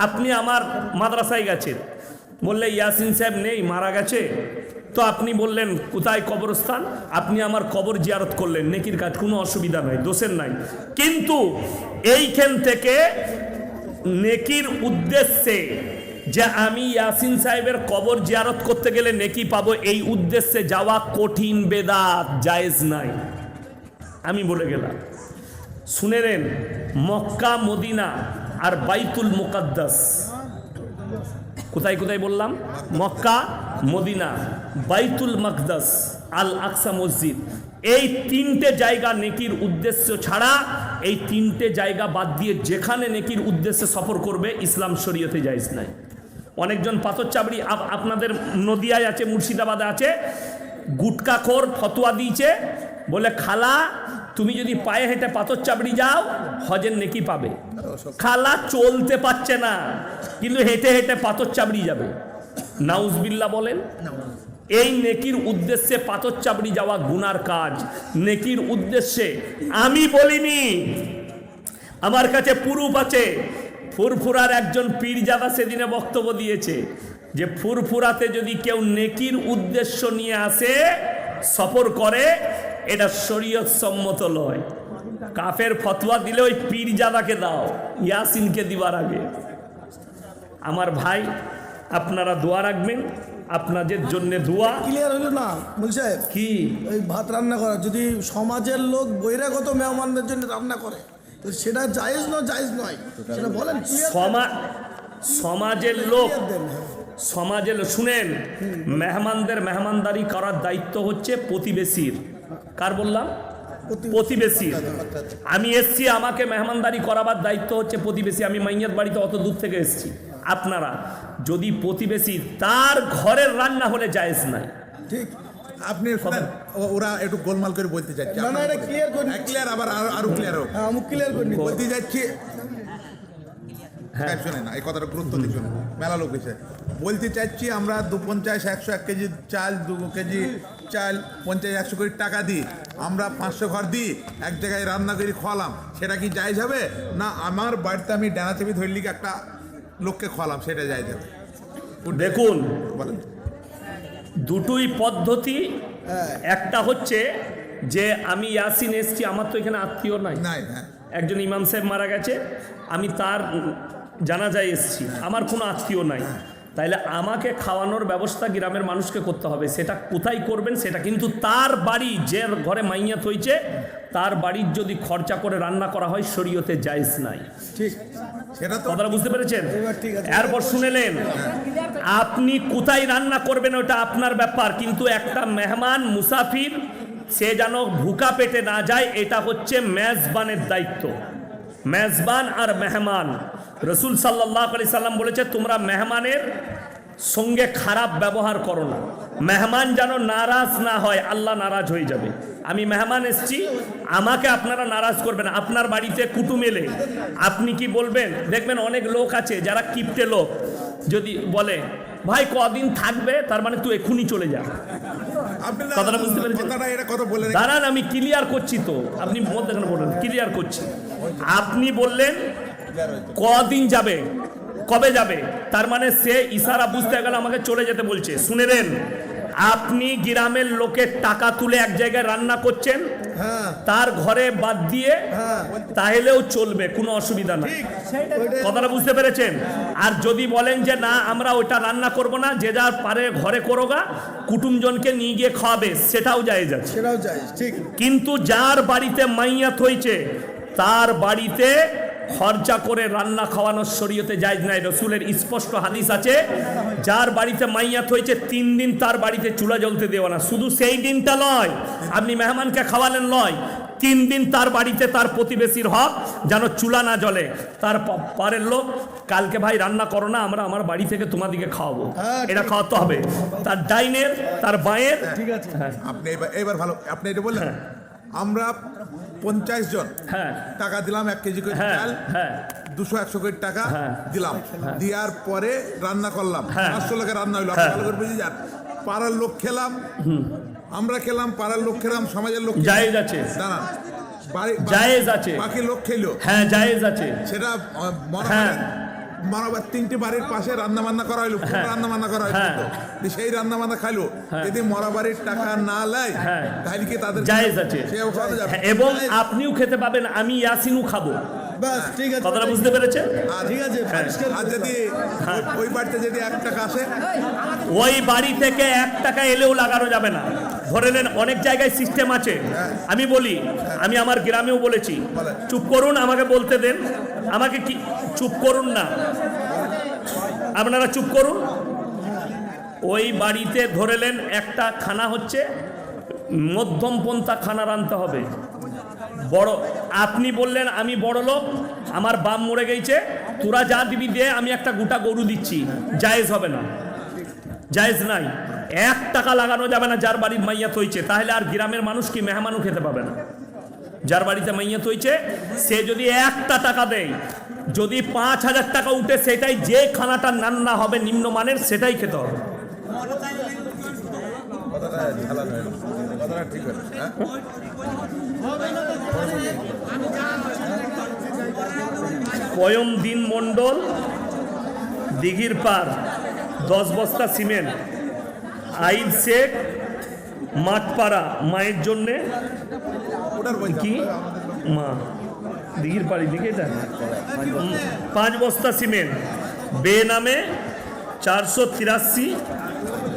আপনি আমার মাদ্রাসায় গেছেন, বললে ইয়াসিন সাহেব নেই, মারা গেছে, তো আপনি বললেন কোথায় কবরস্থান, আপনি আমার কবর জিয়ারত করলেন, নেকির কাজ, কোনো অসুবিধা নাই, দোষের নাই। কিন্তু এইখান থেকে নেকির উদ্দেশ্যে যে আমি ইয়াসিন সাহেবের কবর জিয়ারত করতে গেলে নেকি পাবো, এই উদ্দেশ্যে যাওয়া কঠিন বেদাত, জায়েজ নাই। আমি বলে গেলাম, শুনে নেন, মক্কা মদিনা আর বাইতুল মুকাদ্দাস, কোথায় কোথায় বললাম? মক্কা, মদিনা, বাইতুল মাকদাস, আল আকসা মসজিদ, এই তিনটে জায়গা নেকির উদ্দেশ্য ছাড়া, এই তিনটে জায়গা বাদ দিয়ে যেখানে নেকির উদ্দেশ্যে সফর করবে, ইসলাম শরীয়তে জায়েজ নাই। অনেকজন পাথর চাবড়ি আপনাদের নদিয়ায় আছে, মুর্শিদাবাদে আছে, গুটকাখোর ফতোয়া দিয়েছে, বলে খালা তুমি যদি পায়ে হেঁটে পাথর চাবড়ি যাও হজের নেকি পাবে। খালা চলতে পারছে না, কিন্তু হেঁটে হেঁটে পাথর চাবড়ি যাবে। নাউজবিল্লাহ বলেন। এই নেকির উদ্দেশ্যে পাথর চাবড়ি যাওয়া গুনার কাজ। নেকির উদ্দেশ্যে আমি বলিনি, আমার কাছে প্রুফ আছে। ফুরফুরার একজন পীরজাদা সেদিনে বক্তব্য দিয়েছে যে ফুরফুরাতে যদি কেউ নেকির উদ্দেশ্য নিয়ে আসে, সফর করে, এটা শরীয়ত সম্মত নয়। কাফের ফতোয়া দিলে ওই পীরজাদাকে দাও, ইয়াসিনকে দিবার আগে। আমার ভাই, আপনারা দোয়া রাখবেন, আপনাদের জন্য দোয়া। ক্লিয়ার হলো না বলছে কি এই ভাত রান্না করা, যদি সমাজের লোক বহিরাগত মেহমানদের জন্য রান্না করে, তো সেটা জায়েজ জায়েজ নয়, সেটা বলেন। সমাজের লোক, সমাজের শুনেন, মেহমানদের মেহমানদারি করার দায়িত্ব হচ্ছে প্রতিবেশীর। কার বললাম? প্রতিবেশীর। আমি এসছি, আমাকে মেহমানদারি করাবার দায়িত্ব হচ্ছে প্রতিবেশী। আমি মাইয়াত বাড়িতে অত দূর থেকে এসছি। আপনারা যদি প্রতিবেশী, তার ঘরের রান্না হলে জায়েজ নাই। ঠিক, আপনি ওরা একটু গোলমাল করে বলতে চাচ্ছি, না, এটা ক্লিয়ার করে ক্লিয়ার, আবার আরো ক্লিয়ার হোক। হ্যাঁ, আমি ক্লিয়ার করে নিচ্ছি। বলতে যাচ্ছি, হ্যাঁ শোনেন, এই কথাটা গুরুত্ব দিয়ে শুনুন, মেলা লোক এসে বলতে চাচ্ছি, আমরা 250, 100, 1 কেজি চাল, 2 কেজি চাল, 50-100 কোটি টাকা দিই, আমরা 500 ঘর দিই, এক জায়গায় রান্না করে খাওয়ালাম, সেটা কি জায়েজ হবে? না আমার বাড়িতে আমি ডানা চেপে ধরলি একটা লোককে খাওয়ালাম, সেটা জায়েজ হবে? দেখুন, বলেন। দুটোই পদ্ধতি। একটা হচ্ছে যে আমি ইয়াসিন এসছি, আমার তো এখানে আত্মীয় নাই, হ্যাঁ, একজন ইমাম সাহেব মারা গেছে, আমি তার জানাজায় এসছি, আমার কোনো আত্মীয় নাই, তাইলে আমাকে খাওয়ানোর ব্যবস্থা গ্রামের মানুষকে করতে হবে। সেটা কোথায় করবেন সেটা, কিন্তু তার বাড়ি, যে ঘরে মাইয়াত হয়েছে, তার বাড়ির যদি খরচা করে রান্না করা হয়, শরীয়তে জায়েজ নাই। ঠিক, সেটা তো কথাটা বুঝতে পেরেছেন? এবার ঠিক আছে। এরপর শুনেলেন, আপনি কোথায় রান্না করবেন ওটা আপনার ব্যাপার, কিন্তু একটা মেহমান মুসাফির সে যেন ভুকা পেটে না যায়, এটা হচ্ছে মেজবানের দায়িত্ব। মেজবান আর মেহমান, রসুল সাল্লাল্লাহু আলাইহি সাল্লাম বলেছে, তোমরা মেহমানের সঙ্গে খারাপ ব্যবহার করো না, মেহমান যেন নারাজ না হয়, আল্লাহ নারাজ হয়ে যাবে। আমি মেহমান এসছি, আমাকে আপনারা নারাজ করবেন। আপনার বাড়িতে কুটুম এলে আপনি কি বলবেন? দেখবেন অনেক লোক আছে যারা কিপটে লোক, যদি বলে ভাই কদিন থাকবে, তার মানে তুই এক্ষুনি চলে যা। আপনি না- কথাটা বুঝতে পেরেছেন? কথাটা এটা কত বলে রেখে- দাঁড়ান, আমি ক্লিয়ার করছি তো, আপনি মধ্যে কেন বললেন? ক্লিয়ার করছি। আপনি বললেন কদিন যাবে, কবে যাবে, তার মানে সে ইশারা বুঝতে গেল আমাকে চলে যেতে বলছে। শুনে নেন, আপনি গ্রামের লোকের টাকা তুলে এক জায়গায় রান্না করছেন, হ্যাঁ তার ঘরে বাদ দিয়ে, হ্যাঁ তাহলেও চলবে, কোনো অসুবিধা নাই। ওইটাই- কথাটা বুঝতে পেরেছেন? আর যদি বলেন যে না আমরা ওটা রান্না করব না, যে যার পারে ঘরে করোগা, কুটুমজনকে নিয়ে গিয়ে খাওয়াবে, সেটাও জায়েজ আছে। সেটাও চাই, ঠিক। কিন্তু যার বাড়িতে মাইয়াত হয়েছে তার বাড়িতে খরচা করে রান্না খাওয়ানোর শরীয়তে জায়েজ নাই। রসুলের স্পষ্ট হাদিস আছে, যার বাড়িতে মাইয়াত হয়েছে 3 দিন তার বাড়িতে চুলা জ্বলতে দেওয়া না। শুধু সেই দিনটা নয়, আপনি মেহমানকে খাওয়ালেন নয়, 3 দিন তার বাড়িতে তার প্রতিবেশীর হক যেন চুলা না জ্বলে। তার পারের লোক কালকে ভাই রান্না করো না, আমরা আমার বাড়ি থেকে তোমাদিকে খাওয়াবো, হ্যাঁ, এটা খাওয়াতে হবে। তার ডাইনের, তার বাঁয়ের, ঠিক আছে। হ্যাঁ আপনি এবার ভালো, আপনি এটা বললেন আমরা 50 জন হ্যাঁ টাকা দিলাম, 1 কেজি করে হ্যাঁ চাল, হ্যাঁ 200-100 কোটি টাকা হ্যাঁ। দিলাম, দেওয়ার পরে রান্না করলাম, হ্যাঁ। 500 লোকের রান্না হইলো, হ্যাঁ। ভালো করে বুঝে যান। পাড়ার লোক খেলাম, আমরা খেলাম, পাড়ার লোক খেলাম, সমাজের লোক জায়েজ আছে, দাঁড়ান, জায়েজ আছে, বাকি লোক খেলো, হ্যাঁ জায়েজ আছে। সেটা হ্যাঁ। মরাবার 3টি বাড়ির পাশে রান্না বান্না করা হইলো, রান্না বান্না করা হইলো, হ্যাঁ। তো সেই রান্না বান্না খাইলো, যদি মরাবাড়ির টাকা না লাই হ্যাঁ। তাহলে কি তাদের জায়েজ আছে। সেও খাওয়া যাবে? হ্যাঁ, এবং আপনিও খেতে পাবেন, আমি ইয়াসিনও খাবো। বাস ঠিক আছে, কথাটা বুঝতে পেরেছেন? ঠিক আছে, পরিষ্কার আর যদি ওই বাড়িতে যদি 1 টাকা আসে, ওই বাড়ি থেকে 1 টাকা এলেও লাগানো যাবে না। ধরে নেন অনেক জায়গায় সিস্টেম আছে, আমি বলি, আমি আমার গ্রামেও বলেছি, চুপ করুন, আমাকে বলতে দেন, আমাকে কি চুপ করুন না, আপনারা চুপ করুন। ওই বাড়িতে ধরে নেন একটা খানা হচ্ছে, মধ্যমপন্থা খানা রানতে হবে। বড়, আপনি বললেন আমি বড় লোক, আমার বাপ মরে গেছে, তোরা যা দিবি দে, আমি একটা গোটা গরু দিচ্ছি, জায়েজ হবে না, জায়েজ নাই। 1 টাকা লাগানো যাবে না যার বাড়ির মাইয়াত হয়েছে, তাহলে আর গ্রামের মানুষ কি মেহমানও খেতে পাবে না। যার বাড়িতে মাইয়াত হয়েছে সে যদি 1টা টাকা দেয়, যদি 5,000 টাকা উঠে, সেটাই যে খানাটা রান্না হবে নিম্নমানের, সেটাই খেতে হবে। কথাটা ঝালানো হইলো, কথাটা ঠিক হলো, হ্যাঁ? পয়ম দিন মণ্ডল, দিঘির পার, 10 বস্তা সিমেন্ট। আইন শেখ, মাঠপাড়া, মায়ের জন্যে ওটার বই কি মা, দিঘির পাড়ি দিকে এটা 5 বস্তা সিমেন্ট, বে নামে 483,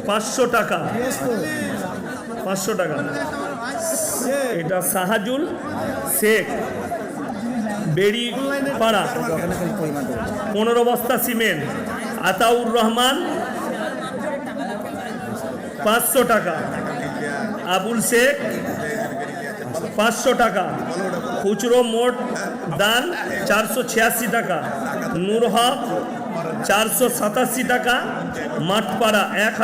500 টাকা, 500 টাকা। এটা শাহাজুল শেখ, বেড়ি পাড়া, 15 বস্তা সিমেন্ট। আতাউর রহমান, 500 টাকা। আবুল শেখ, 500 টাকা। খুচরো মোট দান 486 টাকা। নূর হক, 487 টাকা। মাঠপাড়া 1000।